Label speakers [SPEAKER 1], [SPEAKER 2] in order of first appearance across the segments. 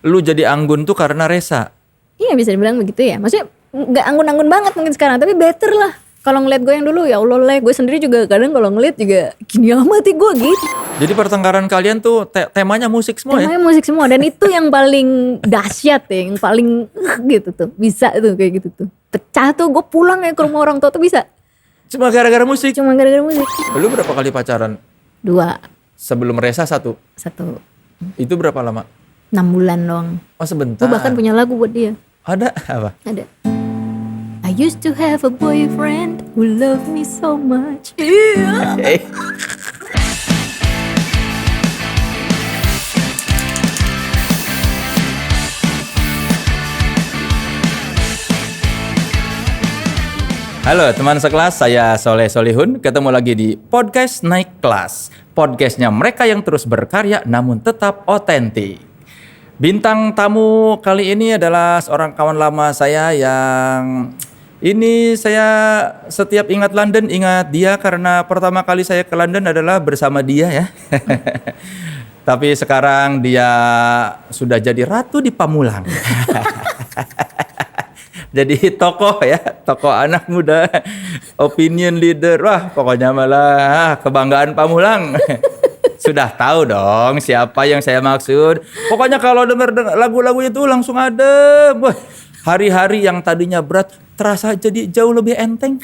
[SPEAKER 1] lu jadi anggun tuh karena Resa.
[SPEAKER 2] Iya bisa dibilang begitu ya. Maksudnya nggak anggun-anggun banget mungkin sekarang, tapi better lah. Kalau ngeliat gue yang dulu ya Allah lah, gue sendiri juga kadang kalau ngeliat juga gini amat gue gitu.
[SPEAKER 1] Jadi pertengkaran kalian tuh temanya musik semua ya?
[SPEAKER 2] Temanya musik semua, dan itu yang paling dahsyat ya, yang paling gitu tuh, bisa tuh kayak gitu tuh. Pecah tuh, gue pulang ya ke rumah orang tua tuh bisa.
[SPEAKER 1] Cuma gara-gara musik?
[SPEAKER 2] Cuma gara-gara musik.
[SPEAKER 1] Lu berapa kali pacaran?
[SPEAKER 2] 2.
[SPEAKER 1] Sebelum Resa 1?
[SPEAKER 2] 1.
[SPEAKER 1] Itu berapa lama?
[SPEAKER 2] 6 bulan doang.
[SPEAKER 1] Oh sebentar.
[SPEAKER 2] Gue bahkan punya lagu buat dia.
[SPEAKER 1] Ada apa?
[SPEAKER 2] Ada. I used to have a boyfriend who loved me so much. Yeah.
[SPEAKER 1] Halo teman sekelas, saya Soleh Solihun. Ketemu lagi di Podcast Naik Kelas. Podcastnya mereka yang terus berkarya namun tetap otentik. Bintang tamu kali ini adalah seorang kawan lama saya yang saya setiap ingat London, ingat dia karena pertama kali saya ke London adalah bersama dia ya. Tapi sekarang dia sudah jadi ratu di Pamulang. Jadi tokoh ya, tokoh anak muda, opinion leader, wah pokoknya malah kebanggaan Pamulang. Sudah tahu dong siapa yang saya maksud. Pokoknya kalau dengar lagu-lagunya itu langsung adem. Wah, hari-hari yang tadinya berat terasa jadi jauh lebih enteng.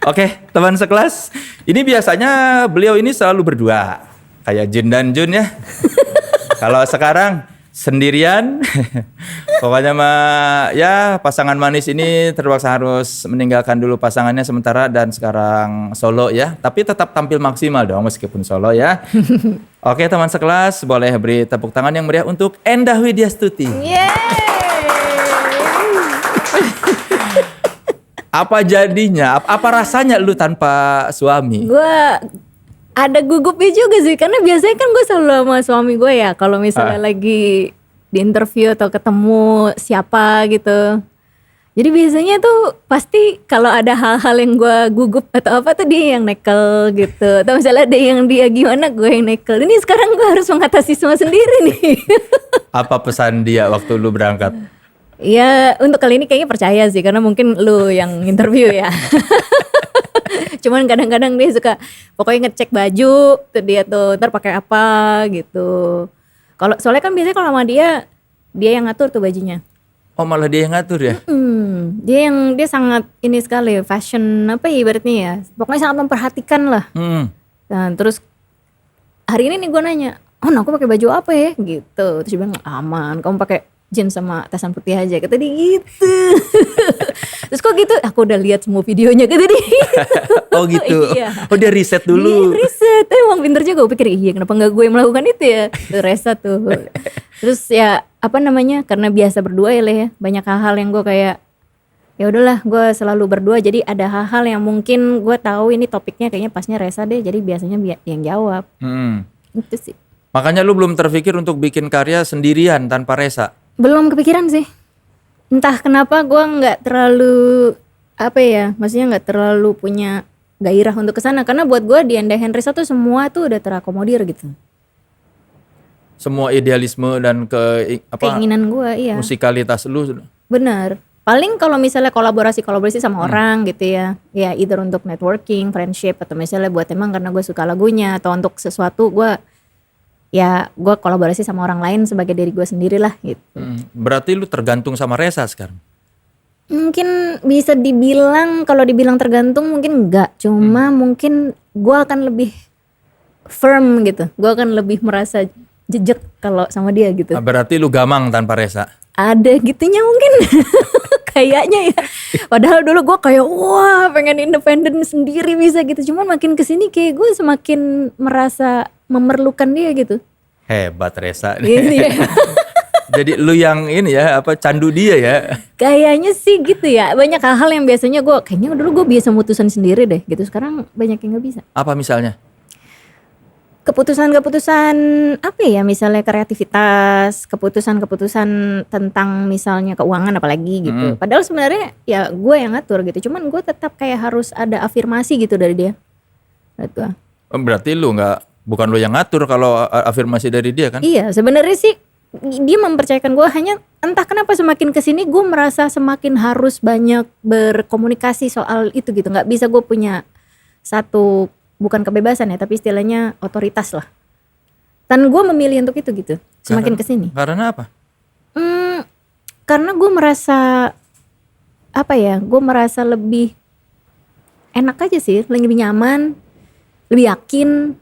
[SPEAKER 1] Oke, teman sekelas. Ini biasanya beliau ini selalu berdua. Kayak Jun dan Jun ya. Kalau sekarang sendirian. Pokoknya ya pasangan manis ini terpaksa harus meninggalkan dulu pasangannya sementara dan sekarang solo ya. Tapi tetap tampil maksimal dong meskipun solo ya. Oke teman sekelas, boleh beri tepuk tangan yang meriah untuk Endah Widyastuti. Apa jadinya? Apa rasanya lu tanpa suami?
[SPEAKER 2] Gue ada gugupnya juga sih, karena biasanya kan gue selalu sama suami gue ya. Kalau misalnya lagi di interview atau ketemu siapa gitu. Jadi biasanya tuh pasti kalau ada hal-hal yang gue gugup atau apa tuh dia yang nekel gitu. Atau misalnya ada yang dia gimana, gue yang nekel. Ini sekarang gue harus mengatasi semua sendiri nih.
[SPEAKER 1] Apa pesan dia waktu lu berangkat?
[SPEAKER 2] Ya untuk kali ini kayaknya percaya sih, karena mungkin lu yang interview ya. Cuman kadang-kadang dia suka pokoknya ngecek baju tuh, dia tuh ntar pakai apa gitu. Kalau soalnya kan biasanya kalau sama dia yang ngatur tuh bajunya.
[SPEAKER 1] Oh malah dia yang ngatur ya?
[SPEAKER 2] Dia sangat ini sekali fashion apa ya ibaratnya ya. Pokoknya sangat memperhatikan lah. Nah, terus hari ini nih gue nanya, "Oh, nah aku pakai baju apa ya?" gitu. Terus dia bilang, "Aman, kamu pakai jeans sama atasan putih aja," kata dia gitu. Terus kok gitu? Aku udah lihat semua videonya, kata dia.
[SPEAKER 1] Oh gitu.
[SPEAKER 2] Iya.
[SPEAKER 1] Oh dia riset dulu.
[SPEAKER 2] Dia riset, emang pinter juga. Gue pikir iya kenapa gak gue yang melakukan itu ya. Tuh Resa tuh. Terus ya apa namanya, karena biasa berdua ya Leh ya. Banyak hal-hal yang gue kayak ya udahlah gue selalu berdua. Jadi ada hal-hal yang mungkin gue tahu ini topiknya kayaknya pasnya Resa deh. Jadi biasanya yang jawab. Itu sih.
[SPEAKER 1] Makanya lu belum terpikir untuk bikin karya sendirian tanpa Resa?
[SPEAKER 2] Belum kepikiran sih. Entah kenapa gue nggak terlalu apa ya, maksudnya nggak terlalu punya gairah untuk kesana. Karena buat gue di Endah Resa tuh semua tuh udah terakomodir gitu.
[SPEAKER 1] Semua idealisme dan
[SPEAKER 2] keinginan gue, iya.
[SPEAKER 1] Musikalitas lu.
[SPEAKER 2] Bener. Paling kalau misalnya kolaborasi sama orang gitu ya. Ya either untuk networking, friendship, atau misalnya buat emang karena gue suka lagunya, atau untuk sesuatu gue kolaborasi sama orang lain sebagai diri gue sendiri lah gitu.
[SPEAKER 1] Berarti lu tergantung sama Resa sekarang?
[SPEAKER 2] Mungkin bisa dibilang, kalau dibilang tergantung mungkin enggak. Cuma mungkin gue akan lebih firm gitu. Gue akan lebih merasa jejak kalau sama dia gitu.
[SPEAKER 1] Berarti lu gamang tanpa Resa?
[SPEAKER 2] Ada gitunya mungkin. Kayaknya ya. Padahal dulu gue kayak wah pengen independen sendiri bisa gitu. Cuman makin kesini kayak gue semakin merasa memerlukan dia gitu.
[SPEAKER 1] Hebat Resa.
[SPEAKER 2] Gitu ya.
[SPEAKER 1] Jadi lu yang ini ya, candu dia ya?
[SPEAKER 2] Kayaknya sih gitu ya. Banyak hal-hal yang biasanya gue kayaknya dulu gue biasa mutusin sendiri deh gitu. Sekarang banyak yang gak bisa.
[SPEAKER 1] Apa misalnya?
[SPEAKER 2] Keputusan-keputusan apa ya, misalnya kreativitas, keputusan-keputusan tentang misalnya keuangan apalagi gitu. Padahal sebenarnya ya gue yang ngatur gitu. Cuman gue tetap kayak harus ada afirmasi gitu dari dia. Gitu.
[SPEAKER 1] Berarti bukan lu yang ngatur kalau afirmasi dari dia kan?
[SPEAKER 2] Iya, sebenarnya sih dia mempercayakan gue, hanya entah kenapa semakin kesini gue merasa semakin harus banyak berkomunikasi soal itu gitu. Nggak bisa gue punya satu, bukan kebebasan ya, tapi istilahnya otoritas lah. Dan gue memilih untuk itu gitu semakin kesini.
[SPEAKER 1] Karena apa?
[SPEAKER 2] Karena gue merasa apa ya, gue merasa lebih enak aja sih, lebih nyaman, lebih yakin.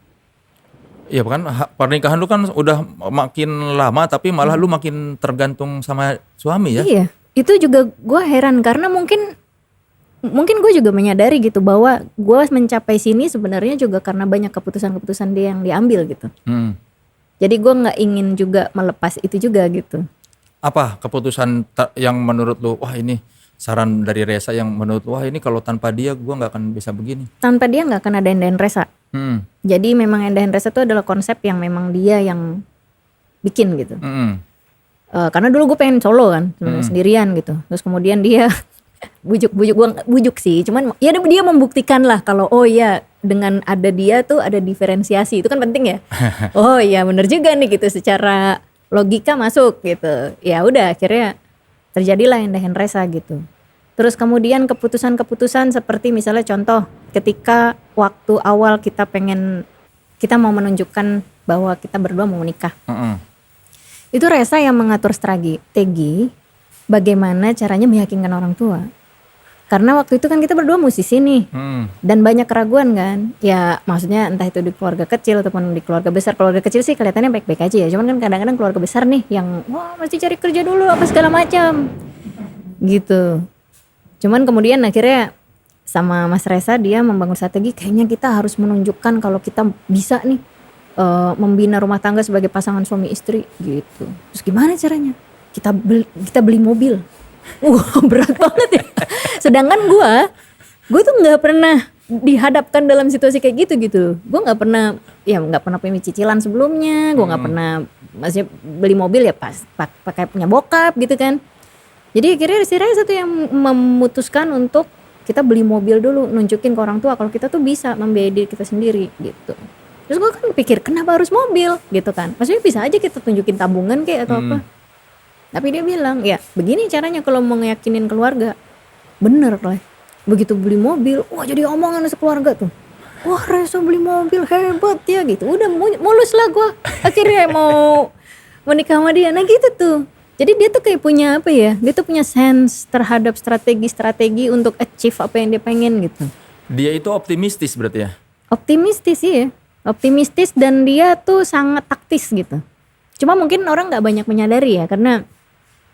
[SPEAKER 1] Iya kan pernikahan lu kan udah makin lama tapi malah lu makin tergantung sama suami ya.
[SPEAKER 2] Iya, itu juga gue heran karena mungkin gue juga menyadari gitu bahwa gue mencapai sini sebenarnya juga karena banyak keputusan-keputusan dia yang diambil gitu. Jadi gue nggak ingin juga melepas itu juga gitu.
[SPEAKER 1] Apa keputusan yang menurut lu, wah ini saran dari Resa yang menurut lu, wah ini kalau tanpa dia gue nggak akan bisa begini.
[SPEAKER 2] Tanpa dia nggak akan ada Enda Resa. Jadi memang Enda Resa itu adalah konsep yang memang dia yang bikin gitu. Karena dulu gue pengen solo kan sebenarnya sendirian gitu. Terus kemudian dia bujuk sih. Cuman ya dia membuktikan lah kalau oh ya dengan ada dia tuh ada diferensiasi. Itu kan penting ya. Oh iya bener juga nih gitu, secara logika masuk gitu. Ya udah akhirnya terjadilah Enda Resa gitu. Terus kemudian keputusan-keputusan seperti misalnya contoh ketika waktu awal kita mau menunjukkan bahwa kita berdua mau menikah. Itu Resa yang mengatur strategi bagaimana caranya meyakinkan orang tua. Karena waktu itu kan kita berdua musisi nih. Dan banyak keraguan kan. Ya maksudnya entah itu di keluarga kecil ataupun di keluarga besar. Keluarga kecil sih kelihatannya baik-baik aja ya. Cuman kan kadang-kadang keluarga besar nih yang wah mesti cari kerja dulu apa segala macam. Gitu. Cuman kemudian akhirnya sama Mas Resa dia membangun strategi, kayaknya kita harus menunjukkan kalau kita bisa nih membina rumah tangga sebagai pasangan suami istri gitu. Terus gimana caranya? Kita beli mobil. Berat banget ya. Sedangkan gue tuh nggak pernah dihadapkan dalam situasi kayak gitu. Gue nggak pernah punya cicilan sebelumnya. Gue nggak pernah maksudnya beli mobil ya pas pakai punya bokap gitu kan. Jadi akhirnya si Resa tuh yang memutuskan untuk kita beli mobil dulu, nunjukin ke orang tua kalau kita tuh bisa membiayai diri kita sendiri gitu. Terus gue kan pikir kenapa harus mobil gitu kan. Maksudnya bisa aja kita tunjukin tabungan kayak atau apa. Tapi dia bilang ya begini caranya kalau mau ngeyakinin keluarga. Bener lah. Begitu beli mobil, wah jadi omongan sekeluarga tuh. Wah Resa beli mobil hebat ya gitu. Udah mulus lah gue akhirnya mau menikah sama dia. Nah gitu tuh. Jadi dia tuh kayak punya apa ya, dia tuh punya sense terhadap strategi untuk achieve apa yang dia pengen gitu.
[SPEAKER 1] Dia itu optimistis berarti ya?
[SPEAKER 2] Optimistis sih ya, optimistis dan dia tuh sangat taktis gitu. Cuma mungkin orang gak banyak menyadari ya, karena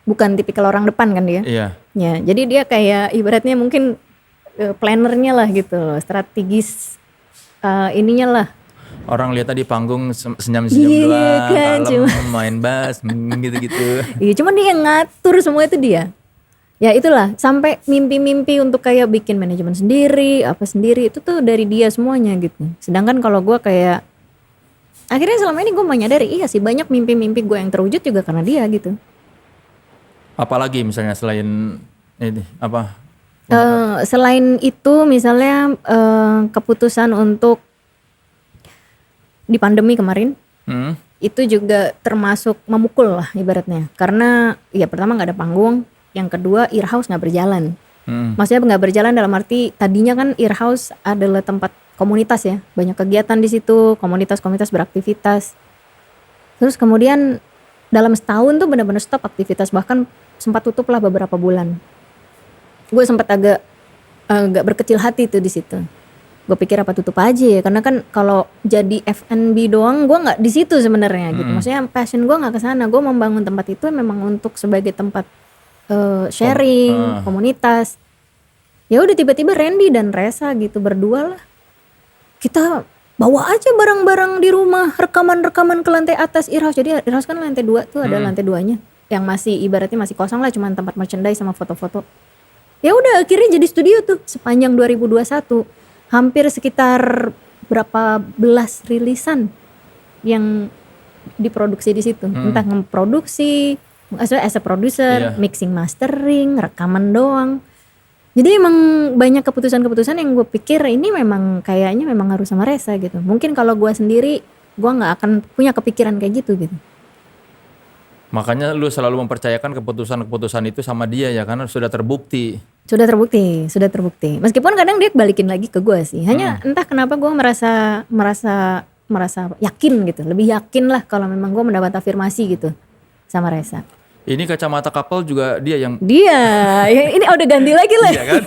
[SPEAKER 2] bukan tipikal orang depan kan dia.
[SPEAKER 1] Iya.
[SPEAKER 2] Ya, jadi dia kayak ibaratnya mungkin plannernya lah gitu loh, strategis ininya lah.
[SPEAKER 1] Orang lihat tadi panggung senyum-senyum doang,
[SPEAKER 2] kan,
[SPEAKER 1] kalem, main bass, gitu-gitu.
[SPEAKER 2] Iya, cuman dia yang ngatur semua itu dia. Ya itulah, sampai mimpi-mimpi untuk kayak bikin manajemen sendiri, apa sendiri, itu tuh dari dia semuanya gitu. Sedangkan kalau gue kayak, akhirnya selama ini gue menyadari, iya sih banyak mimpi-mimpi gue yang terwujud juga karena dia gitu.
[SPEAKER 1] Apalagi misalnya selain ini, apa?
[SPEAKER 2] Selain itu misalnya keputusan untuk di pandemi kemarin itu juga termasuk memukul lah ibaratnya, karena ya pertama nggak ada panggung, yang kedua Earhouse nggak berjalan. Maksudnya nggak berjalan dalam arti tadinya kan Earhouse adalah tempat komunitas ya, banyak kegiatan di situ, komunitas-komunitas beraktivitas. Terus kemudian dalam setahun tuh benar-benar stop aktivitas, bahkan sempat tutup lah beberapa bulan. Gue sempat agak berkecil hati tuh di situ. Gue pikir apa tutup aja ya, karena kan kalau jadi F&B doang gue nggak di situ sebenarnya gitu. Maksudnya passion gue nggak ke sana. Gue membangun tempat itu memang untuk sebagai tempat sharing, komunitas. Ya udah tiba-tiba Randy dan Resa gitu berdua lah. Kita bawa aja barang-barang di rumah, rekaman-rekaman ke lantai atas Earhouse. Jadi Earhouse kan lantai 2 tuh, ada lantai 2-nya yang masih ibaratnya masih kosong lah, cuman tempat merchandise sama foto-foto. Ya udah akhirnya jadi studio tuh sepanjang 2021. Hampir sekitar berapa belas rilisan yang diproduksi di situ. Entah ngeproduksi, as a producer, mixing mastering, rekaman doang. Jadi emang banyak keputusan-keputusan yang gue pikir ini memang kayaknya memang harus sama Resa gitu. Mungkin kalau gue sendiri, gue nggak akan punya kepikiran kayak gitu.
[SPEAKER 1] Makanya lu selalu mempercayakan keputusan-keputusan itu sama dia ya, karena sudah terbukti.
[SPEAKER 2] Sudah terbukti. Meskipun kadang dia balikin lagi ke gue sih. Hanya entah kenapa gue merasa yakin gitu. Lebih yakin lah kalau memang gue mendapat afirmasi gitu sama Reza.
[SPEAKER 1] Ini kacamata couple juga dia yang
[SPEAKER 2] Dia, ini udah ganti lagi lah.
[SPEAKER 1] iya kan?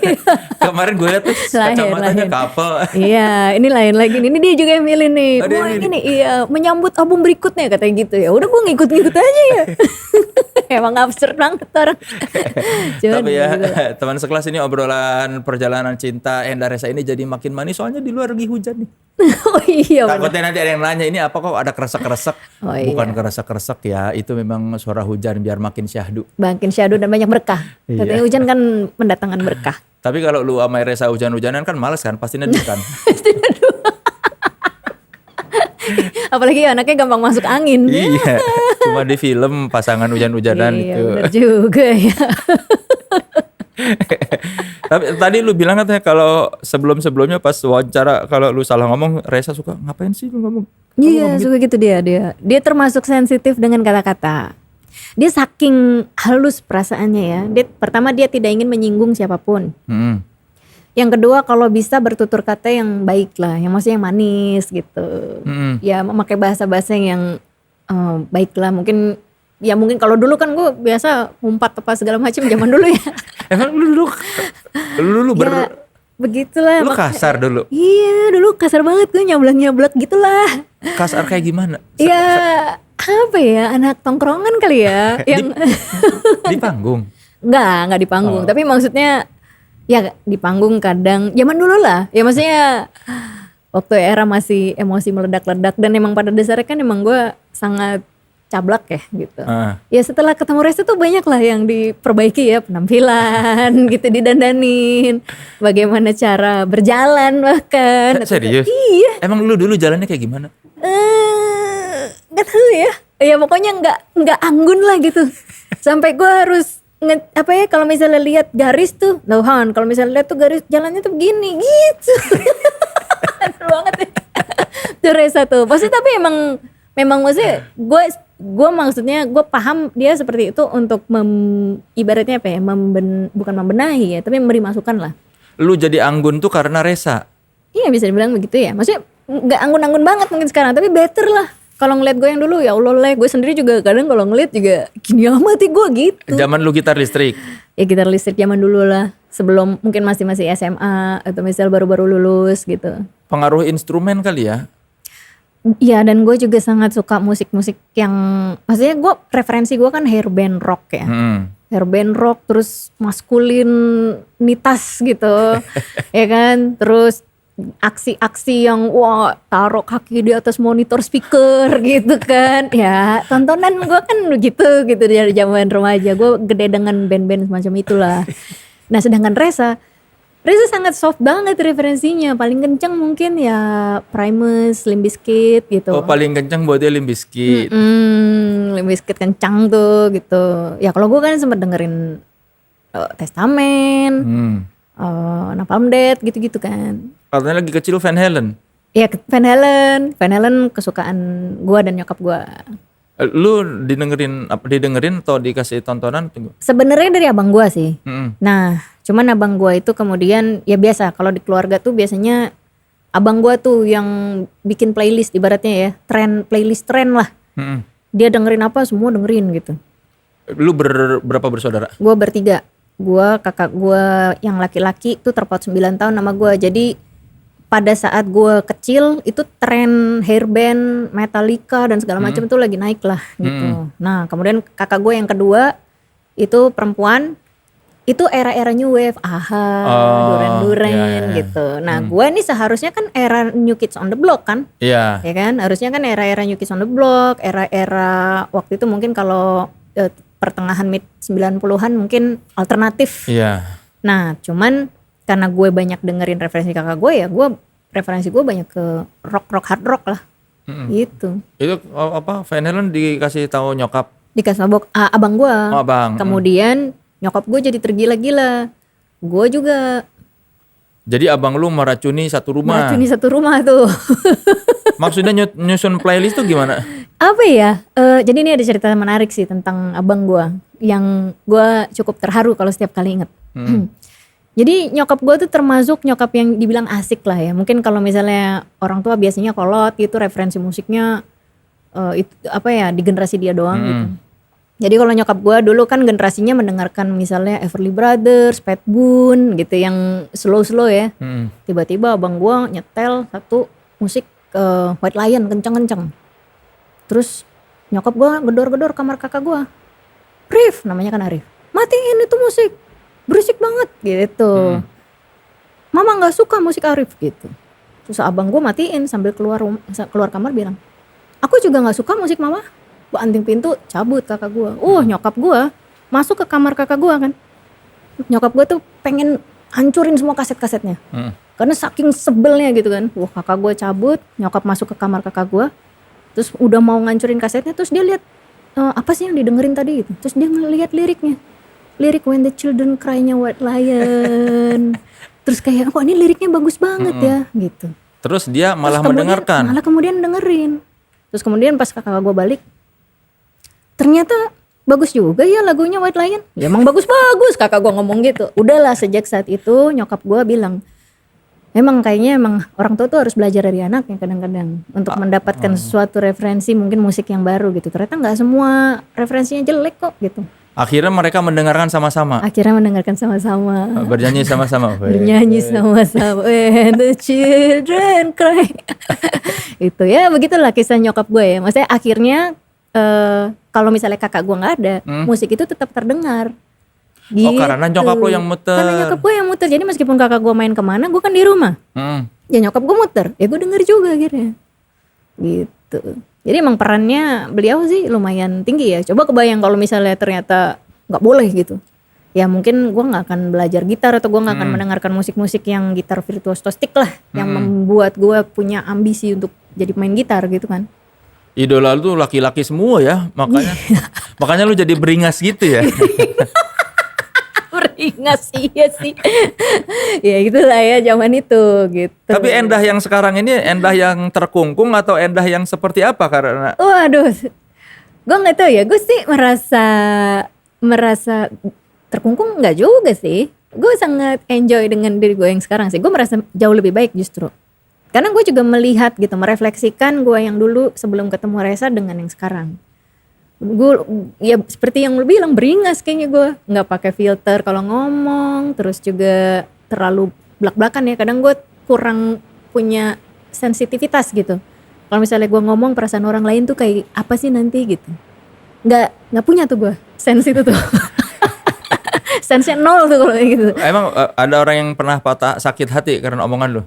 [SPEAKER 1] Kemarin gue liat tuh kacamatanya couple.
[SPEAKER 2] Iya, ini lain lagi. Ini dia juga yang milih nih.
[SPEAKER 1] Oh, dia
[SPEAKER 2] Wah,
[SPEAKER 1] yang milih.
[SPEAKER 2] ini iya menyambut album berikutnya katanya gitu ya. Udah gue ngikut-ngikut aja ya. Emang absurd banget orang. Cuman
[SPEAKER 1] Tapi ya
[SPEAKER 2] gitu.
[SPEAKER 1] teman sekelas ini obrolan perjalanan cinta Enda Reza ini jadi makin manis soalnya di luar lagi hujan nih.
[SPEAKER 2] Oh iya benar.
[SPEAKER 1] Takutnya nanti ada yang nanya ini apa kok ada kresek-kresek.
[SPEAKER 2] Oh, iya.
[SPEAKER 1] Bukan kresek-kresek ya, itu memang suara hujan biar makin syahdu.
[SPEAKER 2] Makin syahdu dan banyak berkah.
[SPEAKER 1] Iya.
[SPEAKER 2] Katanya hujan kan mendatangkan berkah.
[SPEAKER 1] Tapi kalau lu sama Reza hujan-hujanan kan males kan, pasti neduh kan.
[SPEAKER 2] Apalagi anaknya gampang masuk angin.
[SPEAKER 1] Iya, cuma di film pasangan hujan-hujanan
[SPEAKER 2] Iya,
[SPEAKER 1] itu.
[SPEAKER 2] benar juga ya.
[SPEAKER 1] Tapi tadi lu bilang katanya kalau sebelum-sebelumnya pas wawancara kalau lu salah ngomong Reza suka ngapain sih lu ngomong?
[SPEAKER 2] Iya, suka gitu dia. Dia termasuk sensitif dengan kata-kata. Dia saking halus perasaannya ya. Pertama dia tidak ingin menyinggung siapapun.
[SPEAKER 1] Hmm.
[SPEAKER 2] Yang kedua kalau bisa bertutur kata yang baik lah, yang maksudnya yang manis gitu.
[SPEAKER 1] Hmm.
[SPEAKER 2] Ya memakai bahasa-bahasa yang baik lah. Mungkin kalau dulu kan gue biasa ngumpat apa segala macam zaman dulu ya.
[SPEAKER 1] Emang lu dulu
[SPEAKER 2] Ya begitulah.
[SPEAKER 1] lu kasar dulu.
[SPEAKER 2] Iya dulu kasar banget gue nyablak-nyablak gitulah.
[SPEAKER 1] Kasar kayak gimana?
[SPEAKER 2] Ya apa ya, anak tongkrongan kali ya. Yang
[SPEAKER 1] Di panggung.
[SPEAKER 2] Enggak di panggung. Tapi maksudnya ya di panggung kadang zaman dulu lah. Ya maksudnya waktu era masih emosi meledak-ledak. Dan emang pada dasarnya kan emang gue sangat cablak ya gitu. Ya setelah ketemu Reza tuh banyak lah yang diperbaiki ya. Penampilan gitu, didandanin. Bagaimana cara berjalan bahkan.
[SPEAKER 1] Serius?
[SPEAKER 2] Iya.
[SPEAKER 1] Emang lu dulu jalannya kayak gimana?
[SPEAKER 2] Gak tahu ya. Ya pokoknya nggak anggun lah gitu. Sampai gue harus kalau misalnya lihat garis tuh, Tuhan, kalau misalnya lihat tuh garis jalannya tuh begini gitu. Aneh banget ya. Tuh Reza tuh. Pasti tapi memang maksudnya gue maksudnya gue paham dia seperti itu untuk ibaratnya apa ya, bukan membenahi ya, tapi memberi masukan lah.
[SPEAKER 1] Lu jadi anggun tuh karena Reza.
[SPEAKER 2] Iya bisa dibilang begitu ya. Maksudnya nggak anggun-anggun banget mungkin sekarang, tapi better lah. Kalau ngeliat gue yang dulu ya Allah gue sendiri juga kadang kalau ngeliat juga gini amat gue gitu.
[SPEAKER 1] Zaman lu gitar listrik.
[SPEAKER 2] Ya gitar listrik zaman dulu lah. Sebelum mungkin masih SMA atau misal baru-baru lulus gitu.
[SPEAKER 1] Pengaruh instrumen kali ya.
[SPEAKER 2] Iya dan gue juga sangat suka musik-musik yang, maksudnya referensi gue kan hair band rock ya. Hair band rock terus maskulinitas gitu. Ya kan, terus aksi-aksi yang wah taruh kaki di atas monitor speaker gitu kan. Ya tontonan gue kan gitu dari zaman remaja. Gue gede dengan band-band semacam itulah. Nah sedangkan Reza sangat soft banget referensinya. Paling kenceng mungkin ya Primus, Limp Bizkit gitu.
[SPEAKER 1] Oh paling kencang buat dia Limp Bizkit.
[SPEAKER 2] Limp Bizkit kencang tuh gitu. Ya kalau gue kan sempet dengerin Testament, Napalm Death gitu-gitu kan.
[SPEAKER 1] Katanya lagi kecil Van Halen.
[SPEAKER 2] Iya Van Halen kesukaan gue dan nyokap gue.
[SPEAKER 1] Lu didengerin atau dikasih tontonan?
[SPEAKER 2] Sebenarnya dari abang gue sih. Nah cuman abang gue itu kemudian ya biasa kalau di keluarga tuh biasanya abang gue tuh yang bikin playlist ibaratnya ya, playlist tren lah. Dia dengerin apa semua dengerin gitu.
[SPEAKER 1] Lu berapa bersaudara?
[SPEAKER 2] Gue bertiga. Gue, kakak gue yang laki-laki tuh terpaut 9 tahun sama gue. Jadi pada saat gue kecil itu tren hairband Metallica dan segala macam tuh lagi naik lah gitu. Nah kemudian kakak gue yang kedua itu perempuan, itu era-era new wave, Duran gitu. Nah gue nih seharusnya kan era New Kids on the Block kan.
[SPEAKER 1] Iya.
[SPEAKER 2] Ya kan, harusnya kan era-era New Kids on the Block, era-era waktu itu mungkin kalau pertengahan mid 90-an mungkin alternatif.
[SPEAKER 1] Iya.
[SPEAKER 2] Nah cuman karena gue banyak dengerin referensi kakak gue ya, referensi gue banyak ke rock hard rock lah. Gitu.
[SPEAKER 1] Itu apa Van Halen dikasih tahu nyokap?
[SPEAKER 2] Dikasih tahu abang gue.
[SPEAKER 1] Oh abang.
[SPEAKER 2] Kemudian nyokap gue jadi tergila-gila. Gue juga.
[SPEAKER 1] Jadi abang lu meracuni satu rumah.
[SPEAKER 2] Meracuni satu rumah tuh.
[SPEAKER 1] Maksudnya nyusun playlist tuh gimana?
[SPEAKER 2] Apa ya? Jadi ini ada cerita menarik sih tentang abang gue yang gue cukup terharu kalau setiap kali inget. Jadi nyokap gue tuh termasuk nyokap yang dibilang asik lah ya. Mungkin kalau misalnya orang tua biasanya kolot gitu, referensi musiknya itu apa ya, di generasi dia doang gitu. Jadi kalau nyokap gue dulu kan generasinya mendengarkan misalnya Everly Brothers, Pat Boone gitu yang slow-slow ya. Tiba-tiba abang gue nyetel satu musik White Lion kenceng-kenceng. Terus nyokap gue gedor-gedor kamar kakak gue. Arif, namanya kan Arif. Matiin itu musik, berisik banget gitu. Mama gak suka musik Arif gitu. Terus abang gue matiin sambil keluar kamar bilang, aku juga gak suka musik mama. Banting pintu, cabut kakak gue. Nyokap gue masuk ke kamar kakak gue kan. Nyokap gue tuh pengen hancurin semua kaset-kasetnya. Karena saking sebelnya gitu kan. Kakak gue cabut, nyokap masuk ke kamar kakak gue. Terus udah mau ngancurin kasetnya, terus dia lihat apa sih yang didengerin tadi gitu. Terus dia ngeliat liriknya. Lirik When the Children Cry-nya White Lion. Terus kayak, ini liriknya bagus banget ya gitu.
[SPEAKER 1] Terus dia malah mendengarkan.
[SPEAKER 2] Malah kemudian dengerin. Terus kemudian pas kakak gue balik, ternyata bagus juga ya lagunya White Lion. Ya emang bagus-bagus, kakak gue ngomong gitu. Udahlah, sejak saat itu nyokap gue bilang, emang kayaknya orang tua tuh harus belajar dari anaknya kadang-kadang untuk mendapatkan sesuatu referensi mungkin musik yang baru gitu. Ternyata nggak semua referensinya jelek kok gitu.
[SPEAKER 1] Akhirnya mereka mendengarkan sama-sama.
[SPEAKER 2] Bernyanyi sama-sama. When the children cry. Itu ya begitulah kisah nyokap gue ya. Maksudnya akhirnya kalau misalnya kakak gue nggak ada, musik itu tetap terdengar. Gitu.
[SPEAKER 1] Karena nyokap lo yang muter.
[SPEAKER 2] Karena nyokap gue yang muter. Jadi meskipun kakak gue main kemana, gue kan di rumah. Ya nyokap gue muter, ya gue denger juga akhirnya. Gitu. Jadi emang perannya beliau sih lumayan tinggi ya. Coba kebayang kalau misalnya ternyata gak boleh gitu. Ya mungkin gue gak akan belajar gitar atau gue gak akan mendengarkan musik-musik yang gitar virtuosistik lah. Yang membuat gue punya ambisi untuk jadi pemain gitar gitu kan.
[SPEAKER 1] Idola lu tuh laki-laki semua ya. Makanya lu jadi beringas gitu ya.
[SPEAKER 2] Beringas iya sih. Ya gitulah ya zaman itu gitu.
[SPEAKER 1] Tapi Endah yang sekarang ini Endah yang terkungkung atau Endah yang seperti apa karena?
[SPEAKER 2] Waduh, gue nggak tahu ya. Gue sih merasa terkungkung nggak juga sih. Gue sangat enjoy dengan diri gue yang sekarang sih. Gue merasa jauh lebih baik justru. Karena gue juga melihat gitu, merefleksikan gue yang dulu sebelum ketemu Reza dengan yang sekarang. Gue ya seperti yang lu bilang beringas kayaknya gue, nggak pakai filter kalau ngomong, terus juga terlalu blak-blakan ya. Kadang gue kurang punya sensitivitas gitu. Kalau misalnya gue ngomong perasaan orang lain tuh kayak apa sih nanti gitu. Nggak punya tuh gue sense itu tuh. Sense-nya nol tuh kalau gitu.
[SPEAKER 1] Emang ada orang yang pernah patah sakit hati karena omongan lu?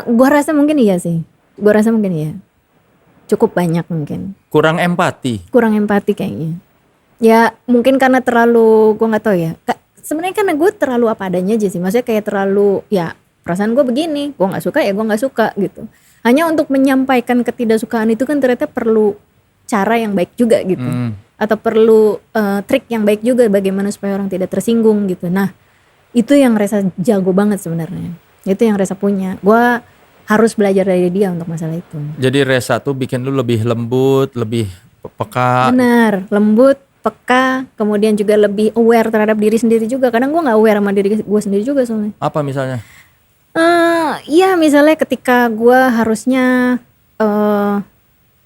[SPEAKER 2] Gue rasa mungkin iya sih. Gue rasa mungkin iya. Cukup banyak mungkin.
[SPEAKER 1] Kurang empati
[SPEAKER 2] Kayaknya. Ya mungkin karena terlalu, gue gak tahu ya. Sebenarnya karena gue terlalu apa adanya aja sih. Maksudnya kayak terlalu, ya perasaan gue begini. Gue gak suka ya gue gak suka gitu. Hanya untuk menyampaikan ketidaksukaan itu kan ternyata perlu cara yang baik juga gitu. Atau perlu trik yang baik juga bagaimana supaya orang tidak tersinggung gitu. Nah itu yang Reza jago banget sebenarnya. Itu yang Reza punya. Gue harus belajar dari dia untuk masalah itu.
[SPEAKER 1] Jadi Reza tuh bikin lu lebih lembut, lebih peka.
[SPEAKER 2] Benar, lembut, peka, kemudian juga lebih aware terhadap diri sendiri juga. Kadang gue gak aware sama diri gue sendiri juga soalnya.
[SPEAKER 1] Apa misalnya?
[SPEAKER 2] Iya misalnya ketika gue harusnya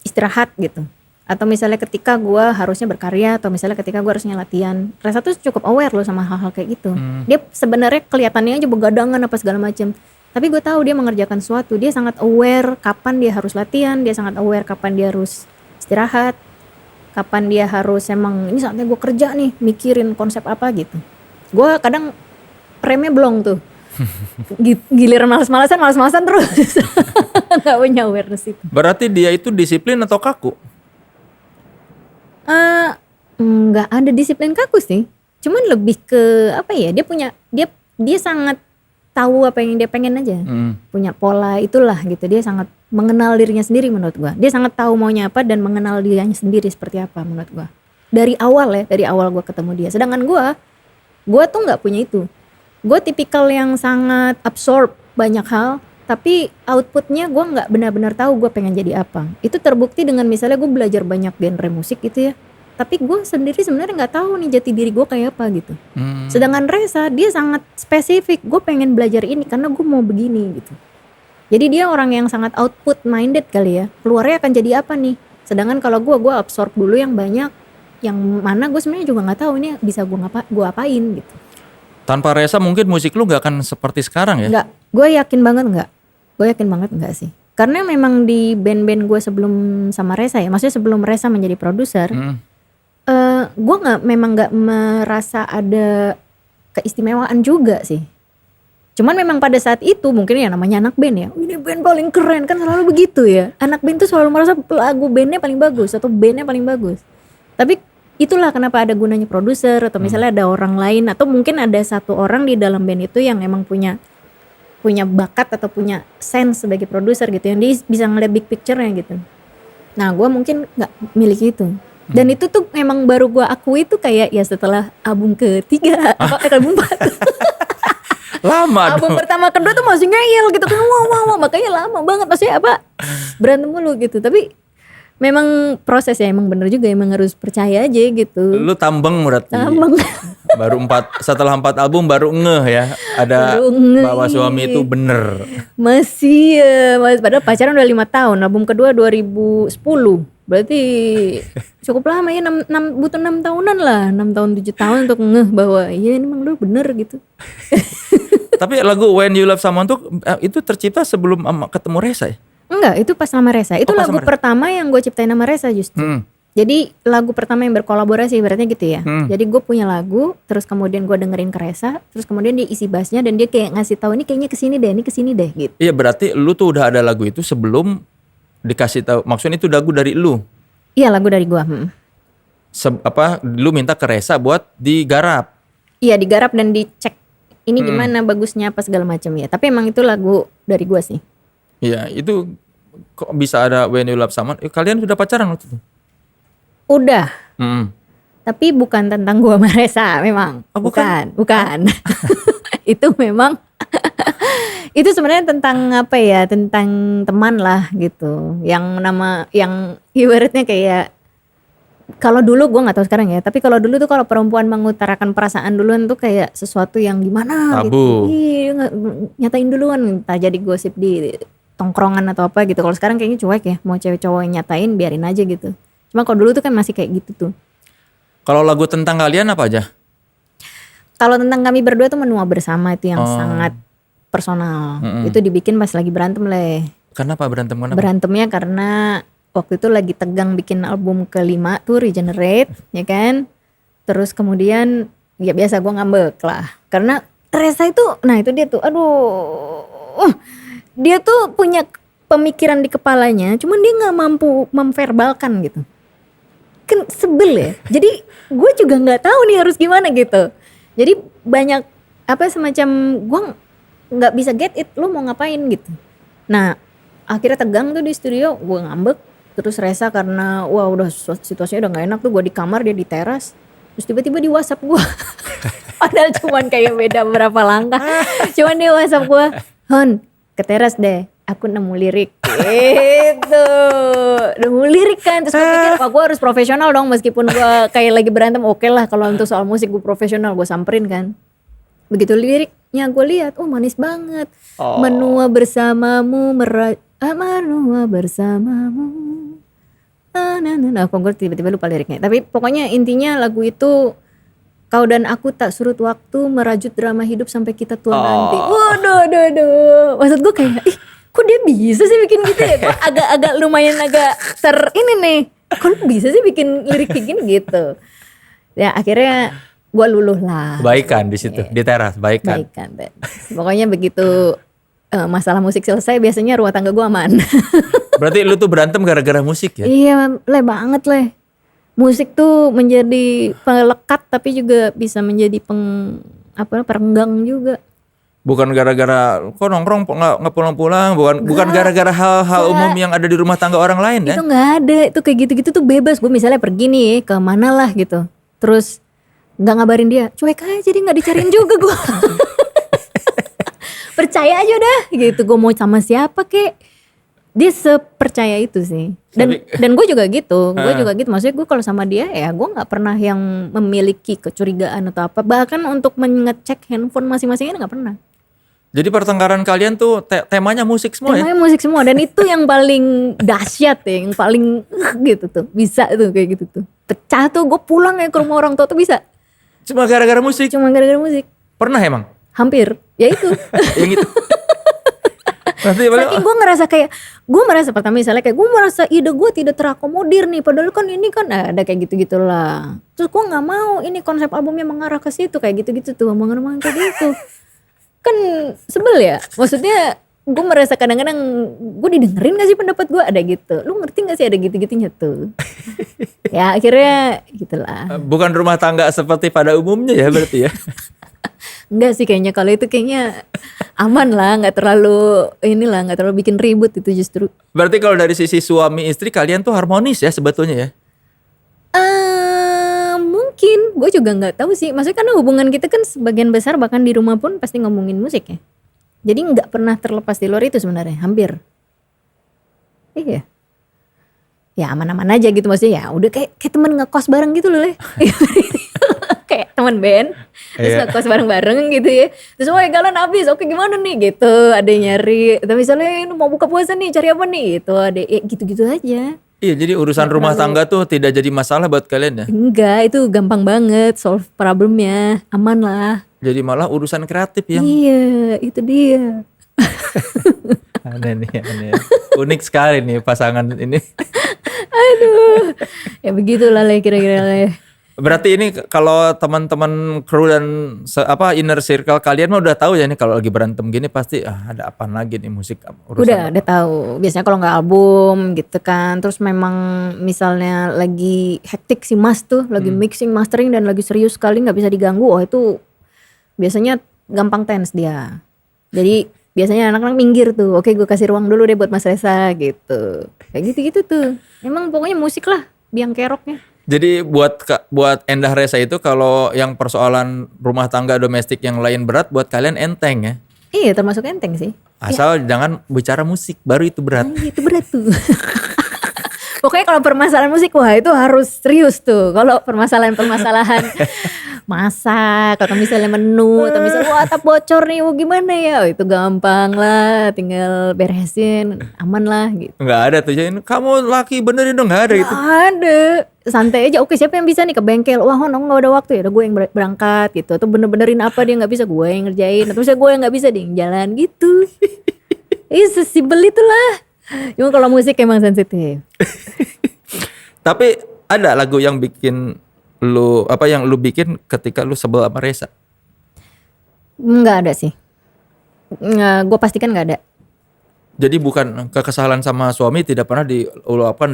[SPEAKER 2] istirahat gitu. Atau misalnya ketika gue harusnya berkarya, atau misalnya ketika gue harusnya latihan. Reza tuh cukup aware loh sama hal-hal kayak gitu. Dia sebenarnya kelihatannya aja begadangan apa segala macam. Tapi gue tahu dia mengerjakan sesuatu. Dia sangat aware kapan dia harus latihan. Dia sangat aware kapan dia harus istirahat. Kapan dia harus emang ini saatnya gue kerja nih. Mikirin konsep apa gitu. Gue kadang remnya blong tuh. Giliran malas-malasan terus. Gak punya awareness itu.
[SPEAKER 1] Berarti dia itu disiplin atau kaku?
[SPEAKER 2] Nggak ada disiplin kaku sih. Cuman lebih ke apa ya? Dia sangat tahu apa yang dia pengen aja. Punya pola itulah gitu. Dia sangat mengenal dirinya sendiri menurut gua. Dia sangat tahu maunya apa dan mengenal dirinya sendiri seperti apa menurut gua. Dari awal gua ketemu dia. Sedangkan gua tuh nggak punya itu. Gua tipikal yang sangat absorb banyak hal. tapi outputnya gue nggak benar-benar tahu gue pengen jadi apa. Itu terbukti dengan misalnya gue belajar banyak genre musik gitu ya, tapi gue sendiri sebenarnya nggak tahu nih jati diri gue kayak apa gitu. Sedangkan Reza dia sangat spesifik, gue pengen belajar ini karena gue mau begini gitu. Jadi dia orang yang sangat output minded kali ya, keluarnya akan jadi apa nih. Sedangkan kalau gue absorb dulu yang banyak, yang mana gue sebenarnya juga nggak tahu ini bisa gue apain gitu.
[SPEAKER 1] Tanpa Reza mungkin musik lu gak akan seperti sekarang ya?
[SPEAKER 2] Nggak, gue yakin banget nggak sih. Karena memang di band-band gue sebelum sama Reza ya, maksudnya sebelum Reza menjadi produser, gue memang nggak merasa ada keistimewaan juga sih. Cuman memang pada saat itu mungkin ya namanya anak band ya, ini band paling keren kan selalu begitu ya. Anak band tuh selalu merasa lagu bandnya paling bagus atau bandnya paling bagus. Tapi itulah kenapa ada gunanya produser atau misalnya ada orang lain atau mungkin ada satu orang di dalam band itu yang emang punya bakat atau punya sense sebagai produser gitu yang dia bisa ngeliat big picture-nya gitu. Nah gue mungkin gak miliki itu. Dan itu tuh memang baru gue akui tuh kayak ya setelah album ketiga album 4.
[SPEAKER 1] Lama
[SPEAKER 2] Album
[SPEAKER 1] dong.
[SPEAKER 2] pertama kedua tuh masih ngeyel gitu kan, wah makanya lama banget maksudnya apa berantem mulu gitu. Tapi memang prosesnya emang bener juga, emang harus percaya aja gitu.
[SPEAKER 1] Lu tambeng berarti.
[SPEAKER 2] Tambeng.
[SPEAKER 1] Baru setelah 4 album baru ngeh ya. Ada
[SPEAKER 2] Baru ngeh.
[SPEAKER 1] bahwa suami itu bener.
[SPEAKER 2] Masih ya, padahal pacaran udah 5 tahun. Album kedua 2010. Berarti cukup lama ya, butuh 6 tahunan lah. 6 tahun 7 tahun untuk ngeh bahwa iya ini emang lu bener gitu.
[SPEAKER 1] Tapi lagu When You Love Someone tuh itu tercipta sebelum ketemu Reza ya?
[SPEAKER 2] Enggak, itu pas sama Reza. Itu
[SPEAKER 1] pas
[SPEAKER 2] lagu
[SPEAKER 1] sama Reza.
[SPEAKER 2] pertama yang gue ciptain sama Reza justru. Jadi lagu pertama yang berkolaborasi berarti gitu ya. Jadi gue punya lagu, terus kemudian gue dengerin ke Reza, terus kemudian dia isi bassnya dan dia kayak ngasih tahu ini kayaknya kesini deh gitu.
[SPEAKER 1] Iya berarti lu tuh udah ada lagu itu sebelum dikasih tahu. Maksudnya itu lagu dari lu.
[SPEAKER 2] Iya lagu dari gue.
[SPEAKER 1] Lu minta ke Reza buat digarap.
[SPEAKER 2] Iya digarap dan dicek ini gimana bagusnya apa segala macam ya. Tapi emang itu lagu dari gue sih.
[SPEAKER 1] Iya itu kok bisa ada When You Love Someone. Kalian sudah pacaran waktu itu?
[SPEAKER 2] Udah. Tapi bukan tentang gua sama Reza memang.
[SPEAKER 1] Oh, bukan?
[SPEAKER 2] Bukan. Itu memang itu sebenarnya tentang apa ya? Tentang teman lah gitu. Yang ibaratnya kayak kalau dulu gua nggak tahu sekarang ya. Tapi kalau dulu tuh kalau perempuan mengutarakan perasaan duluan tuh kayak sesuatu yang gimana
[SPEAKER 1] Tabu.
[SPEAKER 2] gitu. Iya, nyatain duluan, entah jadi gosip di tongkrongan atau apa gitu. Kalau sekarang kayaknya cuek ya. Mau cewek cowok yang nyatain biarin aja gitu. Cuma kalau dulu tuh kan masih kayak gitu tuh.
[SPEAKER 1] Kalau lagu tentang kalian apa aja?
[SPEAKER 2] Kalau tentang kami berdua tuh Menua Bersama itu yang sangat personal. Itu dibikin pas lagi berantem leh.
[SPEAKER 1] Kenapa berantem? Kenapa?
[SPEAKER 2] Berantemnya karena waktu itu lagi tegang bikin album kelima tuh Regenerate ya kan. Terus kemudian ya biasa gue ngambek lah. Karena Reza itu, nah itu dia tuh dia tuh punya pemikiran di kepalanya, cuman dia gak mampu memverbalkan gitu. Kan sebel ya. Jadi gue juga gak tahu nih harus gimana gitu. Jadi banyak semacam gue gak bisa get it, lu mau ngapain gitu. Nah akhirnya tegang tuh di studio, gue ngambek. Terus Reza karena wah udah situasinya udah gak enak tuh, gue di kamar dia di teras. Terus tiba-tiba di WhatsApp gue. Padahal cuman kayak beda berapa langkah. Cuman di WhatsApp gue, Hon ke teras deh, aku nemu lirik gitu. Nemu lirik kan. Terus gue pikir wah gue harus profesional dong. Meskipun gue kayak lagi berantem, oke lah kalau untuk soal musik gue profesional, gue samperin kan. Begitu liriknya gue lihat, manis banget. Menua bersamamu, menua bersamamu. Kok gue tiba-tiba lupa liriknya. Tapi pokoknya intinya lagu itu, kau dan aku tak surut waktu merajut drama hidup sampai kita tua nanti. Waduh. Maksud gue kayak, kok dia bisa sih bikin gitu ya? Gue agak lumayan ini nih. Kok bisa sih bikin lirik kayak gini gitu? Ya akhirnya gue luluh lah.
[SPEAKER 1] Baikan di situ, di teras, baikan.
[SPEAKER 2] Pokoknya begitu masalah musik selesai, biasanya rumah tangga gue aman.
[SPEAKER 1] Berarti lu tuh berantem gara-gara musik ya?
[SPEAKER 2] Iya, banget. Musik tuh menjadi pelekat tapi juga bisa menjadi perenggang juga.
[SPEAKER 1] Bukan gara-gara kok nongkrong nggak pulang-pulang, bukan gara-gara hal-hal umum yang ada di rumah tangga orang lain ya?
[SPEAKER 2] Itu nggak ada, itu kayak gitu-gitu tuh bebas. Gue misalnya pergi nih ke mana lah gitu, terus nggak ngabarin dia, cuek aja, jadi nggak dicariin juga gue. percaya aja udah gitu. Gue mau sama siapa kek, dia sepercaya itu sih. Dan gue juga gitu, maksudnya gue kalau sama dia ya gue nggak pernah yang memiliki kecurigaan atau apa, bahkan untuk mengecek handphone masing-masingnya nggak pernah.
[SPEAKER 1] Jadi pertengkaran kalian tuh temanya musik semua ya?
[SPEAKER 2] Temanya musik semua, dan itu yang paling dahsyat ya, yang paling gitu tuh, bisa tuh kayak gitu tuh. Pecah tuh gue pulang ya ke rumah orang tua tuh bisa.
[SPEAKER 1] Cuma gara-gara musik?
[SPEAKER 2] Cuma gara-gara musik.
[SPEAKER 1] Pernah emang?
[SPEAKER 2] Hampir, ya itu.
[SPEAKER 1] Yang itu.
[SPEAKER 2] Saking gue ngerasa kayak, gue merasa pertama misalnya kayak gue merasa ide gue tidak terakomodir nih, padahal kan ini kan ada kayak gitu-gitulah. Terus gue nggak mau ini konsep albumnya mengarah ke situ kayak gitu-gitu tuh, omongan-omongan kayak gitu. Kan sebel ya, maksudnya gue merasa kadang-kadang gue didengerin gak sih pendapat gue, ada gitu. Lu ngerti gak sih ada gitu-gitunya tuh. Ya akhirnya gitulah.
[SPEAKER 1] Bukan rumah tangga seperti pada umumnya ya berarti ya?
[SPEAKER 2] Enggak sih kayaknya, kalau itu kayaknya aman lah, gak terlalu gak terlalu bikin ribut itu justru.
[SPEAKER 1] Berarti kalau dari sisi suami istri kalian tuh harmonis ya sebetulnya ya?
[SPEAKER 2] Mungkin, gue juga nggak tahu sih. Maksudnya karena hubungan kita kan sebagian besar bahkan di rumah pun pasti ngomongin musik ya. Jadi nggak pernah terlepas di luar itu sebenarnya, hampir. Iya. Ya aman-aman aja gitu, maksudnya ya udah kayak temen ngekos bareng gitu loh. Kayak teman band, terus ngekos bareng-bareng gitu ya. Terus wah kalian habis, oke gimana nih gitu. Ada yang nyari, tapi misalnya mau buka puasa nih, cari apa nih gitu. Ada gitu-gitu aja.
[SPEAKER 1] Iya, jadi urusan rumah tangga tuh tidak jadi masalah buat kalian ya?
[SPEAKER 2] Enggak, itu gampang banget solve problemnya, aman lah.
[SPEAKER 1] Jadi malah urusan kreatif yang...
[SPEAKER 2] Iya, itu dia.
[SPEAKER 1] Aneh. Unik sekali nih pasangan ini.
[SPEAKER 2] Aduh, ya begitulah lah kira-kira lah.
[SPEAKER 1] Berarti ini kalau teman-teman kru dan inner circle kalian mah udah tahu ya nih kalau lagi berantem gini pasti ada apa lagi nih musik urusan.
[SPEAKER 2] Udah tahu. Biasanya kalau nggak album gitu kan, terus memang misalnya lagi hektik si Mas tuh, lagi mixing, mastering dan lagi serius sekali nggak bisa diganggu, itu biasanya gampang tense dia. Jadi biasanya anak-anak minggir tuh, oke gue kasih ruang dulu deh buat Mas Resa gitu. Kayak gitu-gitu tuh. Emang pokoknya musik lah, biang keroknya.
[SPEAKER 1] Jadi buat Endah Resa itu kalau yang persoalan rumah tangga domestik yang lain berat, buat kalian enteng ya?
[SPEAKER 2] Iya termasuk enteng sih.
[SPEAKER 1] Asal jangan bicara musik, baru itu berat.
[SPEAKER 2] Itu berat tuh. Pokoknya kalau permasalahan musik, wah itu harus serius tuh. Kalau permasalahan masak, atau misalnya menu, atau misalnya wah atap bocor nih, gimana ya? Itu gampang lah, tinggal beresin, aman lah gitu.
[SPEAKER 1] Nggak ada tuh, jadi kamu laki benerin dong, nggak ada gitu.
[SPEAKER 2] Nggak ada, santai aja. Oke siapa yang bisa nih ke bengkel? Wah nggak ada waktu ya, udah gue yang berangkat gitu. Atau benerin apa dia nggak bisa, gue yang ngerjain. Atau misalnya gue yang nggak bisa, dia yang jalan gitu. Sesimpel itulah. Cuma kalau musik emang sensitif.
[SPEAKER 1] Tapi ada lagu yang bikin lu yang lu bikin ketika lu sebel sama Resa?
[SPEAKER 2] Nggak ada sih. Gue pastikan nggak ada.
[SPEAKER 1] Jadi bukan kekesalan sama suami tidak pernah diuluapkan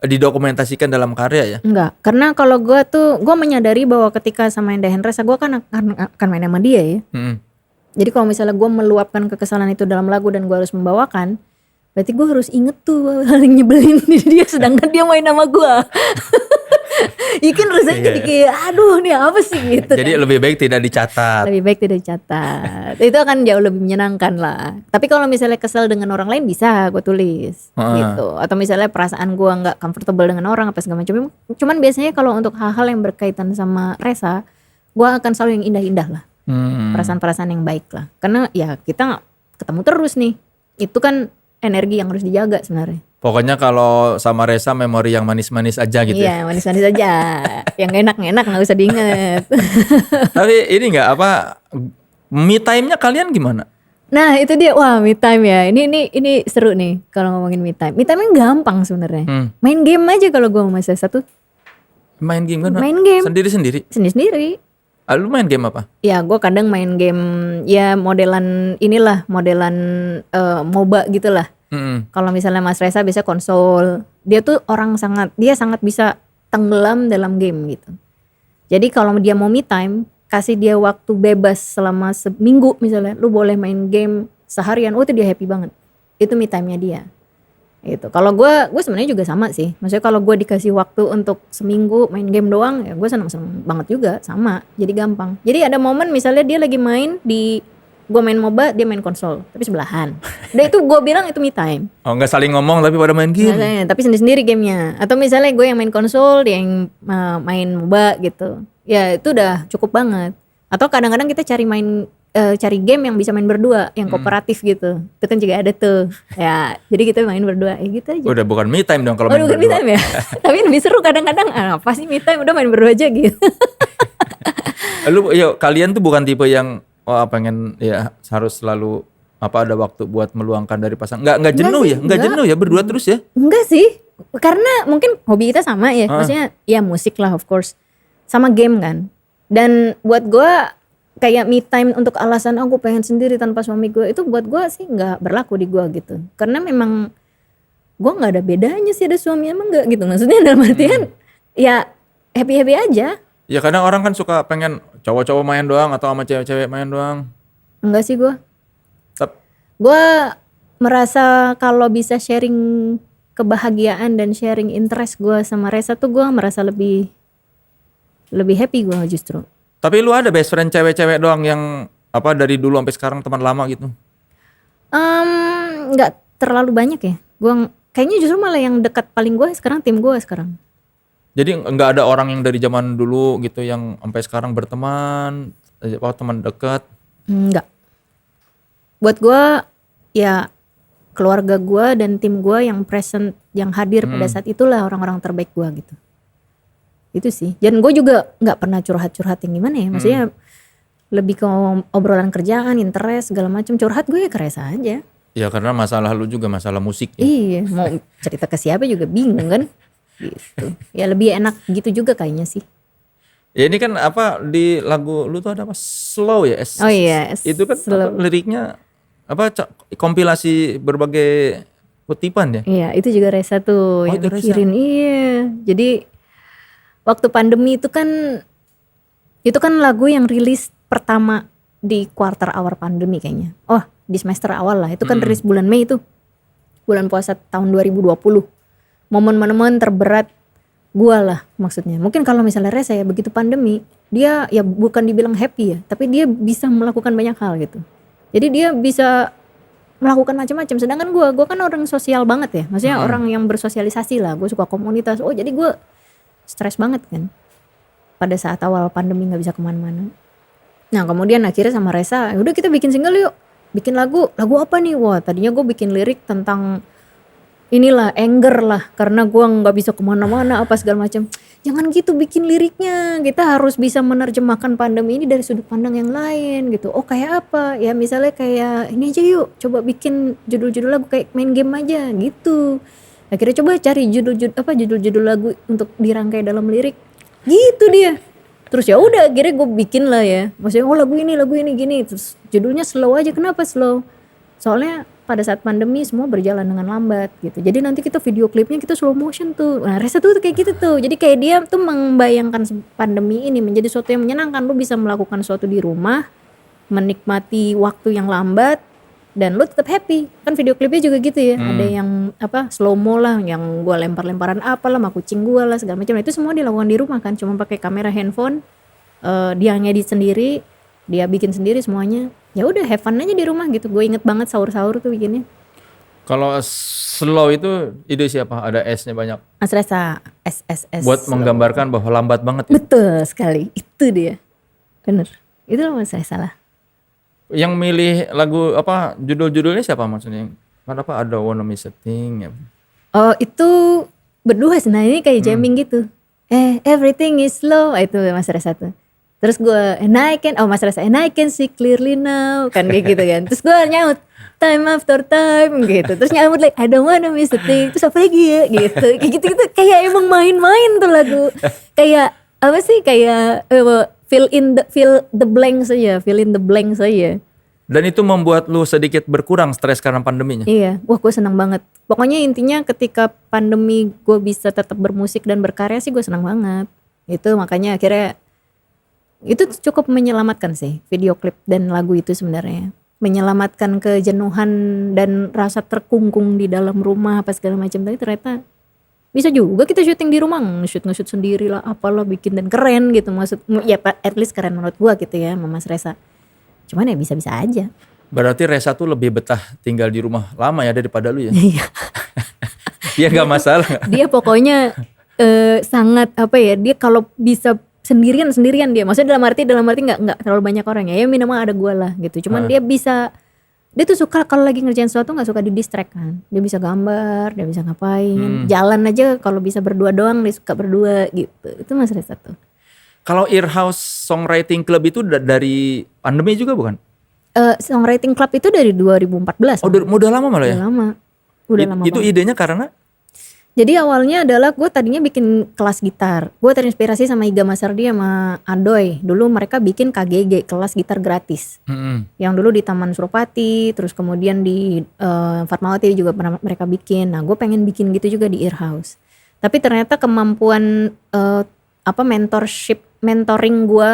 [SPEAKER 1] didokumentasikan dalam karya ya?
[SPEAKER 2] Enggak, karena kalau gue menyadari bahwa ketika sama Endah Resa gue kan akan main sama dia ya. Jadi kalau misalnya gue meluapkan kekesalan itu dalam lagu dan gue harus membawakan, berarti gue harus inget tuh hal yang nyebelin dia sedangkan dia main sama gue. Ikan rasanya jadi kayak aduh nih apa sih gitu.
[SPEAKER 1] Jadi lebih baik tidak dicatat.
[SPEAKER 2] Lebih baik tidak dicatat. Itu akan jauh lebih menyenangkan lah. Tapi kalau misalnya kesel dengan orang lain bisa gue tulis gitu. Atau misalnya perasaan gue nggak comfortable dengan orang apa segala macam. Cuman biasanya kalau untuk hal-hal yang berkaitan sama Resa, gue akan selalu yang indah-indah lah. Perasaan-perasaan yang baik lah. Karena ya kita ketemu terus nih. Itu kan energi yang harus dijaga sebenarnya.
[SPEAKER 1] Pokoknya kalau sama Resa memori yang manis-manis aja gitu.
[SPEAKER 2] Iya, manis-manis aja. Yang enak-enak nggak usah diinget.
[SPEAKER 1] Tapi ini nggak me time-nya kalian gimana?
[SPEAKER 2] Nah itu dia, wah me time ya. Ini seru nih kalau ngomongin me time. Me time-nya gampang sebenarnya. Main game aja kalau gue sama Mas Resa tuh.
[SPEAKER 1] Main game kan?
[SPEAKER 2] Main game.
[SPEAKER 1] Sendiri-sendiri?
[SPEAKER 2] Sendiri-sendiri.
[SPEAKER 1] Lu main game apa?
[SPEAKER 2] Ya gue kadang main game ya modelan MOBA gitu lah. Kalau misalnya Mas Resa biasa konsol, dia sangat bisa tenggelam dalam game gitu. Jadi kalau dia mau me time, kasih dia waktu bebas selama seminggu misalnya, lu boleh main game seharian, itu dia happy banget. Itu me time-nya dia. Gitu. Kalau gue sebenarnya juga sama sih. Maksudnya kalau gue dikasih waktu untuk seminggu main game doang, ya gue senang banget juga sama. Jadi gampang. Jadi ada momen misalnya dia lagi main di Gue main MOBA, dia main konsol, tapi sebelahan. Udah itu gue bilang itu me time.
[SPEAKER 1] Oh, nggak saling ngomong tapi pada main game.
[SPEAKER 2] Nggak, tapi sendiri-sendiri gamenya. Atau misalnya gue yang main konsol, dia yang main MOBA gitu. Ya itu udah cukup banget. Atau kadang-kadang kita cari game yang bisa main berdua, yang kooperatif gitu. Itu kan juga ada tuh. Ya, jadi kita main berdua, gitu aja.
[SPEAKER 1] Udah bukan me time dong kalau
[SPEAKER 2] Oh,
[SPEAKER 1] main
[SPEAKER 2] bukan me
[SPEAKER 1] berdua.
[SPEAKER 2] time ya. Tapi lebih seru kadang-kadang. Apa sih me time? Udah main berdua aja gitu.
[SPEAKER 1] Kalian tuh bukan tipe yang pengen ya harus selalu ada waktu buat meluangkan dari pasangan. Nggak jenuh ya? Nggak jenuh ya berdua terus ya?
[SPEAKER 2] Enggak sih. Karena mungkin hobi kita sama ya. Maksudnya ya musik lah of course. Sama game kan. Dan buat gue kayak me time untuk alasan aku pengen sendiri tanpa suami gue. Itu buat gue sih nggak berlaku di gue gitu. Karena memang gue nggak ada bedanya sih ada suami emang nggak gitu. Maksudnya dalam artian ya happy-happy aja.
[SPEAKER 1] Ya kadang orang kan suka pengen cowok-cowok main doang atau sama cewek-cewek main doang.
[SPEAKER 2] Enggak sih gue.
[SPEAKER 1] Tep-
[SPEAKER 2] Gue merasa kalau bisa sharing kebahagiaan dan sharing interest gue sama Reza tuh gue merasa lebih happy gue justru.
[SPEAKER 1] Tapi lu ada best friend cewek-cewek doang yang dari dulu sampai sekarang teman lama gitu?
[SPEAKER 2] Nggak terlalu banyak ya. Gue kayaknya justru malah yang dekat paling gue sekarang tim gue sekarang.
[SPEAKER 1] Jadi nggak ada orang yang dari zaman dulu gitu yang sampai sekarang berteman, teman dekat?
[SPEAKER 2] Enggak. Buat gue ya keluarga gue dan tim gue yang present, yang hadir pada saat itulah orang-orang terbaik gue gitu. Itu sih. Dan gue juga nggak pernah curhat-curhat yang gimana ya. Maksudnya lebih ke obrolan kerjaan, interest segala macam. Curhat gue ya ke Reza aja.
[SPEAKER 1] Ya karena masalah lu juga masalah musik ya.
[SPEAKER 2] Iya, mau cerita ke siapa juga bingung kan. Gitu. Ya lebih enak gitu juga kayaknya sih.
[SPEAKER 1] Ya ini kan di lagu lu tuh ada slow ya?
[SPEAKER 2] Oh iya,
[SPEAKER 1] Itu kan
[SPEAKER 2] slow.
[SPEAKER 1] liriknya kompilasi berbagai kutipan ya?
[SPEAKER 2] Iya, itu juga Reza tuh yang
[SPEAKER 1] itu Reza.
[SPEAKER 2] mikirin. Iya. Jadi waktu pandemi itu kan lagu yang rilis pertama di quarter awal pandemi kayaknya. Oh, di semester awal lah. Itu kan rilis bulan Mei itu. Bulan puasa tahun 2020. Momen-momen terberat gua lah maksudnya. Mungkin kalau misalnya Reza ya begitu pandemi, dia ya bukan dibilang happy ya, tapi dia bisa melakukan banyak hal gitu. Jadi dia bisa melakukan macam-macam. Sedangkan gua kan orang sosial banget ya. Maksudnya orang yang bersosialisasi lah. Gue suka komunitas. Oh jadi gua stres banget kan. Pada saat awal pandemi nggak bisa kemana-mana. Nah kemudian akhirnya sama Reza, udah kita bikin single yuk. Bikin lagu apa nih? Wah tadinya gue bikin lirik tentang inilah anger lah karena gua nggak bisa kemana-mana apa segala macam. Jangan gitu bikin liriknya, kita harus bisa menerjemahkan pandemi ini dari sudut pandang yang lain gitu. Oh kayak apa ya, misalnya kayak ini aja yuk, coba bikin judul-judul lagu kayak main game aja gitu. Akhirnya coba cari judul-judul lagu untuk dirangkai dalam lirik gitu dia. Terus ya udah akhirnya gue bikin lah ya, maksudnya lagu ini gini. Terus judulnya slow aja. Kenapa slow? Soalnya pada saat pandemi semua berjalan dengan lambat gitu. Jadi nanti kita video klipnya kita slow motion tuh. Nah Reza tuh kayak gitu tuh. Jadi kayak dia tuh membayangkan pandemi ini menjadi sesuatu yang menyenangkan. Lu bisa melakukan sesuatu di rumah, menikmati waktu yang lambat, dan lu tetap happy. Kan video klipnya juga gitu ya. Ada yang slow mo lah, yang gua lempar-lemparan apalah sama kucing gua lah segala macam. Itu semua dilakukan di rumah kan. Cuma pakai kamera handphone. Dia ngedit sendiri, dia bikin sendiri semuanya. Ya udah have fun aja di rumah gitu. Gue inget banget sahur-sahur tuh bikinnya.
[SPEAKER 1] Kalau slow itu ide siapa? Ada S-nya banyak.
[SPEAKER 2] Mas Reza SSS.
[SPEAKER 1] Buat menggambarkan bahwa lambat banget ya.
[SPEAKER 2] Betul sekali. Itu dia. Bener. Itu loh Mas Reza lah.
[SPEAKER 1] Yang milih lagu judul-judulnya siapa maksudnya? Kan ada Wanna Miss a Thing ya.
[SPEAKER 2] Oh itu berdua sih. Nah ini kayak jamming gitu. Everything is slow. Itu Mas Reza tuh. Terus gue Mas Reza and I can see clearly now kan kayak gitu kan. Terus gue nyaut time after time gitu. Terus nyaut like I don't wanna miss a thing. Terus apa lagi ya gitu. Kayak gitu-gitu kayak emang main-main tuh lagu. Kayak apa sih kayak fill in the blanks saja.
[SPEAKER 1] Dan itu membuat lu sedikit berkurang stres karena pandeminya.
[SPEAKER 2] Iya, wah gue senang banget. Pokoknya intinya ketika pandemi gue bisa tetap bermusik dan berkarya sih gue senang banget. Itu makanya akhirnya itu cukup menyelamatkan sih video klip dan lagu itu sebenarnya. Menyelamatkan kejenuhan dan rasa terkungkung di dalam rumah apa segala macam. Tapi ternyata bisa juga kita syuting di rumah, nge-shoot sendiri lah, apalah bikin dan keren gitu maksud. Ya at least keren menurut gua gitu ya sama Mas Reza. Cuman ya bisa-bisa aja.
[SPEAKER 1] Berarti Resa tuh lebih betah tinggal di rumah lama ya daripada lu ya?
[SPEAKER 2] Iya.
[SPEAKER 1] Dia nggak masalah.
[SPEAKER 2] Dia pokoknya sangat apa ya, dia kalau bisa sendirian dia. Maksudnya dalam arti nggak terlalu banyak orang ya. Ya minimal ada gue lah gitu. Cuman dia tuh suka kalau lagi ngerjain sesuatu nggak suka di distract kan. Dia bisa gambar, dia bisa ngapain. Jalan aja kalau bisa berdua doang dia suka berdua gitu. Itu Mas Resa tuh.
[SPEAKER 1] Kalau Earhouse Songwriting Club itu dari pandemi juga bukan?
[SPEAKER 2] Songwriting Club itu dari 2014.
[SPEAKER 1] Oh, udah lama malah ya?
[SPEAKER 2] Udah lama
[SPEAKER 1] Itu
[SPEAKER 2] banget.
[SPEAKER 1] idenya karena?
[SPEAKER 2] Jadi awalnya adalah gue tadinya bikin kelas gitar. Gue terinspirasi sama Iga Masardi sama Adoy. Dulu mereka bikin KGG, kelas gitar gratis. Yang dulu di Taman Suropati, terus kemudian di Fatmawati juga pernah mereka bikin. Nah gue pengen bikin gitu juga di Earhouse. Tapi ternyata kemampuan mentoring gue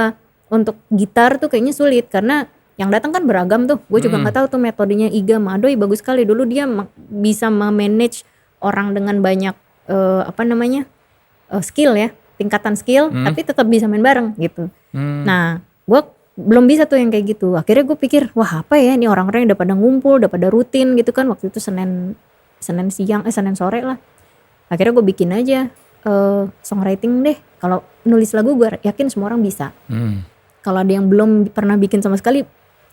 [SPEAKER 2] untuk gitar tuh kayaknya sulit. Karena yang datang kan beragam tuh. Gue juga gak tahu tuh metodenya Iga sama Adoy bagus sekali. Dulu dia bisa memanage orang dengan banyak skill ya, tingkatan skill, tapi tetap bisa main bareng gitu. Nah, gue belum bisa tuh yang kayak gitu. Akhirnya gue pikir, wah apa ya ini orang-orang yang udah pada ngumpul, udah pada rutin gitu kan. Waktu itu Senin sore lah. Akhirnya gue bikin aja songwriting deh. Kalau nulis lagu gue yakin semua orang bisa. Kalau ada yang belum pernah bikin sama sekali,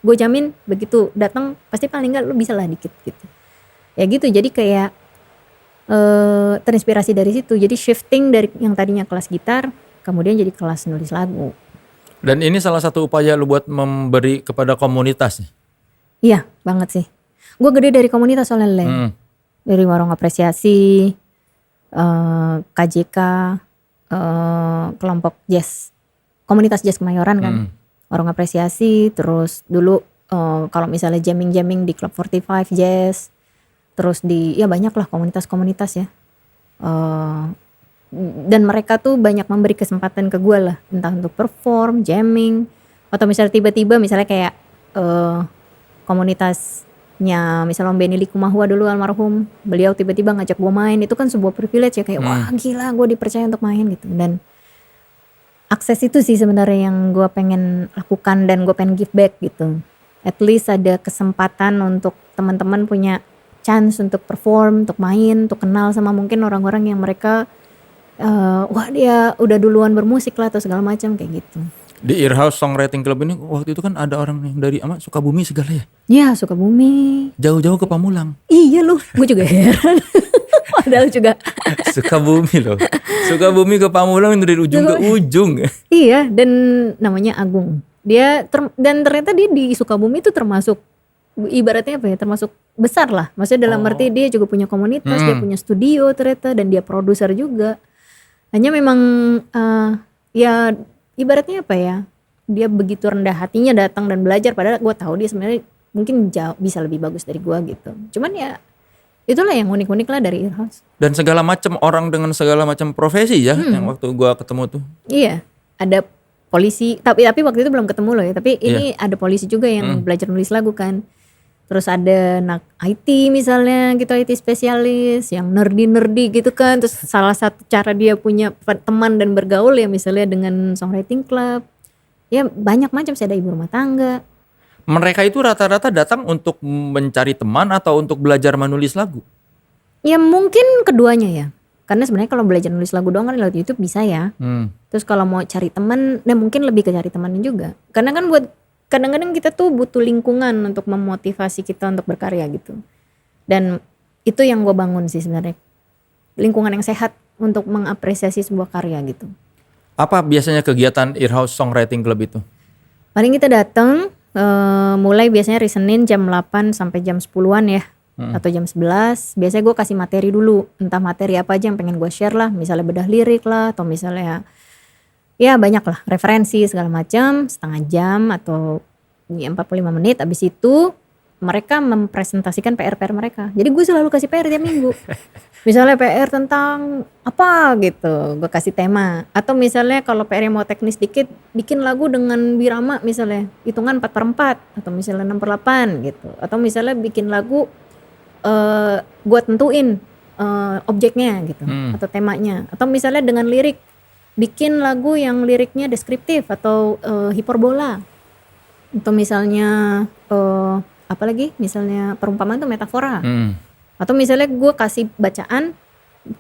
[SPEAKER 2] gue jamin begitu datang pasti paling enggak lu bisa lah dikit gitu. Ya gitu, jadi kayak terinspirasi dari situ. Jadi shifting dari yang tadinya kelas gitar kemudian jadi kelas nulis lagu.
[SPEAKER 1] Dan ini salah satu upaya lu buat memberi kepada komunitas.
[SPEAKER 2] Iya banget sih. Gue gede dari komunitas soalnya dari warung apresiasi, KJK, kelompok jazz, komunitas jazz Kemayoran kan, warung apresiasi. Terus dulu kalau misalnya jamming di Club 45 Jazz. Terus ya banyak lah komunitas-komunitas ya. Dan mereka tuh banyak memberi kesempatan ke gue lah. Entah untuk perform, jamming. Atau misalnya tiba-tiba misalnya kayak komunitasnya misalnya Om Benny Likumahua dulu almarhum. Beliau tiba-tiba ngajak gue main. Itu kan sebuah privilege ya. Kayak wah gila gue dipercaya untuk main gitu. Dan akses itu sih sebenarnya yang gue pengen lakukan. Dan gue pengen give back gitu. At least ada kesempatan untuk teman-teman punya chance untuk perform, untuk main, untuk kenal sama mungkin orang-orang yang mereka wah dia udah duluan bermusik lah atau segala macam kayak gitu.
[SPEAKER 1] Di Earhouse Songwriting Club ini waktu itu kan ada orang yang dari Sukabumi segala ya?
[SPEAKER 2] Ya Sukabumi.
[SPEAKER 1] Jauh-jauh ke Pamulang.
[SPEAKER 2] Iya loh, gue juga heran. Padahal juga.
[SPEAKER 1] Sukabumi loh. Sukabumi ke Pamulang itu dari ujung ke ujung.
[SPEAKER 2] Iya, dan namanya Agung. Dan ternyata dia di Sukabumi itu termasuk ibaratnya apa ya, termasuk besar lah. Maksudnya dalam arti dia juga punya komunitas, dia punya studio ternyata, dan dia produser juga. Hanya memang ya ibaratnya apa ya, dia begitu rendah hatinya datang dan belajar, padahal gue tahu dia sebenarnya mungkin jauh bisa lebih bagus dari gue gitu. Cuman ya itulah yang unik-unik lah dari Earhouse.
[SPEAKER 1] Dan segala macam orang dengan segala macam profesi ya, yang waktu gue ketemu tuh.
[SPEAKER 2] Iya, ada polisi, tapi waktu itu belum ketemu loh ya. Tapi ini ada polisi juga yang belajar nulis lagu kan. Terus ada anak IT misalnya gitu, IT spesialis yang nerdy gitu kan. Terus salah satu cara dia punya teman dan bergaul ya misalnya dengan songwriting club. Ya banyak macam sih, ada ibu rumah tangga.
[SPEAKER 1] Mereka itu rata-rata datang untuk mencari teman atau untuk belajar menulis lagu?
[SPEAKER 2] Ya mungkin keduanya ya. Karena sebenarnya kalau belajar nulis lagu doang kan lewat YouTube bisa ya. Terus kalau mau cari teman, nah mungkin lebih ke cari temannya juga. Karena kan buat kadang-kadang kita tuh butuh lingkungan untuk memotivasi kita untuk berkarya gitu. Dan itu yang gue bangun sih sebenarnya. Lingkungan yang sehat untuk mengapresiasi sebuah karya gitu.
[SPEAKER 1] Apa biasanya kegiatan Earhouse Songwriting Club itu?
[SPEAKER 2] Paling kita datang mulai biasanya hari Senin jam 8 sampai jam 10-an ya. Atau jam 11. Biasanya gue kasih materi dulu. Entah materi apa aja yang pengen gue share lah. Misalnya bedah lirik lah. Atau misalnya ya banyak lah referensi segala macam, setengah jam atau 45 menit. Abis itu mereka mempresentasikan PR-PR mereka. Jadi gue selalu kasih PR tiap minggu. Misalnya PR tentang apa gitu, gue kasih tema. Atau misalnya kalau PR yang mau teknis dikit, bikin lagu dengan birama misalnya, hitungan 4/4 atau misalnya 6/8 gitu. Atau misalnya bikin lagu gue tentuin objeknya gitu atau temanya. Atau misalnya dengan lirik, bikin lagu yang liriknya deskriptif atau hiperbola. Atau misalnya apa lagi? Misalnya perumpamaan tuh metafora. Atau misalnya gue kasih bacaan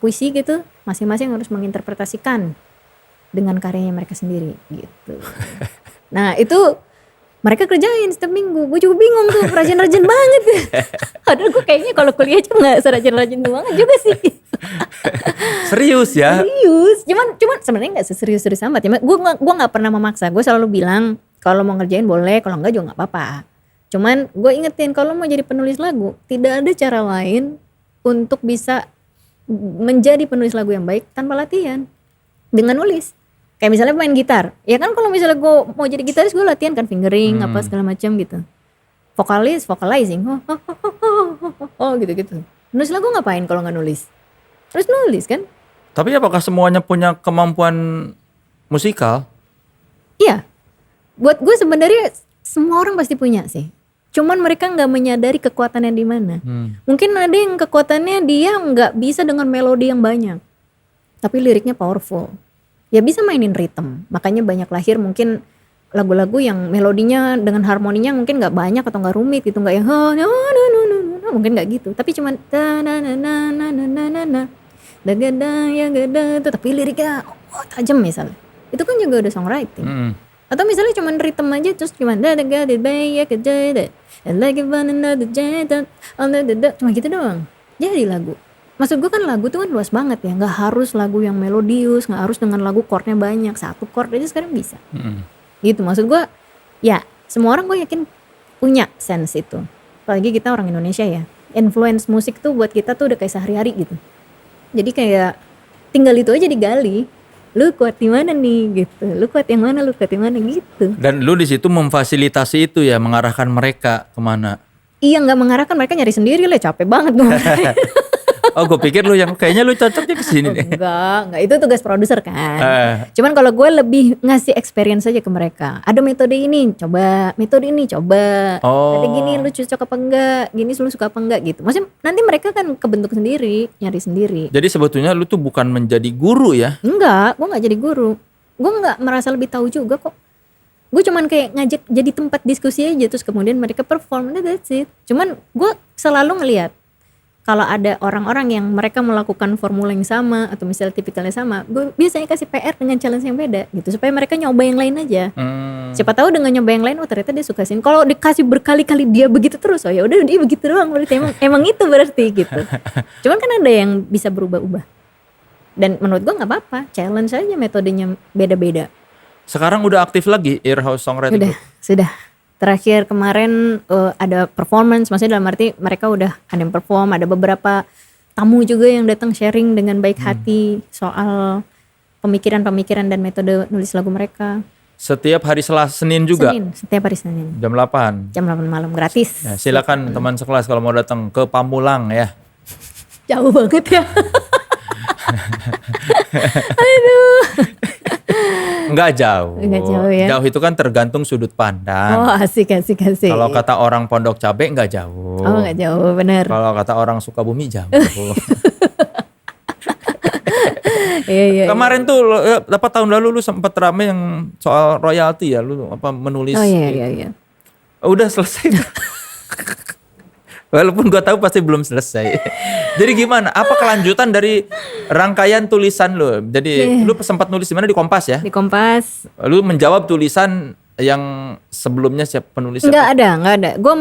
[SPEAKER 2] puisi gitu, masing-masing harus menginterpretasikan dengan karyanya mereka sendiri gitu. Nah itu mereka kerjain setiap minggu. Gue juga bingung tuh, rajin-rajin banget. Padahal gue kayaknya kalau kuliah aja gak serajin-rajin banget juga sih.
[SPEAKER 1] Serius ya?
[SPEAKER 2] Serius, cuman sebenarnya nggak seserius-serius amat ya. Gue nggak pernah memaksa. Gue selalu bilang kalau mau ngerjain boleh, kalau enggak juga nggak apa-apa. Cuman gue ingetin kalau mau jadi penulis lagu, tidak ada cara lain untuk bisa menjadi penulis lagu yang baik tanpa latihan dengan nulis. Kayak misalnya main gitar, ya kan kalau misalnya gue mau jadi gitaris gue latihan kan fingering apa segala macam gitu. Vocalizing, gitu-gitu. Nulis lagu ngapain kalau nggak nulis? Terus nulis kan?
[SPEAKER 1] Tapi apakah semuanya punya kemampuan musikal?
[SPEAKER 2] Iya. Buat gue sebenarnya semua orang pasti punya sih. Cuman mereka nggak menyadari kekuatannya di mana. Mungkin ada yang kekuatannya dia nggak bisa dengan melodi yang banyak, tapi liriknya powerful. Ya bisa mainin ritme. Makanya banyak lahir mungkin lagu-lagu yang melodinya dengan harmoninya mungkin nggak banyak atau nggak rumit gitu, nggak yang mungkin nggak gitu. Tapi cuman tapi liriknya tajam misalnya. Itu kan juga udah songwriting. Atau misalnya cuman ritme aja terus cuman cuma gitu doang. Jadi lagu. Maksud gue kan lagu tuh kan luas banget ya. Gak harus lagu yang melodius, gak harus dengan lagu chordnya banyak. Satu chord aja sekarang bisa. Gitu maksud gue. Ya semua orang gue yakin punya sense itu. Apalagi kita orang Indonesia ya. Influence musik tuh buat kita tuh udah kayak sehari-hari gitu. Jadi kayak tinggal itu aja digali. Lu kuat di mana nih gitu. Lu kuat yang mana, lu kuat yang mana gitu.
[SPEAKER 1] Dan lu di situ memfasilitasi itu ya, mengarahkan mereka kemana?
[SPEAKER 2] Iya nggak mengarahkan, mereka nyari sendiri lah, capek banget gue.
[SPEAKER 1] Oh gue pikir lu yang kayaknya lu cocoknya kesini deh.
[SPEAKER 2] Enggak, itu tugas produser kan. Cuman kalau gue lebih ngasih experience aja ke mereka. Ada metode ini, coba. Metode ini, coba. Ada gini, lu cocok apa enggak? Gini lu suka apa enggak gitu. Maksudnya nanti mereka kan kebentuk sendiri, nyari sendiri.
[SPEAKER 1] Jadi sebetulnya lu tuh bukan menjadi guru ya?
[SPEAKER 2] Enggak, gue gak jadi guru. Gue gak merasa lebih tahu juga kok. Gue cuman kayak ngajak jadi tempat diskusi aja. Terus kemudian mereka perform, that's it. Cuman gue selalu ngelihat kalau ada orang-orang yang mereka melakukan formula yang sama atau misalnya tipikalnya sama, gue biasanya kasih PR dengan challenge yang beda gitu supaya mereka nyoba yang lain aja. Siapa tahu dengan nyoba yang lain, oh ternyata dia suka sih. Kalau dikasih berkali-kali dia begitu terus, oh ya udah dia begitu doang berarti emang itu berarti gitu. Cuman kan ada yang bisa berubah-ubah. Dan menurut gue nggak apa-apa, challenge aja metodenya beda-beda.
[SPEAKER 1] Sekarang udah aktif lagi Earhouse Songwriting Group?
[SPEAKER 2] Sudah. Terakhir kemarin ada performance, maksudnya dalam arti mereka udah ada yang perform, ada beberapa tamu juga yang datang sharing dengan baik hati soal pemikiran-pemikiran dan metode nulis lagu mereka.
[SPEAKER 1] Setiap hari Senin juga?
[SPEAKER 2] Setiap hari Senin.
[SPEAKER 1] Jam 8?
[SPEAKER 2] Jam 8 malam, gratis.
[SPEAKER 1] Ya, silakan teman sekelas kalau mau datang ke Pamulang ya.
[SPEAKER 2] Jauh banget ya. Aduh.
[SPEAKER 1] Enggak jauh.
[SPEAKER 2] Enggak jauh ya.
[SPEAKER 1] Jauh itu kan tergantung sudut pandang.
[SPEAKER 2] Oh asik.
[SPEAKER 1] Kalau kata orang Pondok Cabe enggak jauh.
[SPEAKER 2] Oh enggak jauh, benar.
[SPEAKER 1] Kalau kata orang Sukabumi jauh.
[SPEAKER 2] Iya.
[SPEAKER 1] Kemarin tuh berapa tahun lalu lu sempat rame yang soal royalti ya, lu apa menulis.
[SPEAKER 2] Oh iya.
[SPEAKER 1] Udah selesai. Walaupun gue tahu pasti belum selesai. Jadi gimana? Apa kelanjutan dari rangkaian tulisan lu? Jadi lu sempat nulis di mana? Di Kompas ya?
[SPEAKER 2] Di Kompas.
[SPEAKER 1] Lu menjawab tulisan yang sebelumnya siapa penulisnya?
[SPEAKER 2] Enggak ada. Gue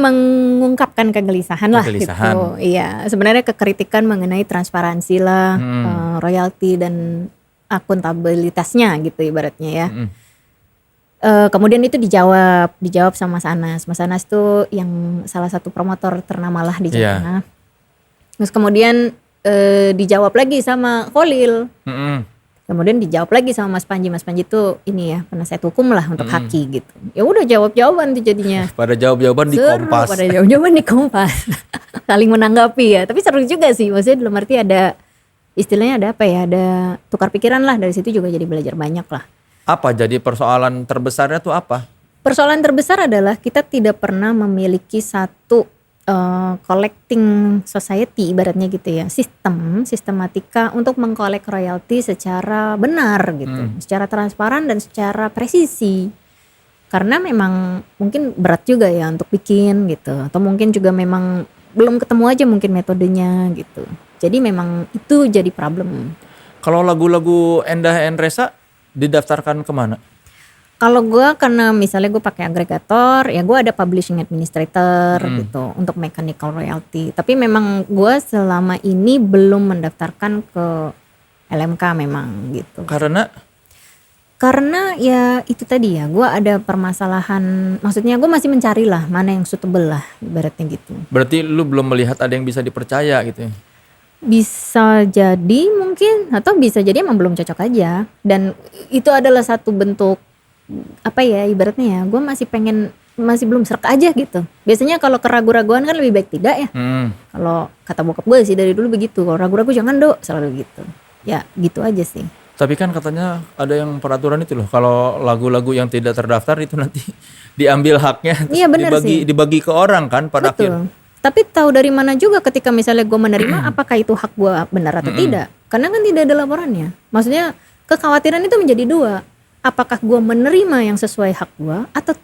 [SPEAKER 2] mengungkapkan kegelisahan lah gitu. Iya, sebenarnya kekritikan mengenai transparansi lah, royalti dan akuntabilitasnya gitu ibaratnya ya. Kemudian itu dijawab sama Mas Anas. Mas Anas tuh yang salah satu promotor ternama lah di Jawa Tengah. Terus kemudian dijawab lagi sama Kholil. Kemudian dijawab lagi sama Mas Panji. Mas Panji tuh ini ya penasihat hukum lah untuk Haki gitu. Ya udah jawab-jawaban tuh jadinya.
[SPEAKER 1] Pada jawab-jawaban di Kompas.
[SPEAKER 2] Pada jawab-jawaban di Kompas. Saling menanggapi ya. Tapi seru juga sih. Maksudnya dalam arti ada istilahnya ada apa ya? Ada tukar pikiran lah. Dari situ juga jadi belajar banyak lah.
[SPEAKER 1] Apa jadi persoalan terbesarnya tuh apa?
[SPEAKER 2] Persoalan terbesar adalah kita tidak pernah memiliki satu collecting society ibaratnya gitu ya, sistematika untuk mengkolek royalti secara benar gitu, secara transparan dan secara presisi. Karena memang mungkin berat juga ya untuk bikin gitu, atau mungkin juga memang belum ketemu aja mungkin metodenya gitu. Jadi memang itu jadi problem.
[SPEAKER 1] Kalau lagu-lagu Endah Endresa didaftarkan kemana?
[SPEAKER 2] Kalau gue karena misalnya gue pakai agregator, ya gue ada publishing administrator gitu untuk mechanical royalty. Tapi memang gue selama ini belum mendaftarkan ke LMK memang gitu. Karena ya itu tadi ya, gue ada permasalahan, maksudnya gue masih mencari lah mana yang suitable lah ibaratnya gitu.
[SPEAKER 1] Berarti lu belum melihat ada yang bisa dipercaya gitu ya?
[SPEAKER 2] Bisa jadi mungkin, atau bisa jadi emang belum cocok aja. Dan itu adalah satu bentuk apa ya ibaratnya ya, gue masih belum serak aja gitu. Biasanya kalau keraguan-raguan kan lebih baik tidak ya. Kalau kata bokap gue sih dari dulu begitu, kalau ragu-ragu jangan dok, selalu gitu. Ya gitu aja sih.
[SPEAKER 1] Tapi kan katanya ada yang peraturan itu loh, kalau lagu-lagu yang tidak terdaftar itu nanti diambil haknya, terus
[SPEAKER 2] Iya, bener sih.
[SPEAKER 1] dibagi ke orang kan pada akhirnya.
[SPEAKER 2] Tapi tahu dari mana juga ketika misalnya gue menerima apakah itu hak gue benar atau tidak? Karena kan tidak ada laporannya. Maksudnya kekhawatiran itu menjadi dua. Apakah gue menerima yang sesuai hak gue atau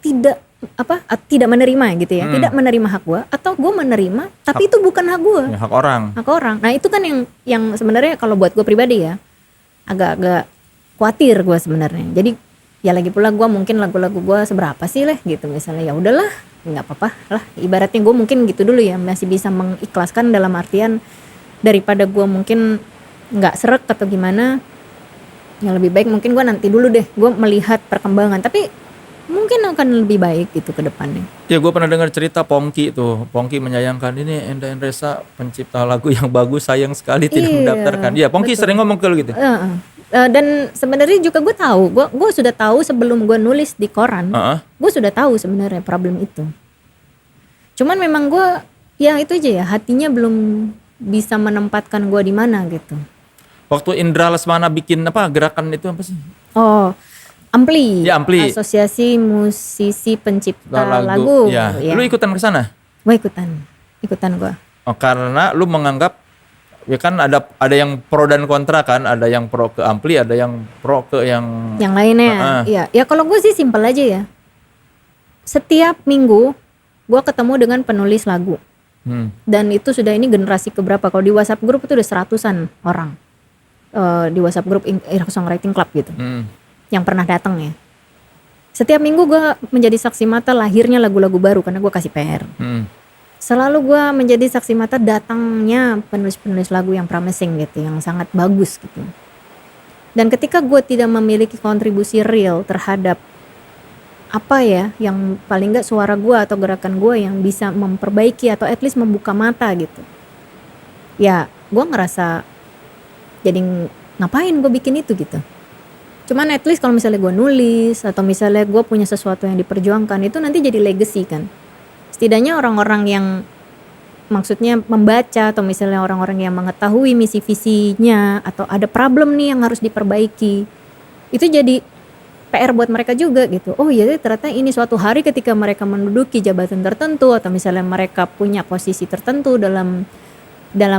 [SPEAKER 2] tidak menerima gitu ya? Tidak menerima hak gue atau gue menerima tapi itu bukan hak gue.
[SPEAKER 1] Ya, hak orang.
[SPEAKER 2] Hak orang. Nah itu kan yang sebenarnya kalau buat gue pribadi ya agak-agak khawatir gue sebenarnya. Jadi ya lagi pula gue mungkin lagu-lagu gue seberapa sih lah gitu, misalnya ya udahlah nggak apa-apa lah, ibaratnya gue mungkin gitu dulu ya, masih bisa mengikhlaskan dalam artian daripada gue mungkin nggak seret atau gimana, yang lebih baik mungkin gue nanti dulu deh, gue melihat perkembangan, tapi mungkin akan lebih baik gitu ke depannya.
[SPEAKER 1] Ya gue pernah dengar cerita Pongki tuh, Pongki menyayangkan ini Endah Endresa pencipta lagu yang bagus, sayang sekali tidak mendaftarkan. Ya Pongki
[SPEAKER 2] betul.
[SPEAKER 1] sering ngomong ke lu gitu.
[SPEAKER 2] Dan sebenarnya juga gue tahu, gue sudah tahu sebelum gue nulis di koran, gue sudah tahu sebenarnya problem itu. Cuman memang gue ya itu aja ya, hatinya belum bisa menempatkan gue di mana gitu.
[SPEAKER 1] Waktu Indra Lesmana bikin apa gerakan itu apa sih?
[SPEAKER 2] Oh, Ampli.
[SPEAKER 1] Ya, Ampli.
[SPEAKER 2] Asosiasi Musisi Pencipta Lagu.
[SPEAKER 1] Ya. Lu ikutan ke sana?
[SPEAKER 2] Gue ikutan gue.
[SPEAKER 1] Oh, karena lu menganggap ya kan ada yang pro dan kontra kan, ada yang pro ke Ampli, ada yang pro ke yang
[SPEAKER 2] lainnya. Iya, ya kalau gue sih simpel aja ya. Setiap minggu gue ketemu dengan penulis lagu. Dan itu sudah ini generasi keberapa? Kalau di WhatsApp grup itu udah 100-an orang. Di WhatsApp grup Songwriting Club gitu. Yang pernah datang ya. Setiap minggu gue menjadi saksi mata lahirnya lagu-lagu baru karena gue kasih PR. Selalu gue menjadi saksi mata datangnya penulis-penulis lagu yang promising gitu, yang sangat bagus gitu. Dan ketika gue tidak memiliki kontribusi real terhadap apa ya, yang paling gak suara gue atau gerakan gue yang bisa memperbaiki atau at least membuka mata gitu. Ya gue ngerasa jadi ngapain gue bikin itu gitu. Cuman at least kalau misalnya gue nulis atau misalnya gue punya sesuatu yang diperjuangkan, itu nanti jadi legacy kan. Setidaknya orang-orang yang maksudnya membaca atau misalnya orang-orang yang mengetahui misi visinya atau ada problem nih yang harus diperbaiki, itu jadi PR buat mereka juga gitu. Oh iya ternyata ini suatu hari ketika mereka menduduki jabatan tertentu atau misalnya mereka punya posisi tertentu dalam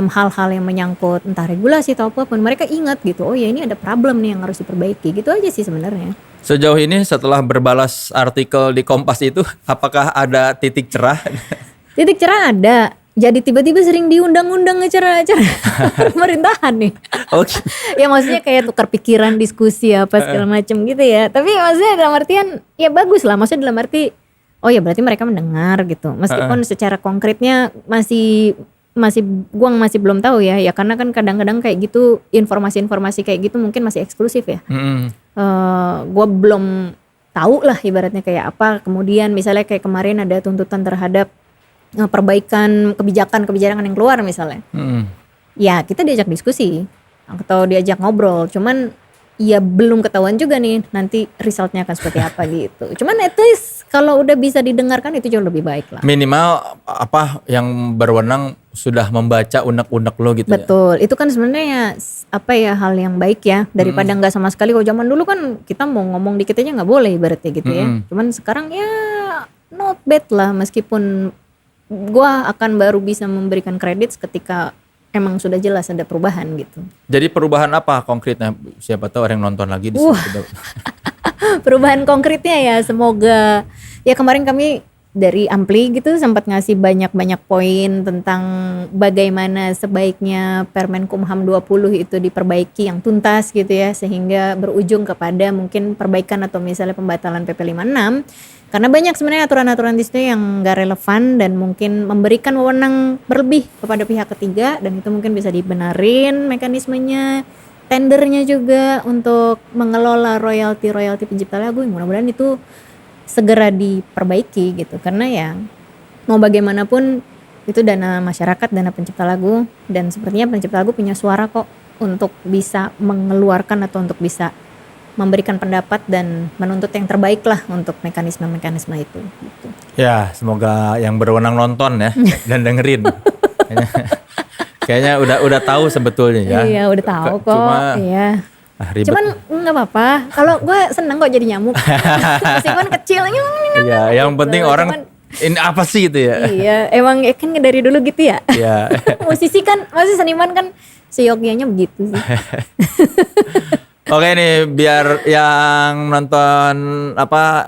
[SPEAKER 2] hal-hal yang menyangkut entah regulasi atau apapun, mereka ingat gitu, oh ya ini ada problem nih yang harus diperbaiki, gitu aja sih sebenarnya.
[SPEAKER 1] Sejauh ini setelah berbalas artikel di Kompas itu, apakah ada titik cerah?
[SPEAKER 2] Titik cerah ada, jadi tiba-tiba sering diundang-undang acara-acara pemerintahan nih.
[SPEAKER 1] Okay.
[SPEAKER 2] Ya maksudnya kayak tukar pikiran, diskusi apa segala macam gitu ya. Tapi maksudnya dalam artian ya bagus lah, maksudnya dalam arti oh ya berarti mereka mendengar gitu. Meskipun secara konkretnya masih gua masih belum tahu ya karena kan kadang-kadang kayak gitu informasi-informasi kayak gitu mungkin masih eksklusif ya. Gua belum tahu lah ibaratnya kayak apa. Kemudian misalnya kayak kemarin ada tuntutan terhadap perbaikan kebijakan yang keluar misalnya. Ya kita diajak diskusi atau diajak ngobrol, cuman ya belum ketahuan juga nih nanti resultnya akan seperti apa gitu. Cuman at least kalau udah bisa didengarkan itu jauh lebih baik lah.
[SPEAKER 1] Minimal apa yang berwenang sudah membaca unek-unek lo gitu.
[SPEAKER 2] Betul, itu kan sebenarnya apa ya hal yang baik ya daripada nggak sama sekali. Kalau zaman dulu kan kita mau ngomong dikit aja nggak boleh ibaratnya gitu ya. Cuman sekarang ya not bad lah, meskipun gua akan baru bisa memberikan kredit ketika emang sudah jelas ada perubahan gitu.
[SPEAKER 1] Jadi perubahan apa konkretnya? Siapa tahu orang yang nonton lagi di sini.
[SPEAKER 2] perubahan konkretnya ya semoga. Ya kemarin kami dari Ampli gitu sempat ngasih banyak-banyak poin tentang bagaimana sebaiknya Permenkumham 20 itu diperbaiki yang tuntas gitu ya, sehingga berujung kepada mungkin perbaikan atau misalnya pembatalan PP 56. Karena banyak sebenarnya aturan-aturan di situ yang gak relevan dan mungkin memberikan wewenang berlebih kepada pihak ketiga, dan itu mungkin bisa dibenarin mekanismenya, tendernya juga untuk mengelola royalti pencipta lagu. Mudah-mudahan itu segera diperbaiki gitu, karena ya mau bagaimanapun itu dana masyarakat, dana pencipta lagu, dan sepertinya pencipta lagu punya suara kok untuk bisa mengeluarkan atau untuk bisa memberikan pendapat dan menuntut yang terbaik lah untuk mekanisme-mekanisme itu gitu.
[SPEAKER 1] Ya, semoga yang berwenang nonton ya dan dengerin. Kayaknya udah tahu sebetulnya ya.
[SPEAKER 2] Iya, udah tahu kok.
[SPEAKER 1] Cuma
[SPEAKER 2] iya.
[SPEAKER 1] Ribet.
[SPEAKER 2] Cuman nggak apa-apa. Kalau gue seneng kok jadi nyamuk. Meskipun kecil.
[SPEAKER 1] Iya, yang penting orang
[SPEAKER 2] Cuman,
[SPEAKER 1] ini apa sih gitu ya.
[SPEAKER 2] Iya, emang kan dari dulu gitu ya.
[SPEAKER 1] Iya.
[SPEAKER 2] Musisi kan, masih seniman kan seyogyanya begitu sih.
[SPEAKER 1] Oke nih, biar yang nonton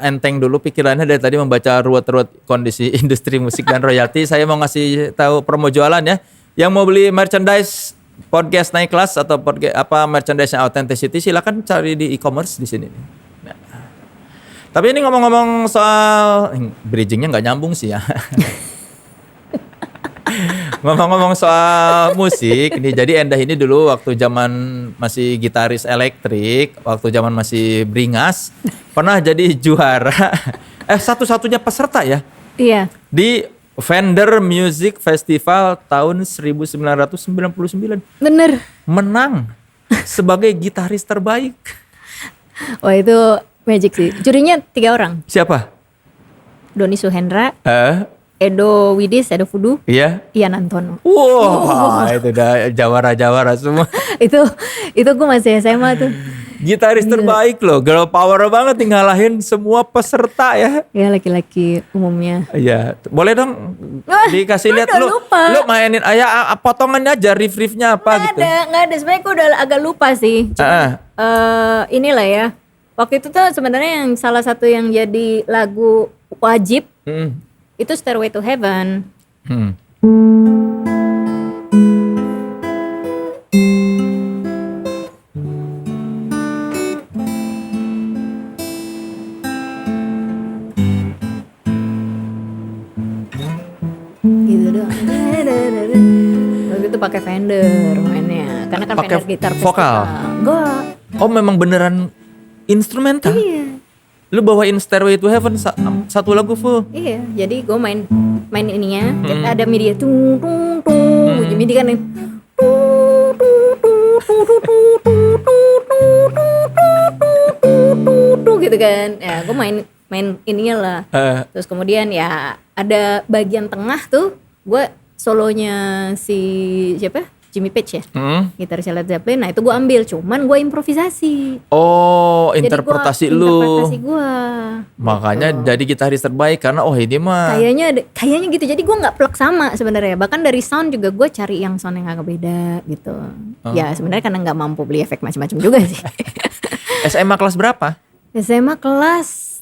[SPEAKER 1] enteng dulu pikirannya dari tadi membaca ruwet-ruwet kondisi industri musik dan royalti. Saya mau ngasih tahu promo jualan ya. Yang mau beli merchandise podcast naik kelas atau merchandise yang authenticity, silakan cari di e-commerce di sini. Nah. Tapi ini ngomong-ngomong soal bridgingnya nggak nyambung sih ya. Ngomong-ngomong soal musik, nih jadi Endah ini dulu waktu zaman masih gitaris elektrik, waktu zaman masih beringas, pernah jadi juara. Satu-satunya peserta ya.
[SPEAKER 2] Iya.
[SPEAKER 1] Di Fender Music Festival tahun 1999.
[SPEAKER 2] Bener.
[SPEAKER 1] Menang sebagai gitaris terbaik.
[SPEAKER 2] Wah itu magic sih. Jurinya 3 orang.
[SPEAKER 1] Siapa?
[SPEAKER 2] Doni Suhendra, Edo Widis, Edo Fudu,
[SPEAKER 1] Iya.
[SPEAKER 2] Ian Antono.
[SPEAKER 1] Wah, itu udah jawara-jawara semua.
[SPEAKER 2] itu gue masih SMA tuh.
[SPEAKER 1] Gitaris terbaik loh, girl power banget nih ngalahin semua peserta ya.
[SPEAKER 2] Ya laki-laki umumnya.
[SPEAKER 1] Iya, boleh dong dikasih lihat
[SPEAKER 2] udah
[SPEAKER 1] lu.
[SPEAKER 2] lupa.
[SPEAKER 1] Lu mainin potongannya aja riff-riffnya apa gitu.
[SPEAKER 2] Nggak ada. Sebenarnya gue udah agak lupa sih. Cuma, inilah ya. Waktu itu tuh sebenarnya yang salah satu yang jadi lagu wajib itu Stairway to Heaven. Gitu doang. Waktu itu pakai Fender mainnya, karena kan
[SPEAKER 1] Pakai
[SPEAKER 2] Fender gitar
[SPEAKER 1] vokal?
[SPEAKER 2] Enggak.
[SPEAKER 1] Oh, memang beneran instrumental?
[SPEAKER 2] Iya.
[SPEAKER 1] Lu bawain Stairway to Heaven satu lagu full?
[SPEAKER 2] Iya, jadi gue main ininya, ada MIDI tung tung tung, bunyi MIDI kan nih. Gitu kan. Ya, gue main ininya lah. Terus kemudian ya ada bagian tengah tuh gue solonya si siapa? Jimmy Page ya, gitaris Led Zeppelin. Nah itu gue ambil, cuman gue improvisasi.
[SPEAKER 1] Oh, interpretasi lu.
[SPEAKER 2] Interpretasi gue.
[SPEAKER 1] Makanya
[SPEAKER 2] gitu.
[SPEAKER 1] jadi gitaris terbaik karena ini mah.
[SPEAKER 2] Kayaknya gitu. Jadi gue nggak plek sama sebenarnya. Bahkan dari sound juga gue cari yang sound yang agak beda gitu. Ya sebenarnya karena nggak mampu beli efek macam-macam juga sih.
[SPEAKER 1] SMA kelas berapa?
[SPEAKER 2] SMA kelas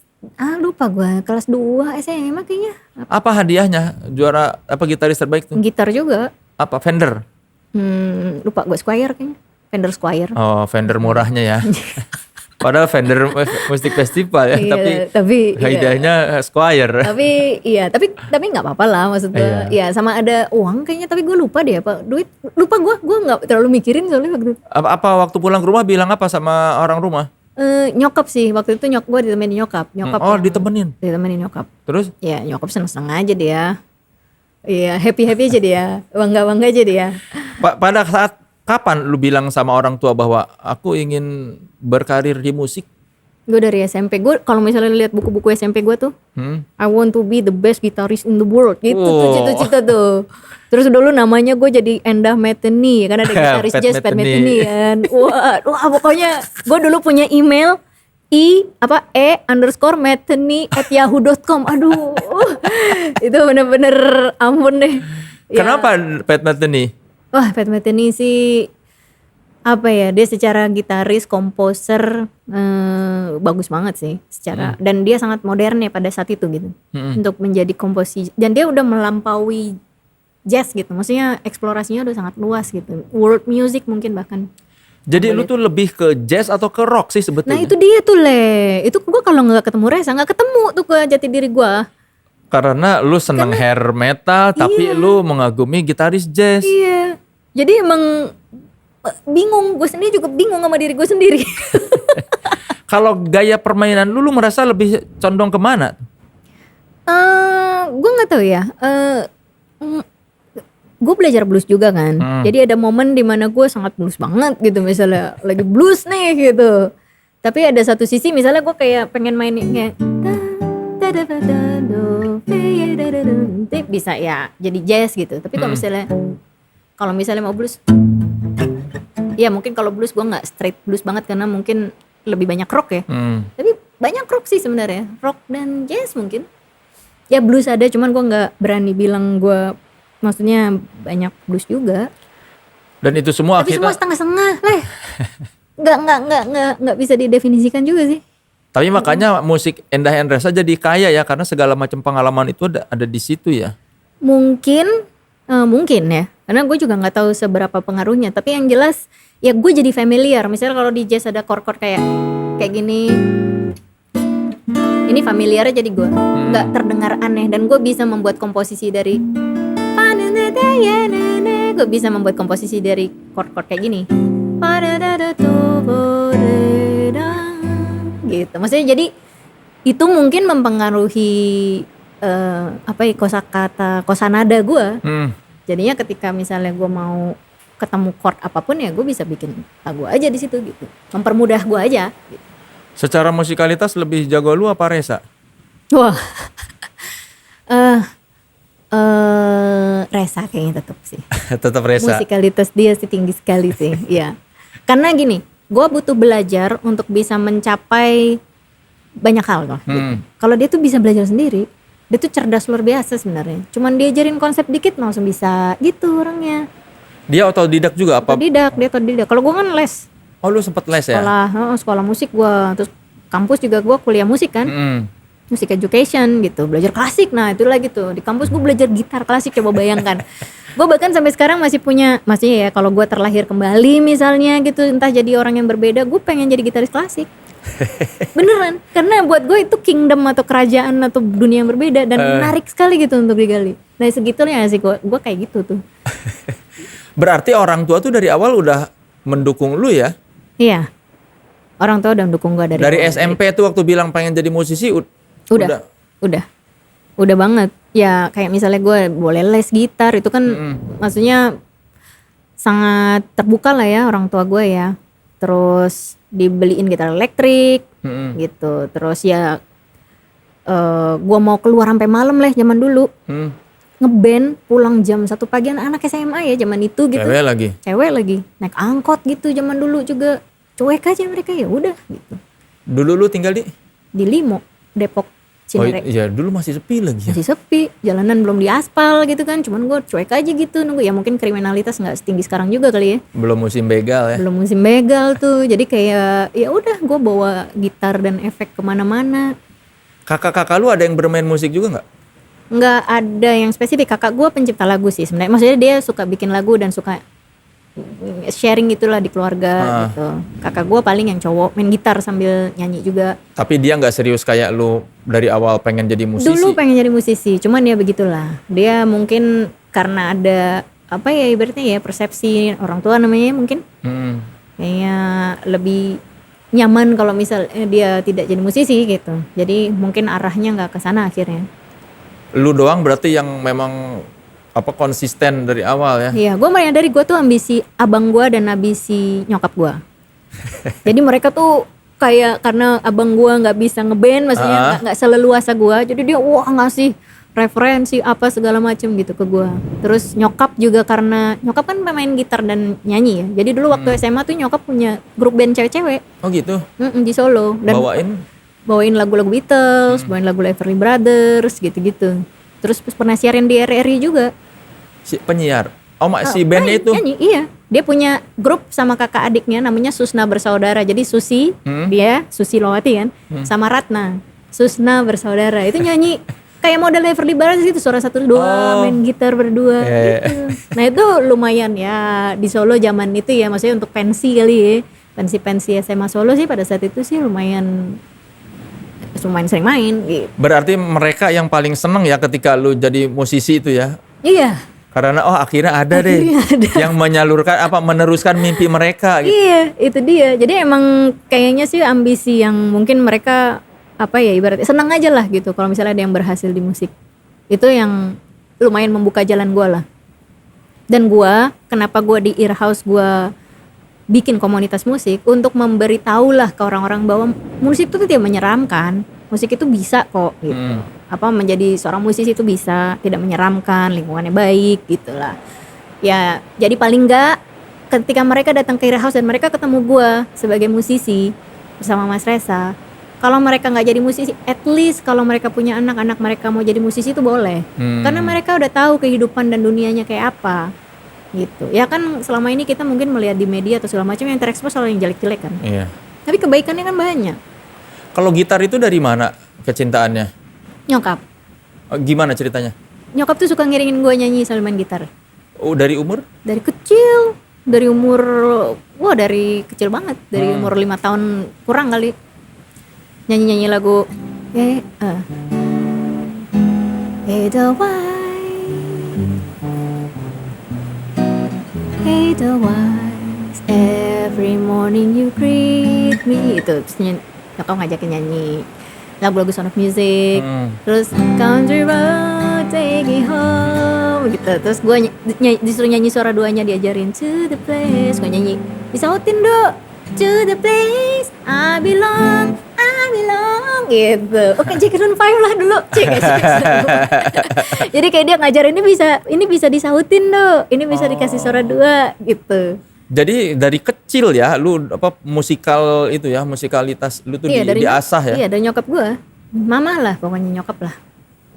[SPEAKER 2] lupa gue, kelas 2 SMA kayaknya.
[SPEAKER 1] Apa hadiahnya? Juara gitaris terbaik tuh?
[SPEAKER 2] Gitar juga.
[SPEAKER 1] Apa Fender?
[SPEAKER 2] Lupa gue, Squier kayaknya. Fender Squier.
[SPEAKER 1] Oh, Fender murahnya ya. Padahal Fender Music Festival ya,
[SPEAKER 2] Iya,
[SPEAKER 1] tapi
[SPEAKER 2] iya.
[SPEAKER 1] hadiahnya Squier.
[SPEAKER 2] tapi nggak apa-apa lah maksud gue.
[SPEAKER 1] Iya.
[SPEAKER 2] Ya sama ada uang kayaknya, tapi gue lupa deh apa duit. Lupa gue nggak terlalu mikirin soalnya waktu itu.
[SPEAKER 1] Apa waktu pulang ke rumah bilang apa sama orang rumah?
[SPEAKER 2] Nyokap sih waktu itu gue ditemenin nyokap.
[SPEAKER 1] Ditemenin.
[SPEAKER 2] Ditemenin nyokap.
[SPEAKER 1] Terus?
[SPEAKER 2] Ya nyokap seneng aja dia. Iya happy aja dia, bangga aja dia.
[SPEAKER 1] Pada saat kapan lu bilang sama orang tua bahwa aku ingin berkarir di musik?
[SPEAKER 2] Gue dari SMP, gue kalau misalnya lihat buku-buku SMP gue tuh, I want to be the best guitarist in the world, gitu tuh cita-cita tuh. Terus dulu namanya gue jadi Endah Metheny, karena ada gitaris jazz Pat Metheny kan. Wah pokoknya gue dulu punya email e_metheny@yahoo.com. Aduh, itu bener-bener ampun deh.
[SPEAKER 1] Kenapa Pat Metheny?
[SPEAKER 2] Wah, Pat Metheny sih apa ya, dia secara gitaris, komposer bagus banget sih secara, dan dia sangat modern ya pada saat itu gitu untuk menjadi komposisi, dan dia udah melampaui jazz gitu, maksudnya eksplorasinya udah sangat luas gitu, world music mungkin bahkan.
[SPEAKER 1] Jadi lu tuh lebih ke jazz atau ke rock sih
[SPEAKER 2] Nah
[SPEAKER 1] sebetulnya?
[SPEAKER 2] itu dia tuh itu gue kalau nggak ketemu Reza nggak ketemu tuh ke jati diri gue.
[SPEAKER 1] Karena lu seneng hair metal tapi lu mengagumi gitaris jazz.
[SPEAKER 2] Iya, jadi emang bingung, gue sendiri juga bingung sama diri gue sendiri.
[SPEAKER 1] Kalau gaya permainan lu merasa lebih condong kemana?
[SPEAKER 2] Gue nggak tahu ya. Gue belajar blues juga kan. Jadi ada momen dimana gue sangat blues banget gitu, misalnya lagi blues nih gitu. Tapi ada satu sisi misalnya gue kayak pengen mainin kayak bisa ya jadi jazz gitu. Tapi kalau misalnya mau blues, ya mungkin kalau blues gue nggak straight blues banget karena mungkin lebih banyak rock ya. Tapi banyak rock sih sebenarnya, rock dan jazz mungkin. Ya blues ada, cuman gue nggak berani bilang gue, maksudnya banyak blues juga.
[SPEAKER 1] Dan itu semua
[SPEAKER 2] Tapi
[SPEAKER 1] kita.
[SPEAKER 2] semua setengah-setengah lah. Nggak bisa didefinisikan juga sih.
[SPEAKER 1] Tapi makanya musik Endah Endresa jadi kaya ya, karena segala macam pengalaman itu ada di situ ya.
[SPEAKER 2] Mungkin ya, karena gue juga nggak tahu seberapa pengaruhnya. Tapi yang jelas ya gue jadi familiar. Misalnya kalau di jazz ada chord-chord kayak gini, ini familiarnya jadi gue nggak terdengar aneh, dan gue bisa membuat komposisi dari gue bisa membuat komposisi dari chord-chord kayak gini. Gitu. Maksudnya jadi itu mungkin mempengaruhi kosakata, kosanada gue. Jadinya ketika misalnya gue mau ketemu chord apapun ya gue bisa bikin lagu aja di situ gitu. Mempermudah gue aja. Gitu.
[SPEAKER 1] Secara musikalitas lebih jago lu apa Reza?
[SPEAKER 2] Wah. Reza kayaknya tetap sih.
[SPEAKER 1] Tetap Reza.
[SPEAKER 2] Musikalitas dia sih tinggi sekali sih. Iya. Karena gini, gue butuh belajar untuk bisa mencapai banyak hal loh. Gitu. Kalau dia tuh bisa belajar sendiri, dia tuh cerdas luar biasa sebenarnya. Cuman diajarin konsep dikit langsung bisa gitu orangnya.
[SPEAKER 1] Dia otodidak juga apa?
[SPEAKER 2] Dia otodidak. Kalau gue kan les.
[SPEAKER 1] Oh lu sempet les ya?
[SPEAKER 2] Sekolah musik gue, terus kampus juga gue kuliah musik kan. Music education gitu, belajar klasik. Nah itulah gitu, di kampus gue belajar gitar klasik, coba bayangkan. Gue bahkan sampai sekarang masih ya kalau gue terlahir kembali misalnya gitu, entah jadi orang yang berbeda, gue pengen jadi gitaris klasik. Beneran, karena buat gue itu kingdom atau kerajaan atau dunia yang berbeda, dan menarik sekali gitu untuk digali. Nah segitunya sih gue kayak gitu tuh.
[SPEAKER 1] Berarti orang tua tuh dari awal udah mendukung lu ya?
[SPEAKER 2] Iya, orang tua udah mendukung gue
[SPEAKER 1] dari SMP tuh waktu bilang pengen jadi musisi.
[SPEAKER 2] Udah banget. Ya kayak misalnya gue boleh les gitar itu kan maksudnya sangat terbuka lah ya orang tua gue ya. Terus dibeliin gitar elektrik gitu. Terus ya gue mau keluar sampai malam lah zaman dulu. Ngeband pulang jam 1 pagi, anak SMA ya zaman itu gitu. Cewek lagi naik angkot gitu zaman dulu juga. Cuek aja mereka, ya udah gitu.
[SPEAKER 1] Dulu lu tinggal di
[SPEAKER 2] Limo, Depok, Cinere.
[SPEAKER 1] Oh iya, dulu masih sepi lagi ya?
[SPEAKER 2] Masih sepi, jalanan belum diaspal gitu kan. Cuman gue cuek aja gitu nunggu. Ya mungkin kriminalitas gak setinggi sekarang juga kali ya.
[SPEAKER 1] Belum musim begal ya?
[SPEAKER 2] Belum musim begal tuh. Jadi kayak ya udah gue bawa gitar dan efek kemana-mana.
[SPEAKER 1] Kakak-kakak lu ada yang bermain musik juga gak?
[SPEAKER 2] Nggak ada yang spesifik. Kakak gue pencipta lagu sih sebenarnya. Maksudnya dia suka bikin lagu dan suka sharing gitulah di keluarga gitu. Kakak gue paling yang cowok main gitar sambil nyanyi juga.
[SPEAKER 1] Tapi dia nggak serius kayak lu dari awal pengen jadi musisi?
[SPEAKER 2] Dulu pengen jadi musisi, cuman ya begitulah. Dia mungkin karena ada apa ya ibaratnya ya persepsi orang tua namanya mungkin. Kayaknya lebih nyaman kalau misalnya dia tidak jadi musisi gitu. Jadi mungkin arahnya nggak ke sana akhirnya.
[SPEAKER 1] Lu doang berarti yang memang konsisten dari awal ya?
[SPEAKER 2] Iya, gue menyadari gue tuh ambisi abang gue dan ambisi nyokap gue. Jadi mereka tuh kayak karena abang gue nggak bisa ngeband, maksudnya nggak seleluasa gue, jadi dia ngasih referensi apa segala macem gitu ke gue. Terus nyokap juga karena nyokap kan pemain gitar dan nyanyi ya. Jadi dulu waktu SMA tuh nyokap punya grup band cewek-cewek.
[SPEAKER 1] Oh gitu?
[SPEAKER 2] Di Solo. Dan bawain lagu-lagu Beatles, bawain lagu Everly Brothers gitu-gitu. Terus pernah siaran di RRI juga.
[SPEAKER 1] Penyiar? si bandnya itu.
[SPEAKER 2] Nyanyi, iya. Dia punya grup sama kakak adiknya namanya Susna Bersaudara. Jadi Susi, dia Susi Lowati kan, sama Ratna. Susna Bersaudara. Itu nyanyi kayak model Everly Brothers gitu, suara 1-2, main gitar berdua gitu. Nah itu lumayan ya di Solo zaman itu ya, maksudnya untuk pensi kali ya. Pensi SMA Solo sih pada saat itu sih lumayan sering main gitu.
[SPEAKER 1] Berarti mereka yang paling seneng ya ketika lu jadi musisi itu ya?
[SPEAKER 2] Iya.
[SPEAKER 1] Karena akhirnya ada yang meneruskan mimpi mereka gitu.
[SPEAKER 2] Iya, itu dia. Jadi emang kayaknya sih ambisi yang mungkin mereka ibaratnya senang aja lah gitu kalau misalnya ada yang berhasil di musik. Itu yang lumayan membuka jalan gue lah. Dan kenapa gue di Earhouse gue bikin komunitas musik untuk memberitahu lah ke orang-orang bahwa musik itu tidak menyeramkan. Musik itu bisa kok gitu. Menjadi seorang musisi itu bisa, tidak menyeramkan, lingkungannya baik gitulah. Ya, jadi paling enggak ketika mereka datang ke Earhouse dan mereka ketemu gue sebagai musisi bersama Mas Reza, kalau mereka nggak jadi musisi, at least kalau mereka punya anak mereka mau jadi musisi itu boleh. Karena mereka udah tahu kehidupan dan dunianya kayak apa. Gitu. Ya kan selama ini kita mungkin melihat di media atau segala macam yang terekspos selalu yang jelek-jelek kan.
[SPEAKER 1] Iya.
[SPEAKER 2] Tapi kebaikannya kan banyak.
[SPEAKER 1] Kalau gitar itu dari mana kecintaannya?
[SPEAKER 2] Nyokap.
[SPEAKER 1] Gimana ceritanya?
[SPEAKER 2] Nyokap tuh suka ngiringin gue nyanyi sambil main gitar.
[SPEAKER 1] Dari umur?
[SPEAKER 2] Dari kecil. Dari umur, dari kecil banget. Dari umur 5 tahun kurang kali. Nyanyi-nyanyi lagu Edelweiss, every morning you greet me. Itu terus nyokap ngajakin nyanyi lagu-lagu Sound of Music. Terus Country Road Take Me Home gitu. Terus gue disuruh nyanyi suara duanya, diajarin To the Place. Gue nyanyi disautin dong, To the Place I belong gitu. Oke, Jacket on Fire lah dulu. Jadi kayak dia ngajarin ini bisa disautin dong, ini bisa dikasih suara dua gitu.
[SPEAKER 1] Jadi dari kecil ya lu musikal itu ya, musikalitas lu tuh diasah ya?
[SPEAKER 2] Iya, dari nyokap gua. Mama lah pokoknya, nyokap lah.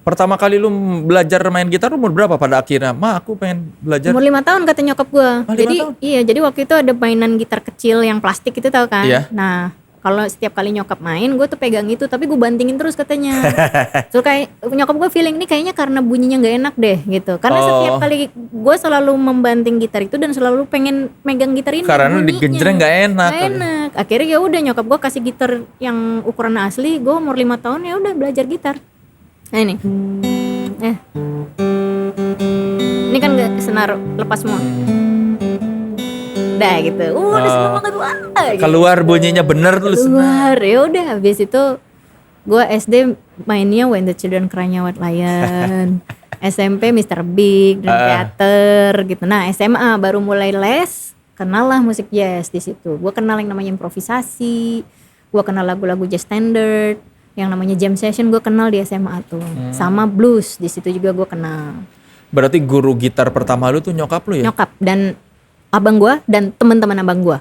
[SPEAKER 1] Pertama kali lu belajar main gitar umur berapa pada akhirnya? Aku pengen belajar.
[SPEAKER 2] Umur 5 tahun kata nyokap gua. Jadi
[SPEAKER 1] tahun?
[SPEAKER 2] Iya, jadi waktu itu ada mainan gitar kecil yang plastik itu tahu kan?
[SPEAKER 1] Iya.
[SPEAKER 2] Nah, kalau setiap kali nyokap main, gue tuh pegang itu, tapi gue bantingin terus katanya. So kayak nyokap gue feeling ini kayaknya karena bunyinya nggak enak deh gitu. Karena setiap kali gue selalu membanting gitar itu dan selalu pengen megang gitar ini.
[SPEAKER 1] Karena digenjreng nggak enak.
[SPEAKER 2] Nggak enak. Akhirnya ya udah nyokap gue kasih gitar yang ukuran asli. Gue umur 5 tahun ya udah belajar gitar. Nah ini, ini kan nggak senar lepas semua. Udah gitu, udah seneng banget wah. Gitu.
[SPEAKER 1] Keluar bunyinya bener tuh.
[SPEAKER 2] Keluar, ya udah. Habis itu gue SD mainnya When the Children Cry-nya White Lion. SMP Mr. Big, Dream Theater gitu. Nah SMA baru mulai les, kenal lah musik jazz di situ. Gue kenal yang namanya improvisasi, gue kenal lagu-lagu jazz standard, yang namanya jam session gue kenal di SMA tuh. Sama blues di situ juga gue kenal.
[SPEAKER 1] Berarti guru gitar pertama lu tuh nyokap lu ya?
[SPEAKER 2] Nyokap dan abang gue dan teman-teman abang gue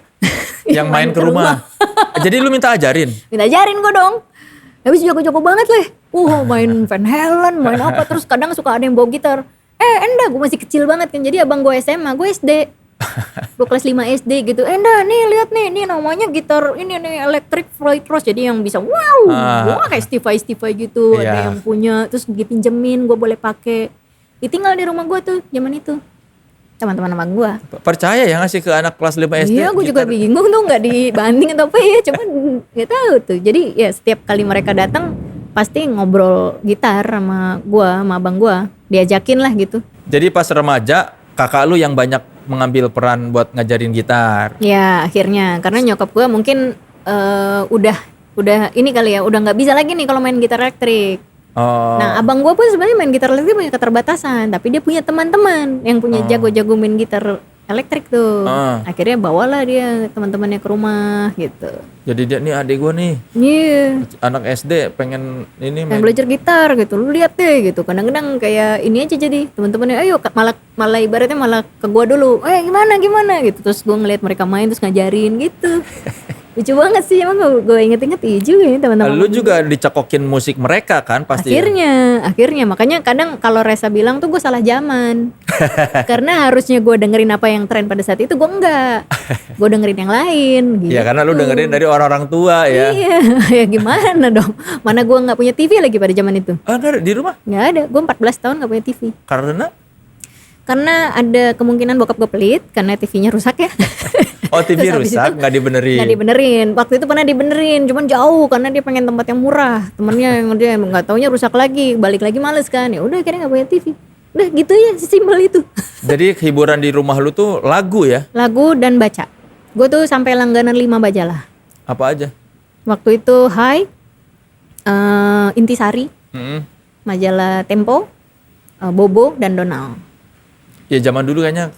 [SPEAKER 1] yang main ke rumah. Jadi lu minta ajarin?
[SPEAKER 2] Minta ajarin gue dong. Habis jago-jago banget leh. Main Van Halen, main apa. Terus kadang suka ada yang bawa gitar. Enda gue masih kecil banget kan. Jadi abang gue SMA, gue SD. Gue kelas 5 SD gitu. Enda nih lihat nih, ini namanya gitar ini nih Electric Floyd Rose. Jadi yang bisa wah kayak Stevie gitu. Ada yang punya. Terus dipinjemin, gue boleh pakai. Ditinggal di rumah gue tuh zaman itu. Teman-teman abang gue.
[SPEAKER 1] Percaya ya ngasih ke anak kelas 5 SD?
[SPEAKER 2] Iya, gue juga bingung tuh nggak dibanding atau apa ya, cuman nggak tahu tuh. Jadi ya setiap kali mereka datang pasti ngobrol gitar sama gue, sama abang gue, diajakin lah gitu.
[SPEAKER 1] Jadi pas remaja kakak lu yang banyak mengambil peran buat ngajarin gitar?
[SPEAKER 2] Ya akhirnya karena nyokap gue mungkin udah ini kali ya, udah nggak bisa lagi nih kalau main gitar elektrik. Nah abang gue pun sebenarnya main gitar elektrik punya keterbatasan, tapi dia punya teman-teman yang punya jago-jago main gitar elektrik tuh. Akhirnya bawalah dia teman-temannya ke rumah gitu.
[SPEAKER 1] Jadi dia nih adik gue nih, anak SD pengen
[SPEAKER 2] belajar gitar gitu, lu lihat deh gitu. Kadang-kadang kayak ini aja jadi teman-temannya, ayo malah ibaratnya malah ke gue dulu, gimana gitu. Terus gue ngeliat mereka main terus ngajarin gitu. Lucu banget sih, emang gue inget-inget iya juga ya teman-teman.
[SPEAKER 1] Lu juga dicekokin musik mereka kan pasti.
[SPEAKER 2] Akhirnya makanya kadang kalau Reza bilang tuh gue salah zaman. Karena harusnya gue dengerin apa yang tren pada saat itu, gue enggak. Gue dengerin yang lain gitu.
[SPEAKER 1] Ya karena lu dengerin dari orang-orang tua ya.
[SPEAKER 2] Iya, ya gimana dong. Mana gue gak punya TV lagi pada zaman itu.
[SPEAKER 1] Ah, enggak ada di rumah?
[SPEAKER 2] Gak ada, gue 14 tahun gak punya TV.
[SPEAKER 1] Karena
[SPEAKER 2] Ada kemungkinan bokap gue pelit karena TV-nya rusak ya.
[SPEAKER 1] oh TV
[SPEAKER 2] Terus habis
[SPEAKER 1] rusak
[SPEAKER 2] itu
[SPEAKER 1] nggak dibenerin.
[SPEAKER 2] Nggak dibenerin. Waktu itu pernah dibenerin, cuman jauh karena dia pengen tempat yang murah. Temennya yang dia nggak taunya rusak lagi, balik lagi males kan. Ya udah akhirnya nggak punya TV. Udah gitu ya, sesimpel itu.
[SPEAKER 1] Jadi hiburan di rumah lu tuh lagu ya?
[SPEAKER 2] Lagu dan baca. Gue tuh sampai langganan 5 majalah.
[SPEAKER 1] Apa aja?
[SPEAKER 2] Waktu itu Hai, Intisari,
[SPEAKER 1] Mm-mm.
[SPEAKER 2] majalah Tempo, Bobo dan Donald.
[SPEAKER 1] Ya zaman dulu kayaknya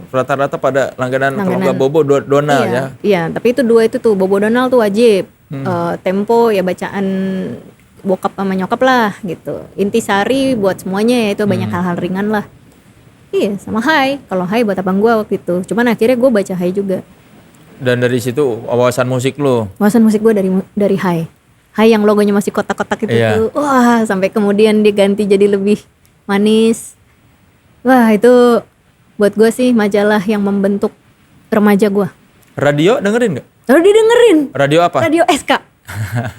[SPEAKER 1] rata-rata pada langganan kalau
[SPEAKER 2] Langganan.
[SPEAKER 1] nggak Bobo Donald
[SPEAKER 2] Iya,
[SPEAKER 1] ya.
[SPEAKER 2] iya, tapi itu dua itu tuh Bobo Donald tuh wajib. Tempo ya bacaan bokap sama nyokap lah gitu. Intisari buat semuanya ya, itu banyak hal-hal ringan lah. Iya, sama Hai. Kalau Hai buat abang gua waktu itu. Cuman akhirnya gua baca Hai juga.
[SPEAKER 1] Dan dari situ wawasan musik lu.
[SPEAKER 2] Wawasan musik gua dari Hai. Hai yang logonya masih kotak-kotak itu
[SPEAKER 1] Iya.
[SPEAKER 2] tuh. Wah, sampai kemudian diganti jadi lebih manis. Wah, itu buat gua sih majalah yang membentuk remaja gua.
[SPEAKER 1] Radio dengerin nggak?
[SPEAKER 2] Lalu didengerin.
[SPEAKER 1] Radio apa?
[SPEAKER 2] Radio SK.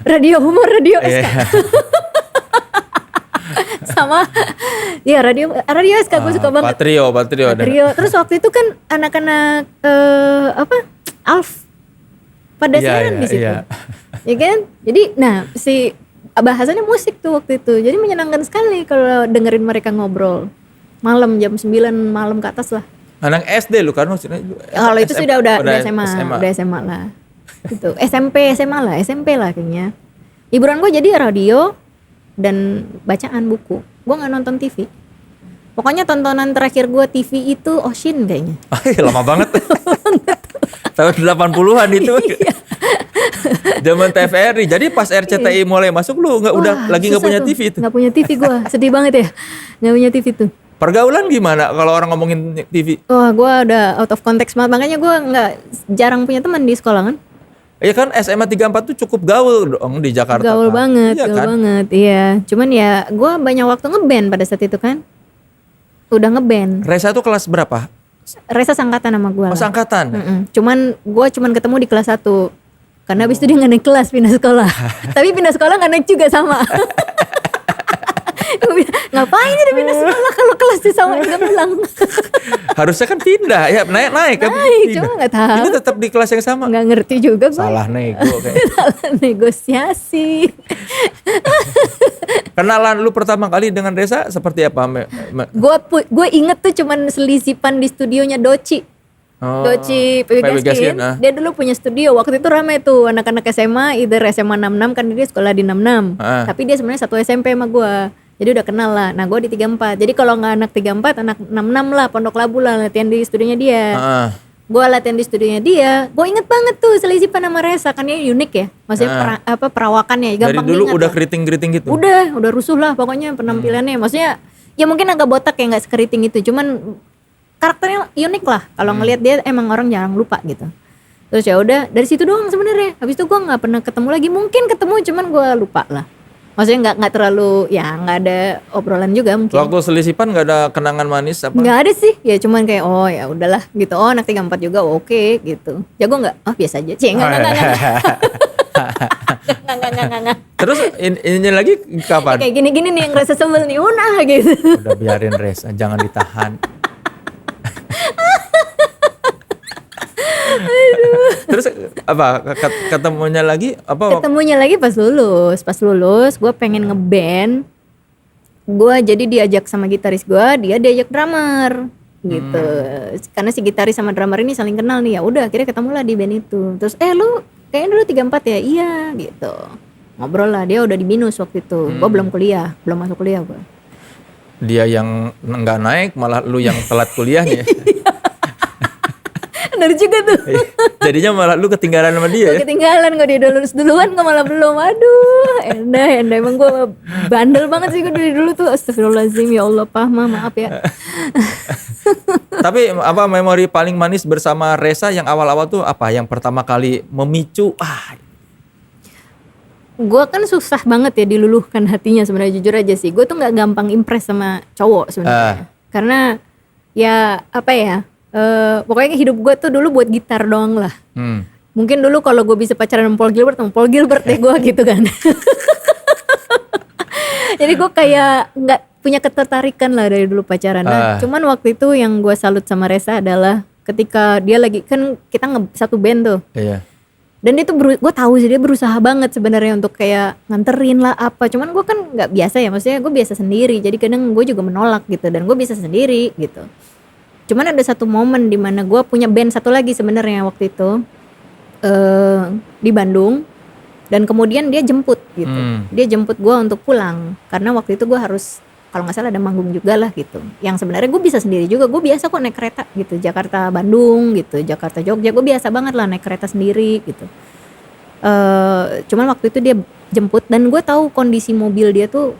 [SPEAKER 2] Radio humor, radio SK.
[SPEAKER 1] Iya.
[SPEAKER 2] Sama ya radio SK gue suka banget.
[SPEAKER 1] Patrio.
[SPEAKER 2] Patrio. Terus waktu itu kan anak-anak Alf pada
[SPEAKER 1] Iya,
[SPEAKER 2] siaran
[SPEAKER 1] iya,
[SPEAKER 2] di situ.
[SPEAKER 1] iya.
[SPEAKER 2] Ya kan? Jadi nah si bahasannya musik tuh waktu itu. Jadi menyenangkan sekali kalau dengerin mereka ngobrol. Malam jam 9 malam ke atas lah.
[SPEAKER 1] Anak SD lu kan maksudnya.
[SPEAKER 2] Kalau itu sudah udah
[SPEAKER 1] SMA.
[SPEAKER 2] SMA lah. Gitu. SMA lah kayaknya. Hiburan gue jadi radio dan bacaan buku. Gue nggak nonton TV. Pokoknya tontonan terakhir gue TV itu Oshin kayaknya.
[SPEAKER 1] Lama banget. Tahun 80-an itu. Zaman TVRI. Jadi pas RCTI mulai masuk lu udah lagi nggak punya TV itu.
[SPEAKER 2] Nggak punya TV gue. Sedih banget ya. Nggak punya TV tuh.
[SPEAKER 1] Pergaulan gimana kalau orang ngomongin TV?
[SPEAKER 2] Wah, gue udah out of context banget. Makanya gue jarang punya teman di sekolah kan.
[SPEAKER 1] Iya kan SMA 34 tuh cukup gaul dong di Jakarta.
[SPEAKER 2] Gaul
[SPEAKER 1] kan?
[SPEAKER 2] banget,
[SPEAKER 1] Iya
[SPEAKER 2] gaul
[SPEAKER 1] kan?
[SPEAKER 2] banget. Iya. Cuman ya gue banyak waktu ngeband pada saat itu kan. Udah ngeband.
[SPEAKER 1] Reza tuh kelas berapa?
[SPEAKER 2] Reza sangkatan sama gue
[SPEAKER 1] Mas
[SPEAKER 2] lah.
[SPEAKER 1] angkatan.
[SPEAKER 2] Gue cuman ketemu di kelas 1. Karena abis itu dia gak naik kelas, pindah sekolah. Tapi pindah sekolah gak naik juga sama. Ngapain dia pindah sekolah kalau kelasnya sama juga pulang.
[SPEAKER 1] Harusnya kan pindah ya, naik kan.
[SPEAKER 2] Naik,
[SPEAKER 1] Pindah.
[SPEAKER 2] cuma nggak tahu.
[SPEAKER 1] Ini tetap di kelas yang sama.
[SPEAKER 2] Nggak ngerti juga gue.
[SPEAKER 1] Salah nego kayak.
[SPEAKER 2] Salah negosiasi.
[SPEAKER 1] Kenalan lu pertama kali dengan Reza seperti apa?
[SPEAKER 2] Gue inget tuh cuman selisipan di studionya Doci.
[SPEAKER 1] Oh,
[SPEAKER 2] Doci
[SPEAKER 1] PW
[SPEAKER 2] PW
[SPEAKER 1] Gaskin,
[SPEAKER 2] Gaskin, dia dulu punya studio. Waktu itu ramai tuh anak-anak SMA, either SMA 66 kan dia sekolah di 66. Tapi dia sebenarnya satu SMP sama gue. Jadi udah kenal lah. Nah gue di 34. Jadi kalau nggak anak 34, anak 66 lah, Pondok Labu lah, latihan di studionya dia. Gue latihan di studionya dia. Gue inget banget tuh selisipan sama Reza, kan dia unik ya. Maksudnya perawakannya gampang
[SPEAKER 1] dari dulu
[SPEAKER 2] diingat
[SPEAKER 1] udah
[SPEAKER 2] lah.
[SPEAKER 1] keriting-keriting gitu.
[SPEAKER 2] Udah rusuh lah pokoknya penampilannya. Maksudnya ya mungkin agak botak ya, nggak sekeriting itu. Cuman karakternya unik lah. Kalau ngelihat dia emang orang jarang lupa gitu. Terus ya udah dari situ doang sebenarnya. Habis itu gue nggak pernah ketemu lagi. Mungkin ketemu cuman gue lupa lah. Maksudnya nggak terlalu ya nggak ada obrolan juga mungkin.
[SPEAKER 1] Waktu selisipan nggak ada kenangan manis apa?
[SPEAKER 2] Nggak ada sih. Ya cuman kayak oh ya udahlah gitu. Oh anak 34 juga oke gitu. Jago nggak? Oh biasa aja. Cih nggak.
[SPEAKER 1] Terus ini lagi kapan?
[SPEAKER 2] Kayak gini-gini nih yang ngerasa sebel nih. Unah gitu.
[SPEAKER 1] Udah biarin Reza, jangan ditahan. Terus apa ketemunya lagi apa?
[SPEAKER 2] Ketemunya lagi pas lulus gue pengen ngeband. Gue jadi diajak sama gitaris gue, dia diajak drummer gitu. Karena si gitaris sama drummer ini saling kenal nih. Ya udah akhirnya ketemu lah di band itu. Terus lu kayaknya dulu 34 ya? Iya gitu. Ngobrol lah, dia udah di Binus waktu itu. Gue belum masuk kuliah gue.
[SPEAKER 1] Dia yang nggak naik, malah lu yang telat kuliahnya.
[SPEAKER 2] Bener juga tuh.
[SPEAKER 1] Jadinya malah lu ketinggalan sama dia ya?
[SPEAKER 2] Ketinggalan, gue dia lulus duluan, gue malah belum. Aduh, Enda emang gue bandel banget sih gue dari dulu tuh. Astagfirullahaladzim, ya Allah, maaf ya.
[SPEAKER 1] Tapi apa memori paling manis bersama Resa yang awal-awal tuh apa? Yang pertama kali memicu
[SPEAKER 2] Gue kan susah banget ya diluluhkan hatinya sebenarnya, jujur aja sih. Gue tuh nggak gampang impress sama cowok sebenarnya. Karena ya apa ya, pokoknya hidup gue tuh dulu buat gitar doang lah. Mungkin dulu kalau gue bisa pacaran sama Paul Gilbert deh gue gitu kan. Jadi gue kayak nggak punya ketertarikan lah dari dulu pacaran. Nah, cuman waktu itu yang gue salut sama Resa adalah ketika dia lagi, kan kita satu band tuh.
[SPEAKER 1] Iya.
[SPEAKER 2] Dan dia tuh gue tahu sih dia berusaha banget sebenarnya untuk kayak nganterin lah apa. Cuman gue kan nggak biasa ya, maksudnya gue biasa sendiri. Jadi kadang gue juga menolak gitu, dan gue bisa sendiri gitu. Cuman ada satu momen di mana gue punya band satu lagi sebenarnya waktu itu di Bandung, dan kemudian dia jemput gitu. Dia jemput gue untuk pulang karena waktu itu gue harus, kalau nggak salah ada manggung juga lah gitu. Yang sebenarnya gue bisa sendiri juga, gue biasa kok naik kereta gitu, Jakarta Bandung gitu, Jakarta Jogja, gue biasa banget lah naik kereta sendiri gitu. Cuman waktu itu dia jemput dan gue tahu kondisi mobil dia tuh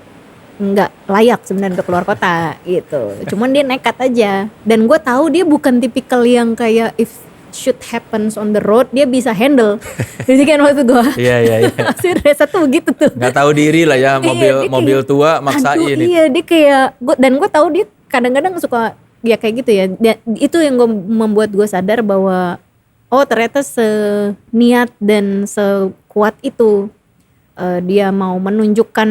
[SPEAKER 2] nggak layak sebenarnya untuk keluar kota gitu. Cuman dia nekat aja, dan gue tahu dia bukan tipikal yang kayak if should happens on the road dia bisa handle. Jadi kan waktu gue
[SPEAKER 1] Iya.
[SPEAKER 2] si Resa tuh begitu tuh.
[SPEAKER 1] Nggak tahu diri lah ya, mobil tua maksain.
[SPEAKER 2] Iya, dia kayak dan gue tahu dia kadang-kadang suka ya kayak gitu ya. Itu yang membuat gue sadar bahwa oh ternyata seniat dan sekuat itu dia mau menunjukkan,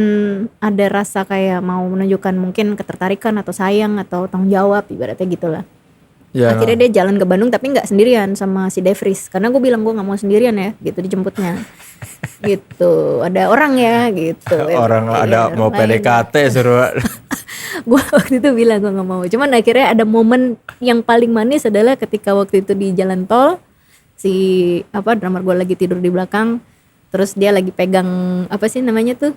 [SPEAKER 2] ada rasa kayak mau menunjukkan mungkin ketertarikan atau sayang atau tanggung jawab, ibaratnya gitulah. Ya, akhirnya dia jalan ke Bandung tapi nggak sendirian sama si Devris, karena gue bilang gue nggak mau sendirian ya gitu dijemputnya. Gitu, ada orang ya gitu.
[SPEAKER 1] Orang ada mau PDKT suruh.
[SPEAKER 2] Gue waktu itu bilang gue nggak mau. Cuman akhirnya ada momen yang paling manis adalah ketika waktu itu di jalan tol, si drummer gue lagi tidur di belakang, terus dia lagi pegang apa sih namanya tuh,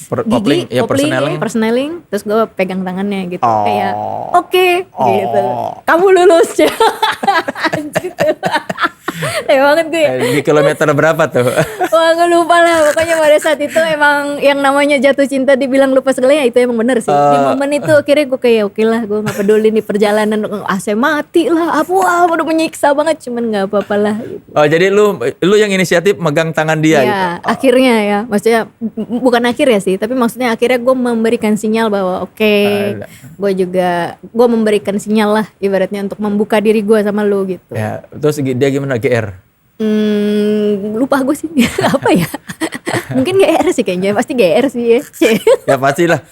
[SPEAKER 1] Popling, ya
[SPEAKER 2] personeling, terus gue pegang tangannya gitu, kayak oke, gitu, kamu lulus ya. Banget gue.
[SPEAKER 1] Di kilometer berapa tuh?
[SPEAKER 2] Wah, gue lupa lah. Pokoknya pada saat itu emang yang namanya jatuh cinta dibilang lupa segalanya, itu emang bener sih. Di momen itu akhirnya gue kayak oke lah, gue gak peduli nih perjalanan AC mati lah, apa udah menyiksa banget, cuman gak apa-apa lah gitu.
[SPEAKER 1] Oh, jadi lu yang inisiatif megang tangan dia
[SPEAKER 2] ya,
[SPEAKER 1] gitu?
[SPEAKER 2] Akhirnya ya, maksudnya bukan akhir ya sih, tapi maksudnya akhirnya gue memberikan sinyal bahwa gue memberikan sinyal lah ibaratnya untuk membuka diri gue sama lu gitu.
[SPEAKER 1] Ya, terus dia gimana, GR?
[SPEAKER 2] Lupa gue sih. Apa ya? Mungkin GR sih kayaknya, pasti GR sih ya.
[SPEAKER 1] Ya pastilah.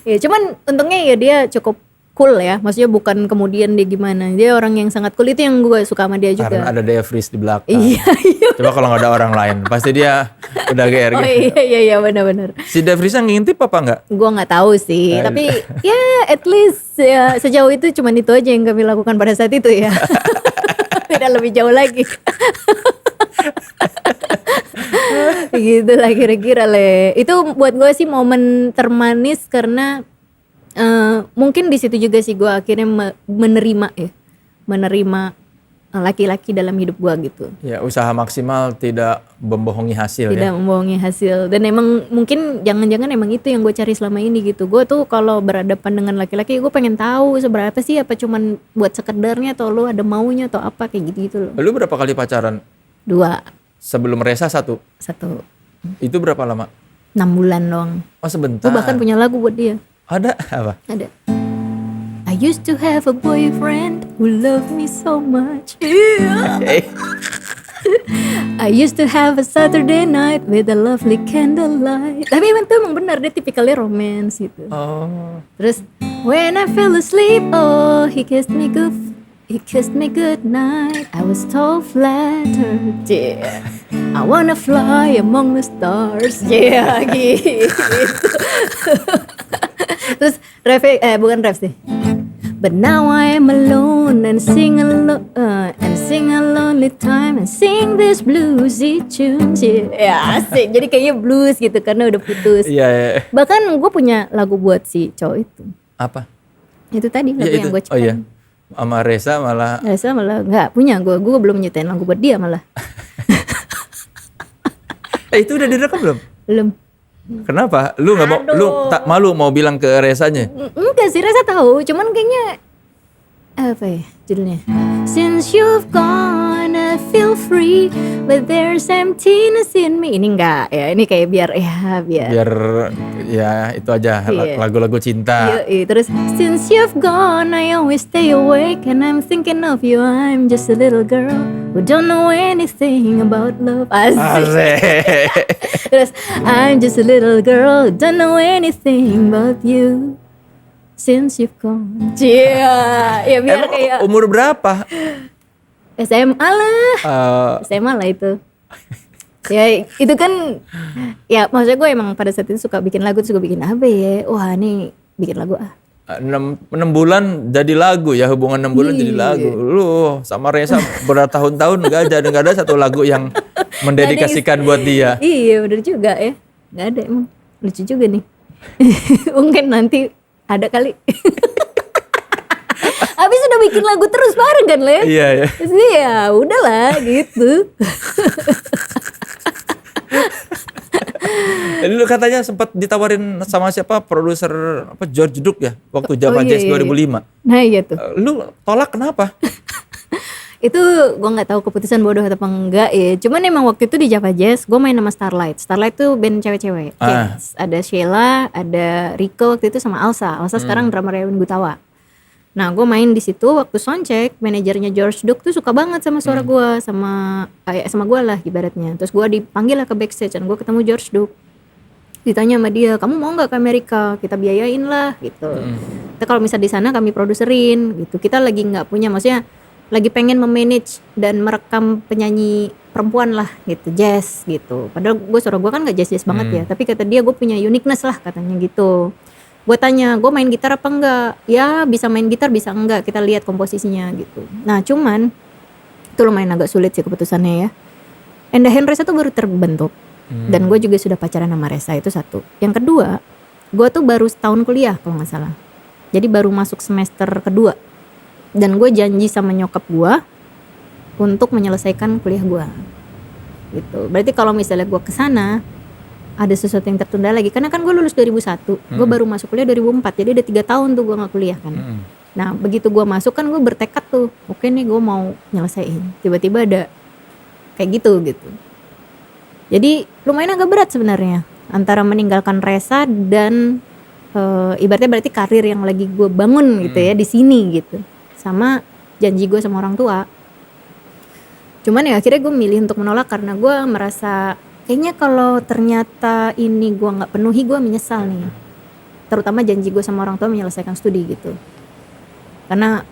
[SPEAKER 2] Ya cuman untungnya ya dia cukup cool ya, maksudnya bukan kemudian dia gimana, dia orang yang sangat cool, itu yang gue suka sama dia juga.
[SPEAKER 1] Karena ada Devris di belakang.
[SPEAKER 2] Iya.
[SPEAKER 1] Coba kalau nggak ada orang lain, pasti dia udah GR gitu.
[SPEAKER 2] Oh iya benar-benar.
[SPEAKER 1] Si Devrisnya ngintip apa enggak?
[SPEAKER 2] Gue nggak tahu sih, tapi ya at least ya sejauh itu cuman itu aja yang kami lakukan pada saat itu ya. Tidak lebih jauh lagi. Gitu lah kira-kira le. Itu buat gue sih momen termanis, karena mungkin di situ juga sih gue akhirnya menerima laki-laki dalam hidup gue gitu.
[SPEAKER 1] Ya, usaha maksimal, tidak membohongi hasil.
[SPEAKER 2] Tidak membohongi hasil. Dan emang mungkin jangan-jangan emang itu yang gue cari selama ini gitu. Gue tuh kalau berhadapan dengan laki-laki, gue pengen tahu seberapa sih, apa cuman buat sekedarnya atau lo ada maunya atau apa, kayak gitu loh.
[SPEAKER 1] Lu berapa kali pacaran?
[SPEAKER 2] 2.
[SPEAKER 1] Sebelum Resa 1?
[SPEAKER 2] 1.
[SPEAKER 1] Itu berapa lama?
[SPEAKER 2] 6 bulan doang.
[SPEAKER 1] Oh, sebentar.
[SPEAKER 2] Gue bahkan punya lagu buat dia.
[SPEAKER 1] Ada apa?
[SPEAKER 2] Ada. I used to have a boyfriend who loved me so much. Yeah. I used to have a Saturday night with a lovely candlelight. Tapi itu emang benar, dia tipikalnya romance gitu.
[SPEAKER 1] Oh.
[SPEAKER 2] Terus when I fell asleep, oh he kissed me good night. I was so flattered. Yeah. I wanna fly among the stars. Yeah, gitu. Terus bukan ref sih. But now I am alone and sing a lonely time and sing this bluesy tunes. Ya asik, jadi kayaknya blues gitu karena udah putus.
[SPEAKER 1] Iya.
[SPEAKER 2] Bahkan gue punya lagu buat si cowok itu.
[SPEAKER 1] Apa?
[SPEAKER 2] Itu tadi lagu yang gue ciptain.
[SPEAKER 1] Oh iya. Sama Resa malah
[SPEAKER 2] nggak punya, gue belum nyetain lagu buat dia malah.
[SPEAKER 1] Itu udah direkam belum?
[SPEAKER 2] Belum.
[SPEAKER 1] Kenapa? Lu nggak mau? Lu tak malu mau bilang ke Resanya?
[SPEAKER 2] Enggak sih, Resa tahu, cuman kayaknya Apa ya judulnya? Since you've gone, I feel free, but there's emptiness in me. Ini enggak ya, ini kayak biar
[SPEAKER 1] ya itu aja
[SPEAKER 2] Iya.
[SPEAKER 1] lagu-lagu cinta.
[SPEAKER 2] Iya, terus since you've gone, I always stay awake and I'm thinking of you. I'm just a little girl who don't know anything about love. Asik.
[SPEAKER 1] Asik.
[SPEAKER 2] Terus I'm just a little girl who don't know anything about you. Since you've gone. Cia, ya biar
[SPEAKER 1] Emang
[SPEAKER 2] kayak
[SPEAKER 1] umur berapa?
[SPEAKER 2] SMA lah.
[SPEAKER 1] Eh,
[SPEAKER 2] SMA lah itu. Ya itu kan, ya maksudnya gue emang pada saat itu suka bikin lagu, terus gue bikin apa ya, wah nih bikin lagu
[SPEAKER 1] 6 bulan jadi lagu ya, hubungan 6 bulan jadi lagu. Lu sama Reza bertahun-tahun nggak ada satu lagu yang mendedikasikan buat dia.
[SPEAKER 2] Iya bener juga ya, nggak ada emang, lucu juga nih. Mungkin nanti ada kali. Habis udah bikin lagu terus bareng kan Le?
[SPEAKER 1] Iya ya.
[SPEAKER 2] Terus ya udahlah gitu.
[SPEAKER 1] Jadi lu katanya sempat ditawarin sama siapa, produser apa, George Duke ya, waktu Java
[SPEAKER 2] iya,
[SPEAKER 1] Jazz
[SPEAKER 2] iya.
[SPEAKER 1] 2005.
[SPEAKER 2] Nah iya tuh.
[SPEAKER 1] Lu tolak kenapa?
[SPEAKER 2] Itu gue nggak tahu keputusan bodoh atau enggak ya. Cuman emang waktu itu di Java Jazz gue main sama Starlight. Starlight tuh band cewek-cewek. Yes. Ada Sheila, ada Rico waktu itu sama Alsa. Alsa sekarang drummer Erwin Gutawa. Nah gue main di situ waktu soundcheck, manajernya George Duke tuh suka banget sama suara gue, sama gue lah ibaratnya. Terus gue dipanggil lah ke backstage dan gue ketemu George Duke. Ditanya sama dia, kamu mau nggak ke Amerika? Kita biayain lah gitu. Kita kalau misal di sana kami produserin gitu. Kita lagi nggak punya, maksudnya lagi pengen memanage dan merekam penyanyi perempuan lah gitu, jazz gitu. Padahal gue suara gue kan nggak jazz banget ya, tapi kata dia gue punya uniqueness lah katanya gitu. Gue tanya, gue main gitar apa enggak? Ya bisa main gitar, bisa enggak, kita lihat komposisinya gitu. Nah cuman itu lumayan agak sulit sih keputusannya ya. Enda Henresa tuh baru terbentuk dan gue juga sudah pacaran sama Resa, itu satu. Yang kedua, gue tuh baru setahun kuliah kalau nggak salah, jadi baru masuk semester kedua. Dan gue janji sama nyokap gue untuk menyelesaikan kuliah gue gitu. Berarti kalau misalnya gue kesana ada sesuatu yang tertunda lagi, karena kan gue lulus 2001, gue baru masuk kuliah 2004, jadi ada 3 tahun tuh gue gak kuliah kan. Nah begitu gue masuk kan gue bertekad tuh, oke nih gue mau nyelesain. Tiba-tiba ada kayak gitu. Jadi lumayan agak berat sebenarnya antara meninggalkan Resa dan ibaratnya berarti karir yang lagi gue bangun gitu ya di sini gitu, sama janji gue sama orang tua. Cuman ya akhirnya gue milih untuk menolak karena gue merasa kayaknya kalau ternyata ini gue nggak penuhi, gue menyesal nih. Terutama janji gue sama orang tua menyelesaikan studi gitu. Karena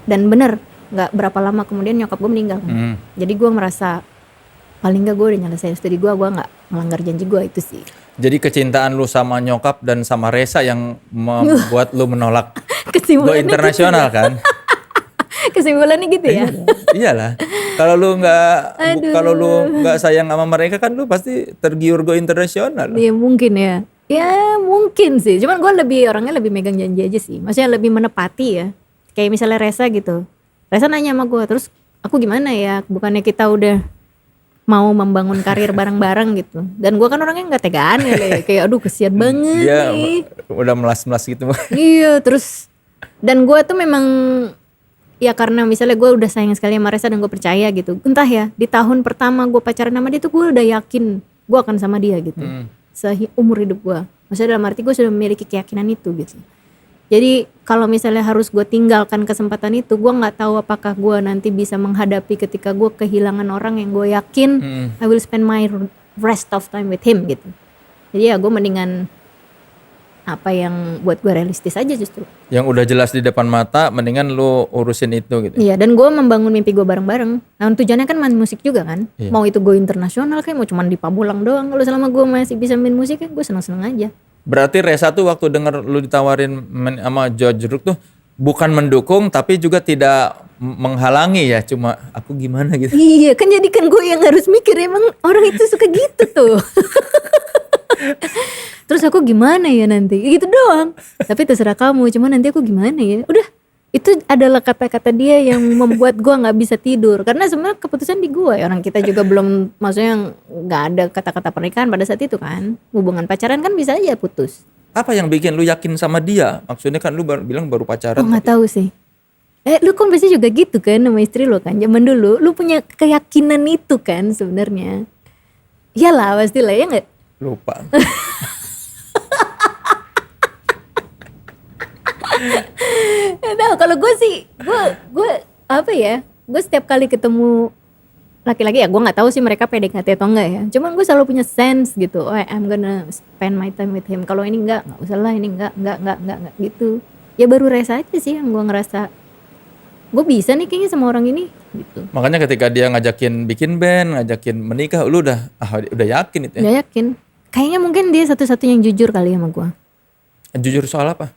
[SPEAKER 2] dan bener nggak berapa lama kemudian nyokap gue meninggal kan. Jadi gue merasa paling nggak gue udah nyelesain studi gue nggak melanggar janji gue, itu sih.
[SPEAKER 1] Jadi kecintaan lu sama nyokap dan sama Resa yang membuat lu menolak go internasional
[SPEAKER 2] gitu ya?
[SPEAKER 1] kan?
[SPEAKER 2] Kesimpulannya gitu ya?
[SPEAKER 1] Iyalah. Kalau lu nggak sayang sama mereka kan lu pasti tergiur go internasional.
[SPEAKER 2] Iya mungkin ya. Ya mungkin sih. Cuman gue orangnya lebih megang janji aja sih. Maksudnya lebih menepati ya. Kayak misalnya Resa gitu. Resa nanya sama gue, terus aku gimana ya? Bukannya kita udah mau membangun karir bareng-bareng gitu. Dan gue kan orangnya nggak tegaan ya. Kayak aduh kesian banget
[SPEAKER 1] Dia
[SPEAKER 2] nih.
[SPEAKER 1] udah melas-melas gitu.
[SPEAKER 2] Iya terus. Dan gue tuh memang ya karena misalnya gue udah sayang sekali sama Resa dan gue percaya gitu. Entah ya di tahun pertama gue pacaran sama dia tuh gue udah yakin gue akan sama dia gitu. Seumur hidup gue. Maksudnya dalam arti gue sudah memiliki keyakinan itu gitu. Jadi kalau misalnya harus gue tinggalkan kesempatan itu, gue nggak tahu apakah gue nanti bisa menghadapi ketika gue kehilangan orang yang gue yakin I will spend my rest of time with him gitu. Jadi ya gue mendingan apa yang buat gue realistis aja justru.
[SPEAKER 1] Yang udah jelas di depan mata, mendingan lu urusin itu gitu.
[SPEAKER 2] Iya, dan gue membangun mimpi gue bareng-bareng. Nah tujuannya kan main musik juga kan.
[SPEAKER 1] Iya.
[SPEAKER 2] Mau itu go internasional kayak mau cuman di Pamulang doang. Kalau selama gue masih bisa main musik kan gue seneng-seneng aja.
[SPEAKER 1] Berarti Resa tuh waktu denger lu ditawarin sama George Duke tuh bukan mendukung tapi juga tidak menghalangi ya, cuma aku gimana gitu.
[SPEAKER 2] Iya kan, jadi kan gue yang harus mikir emang orang itu suka gitu tuh. Terus aku gimana ya nanti, gitu doang. Tapi terserah kamu, cuma nanti aku gimana ya. Udah, itu adalah kata-kata dia yang membuat gue nggak bisa tidur. Karena sebenarnya keputusan di gue. Orang kita juga belum, maksudnya nggak ada kata-kata pernikahan pada saat itu kan. Hubungan pacaran kan bisa aja putus.
[SPEAKER 1] Apa yang bikin lu yakin sama dia? Maksudnya kan lu bilang baru pacaran.
[SPEAKER 2] Oh nggak tahu sih. Lu kan pasti juga gitu kan sama istri lu kan. Zaman dulu lu punya keyakinan itu kan sebenarnya. Iyalah pastilah ya enggak?
[SPEAKER 1] Lupa.
[SPEAKER 2] Tahu kalau gue sih, gue apa ya? Gue setiap kali ketemu laki-laki ya, gue nggak tahu sih mereka PDKT atau enggak ya. Cuman gue selalu punya sense gitu. Oh, I'm gonna spend my time with him. Kalau ini nggak usah lah. Ini enggak gitu. Ya baru Reza aja sih yang gue ngerasa gue bisa nih kayaknya sama orang ini gitu.
[SPEAKER 1] Makanya ketika dia ngajakin bikin band, ngajakin menikah, lu udah yakin itu ya?
[SPEAKER 2] Udah yakin. Kayaknya mungkin dia satu-satunya yang jujur kali sama gue.
[SPEAKER 1] Jujur soal apa?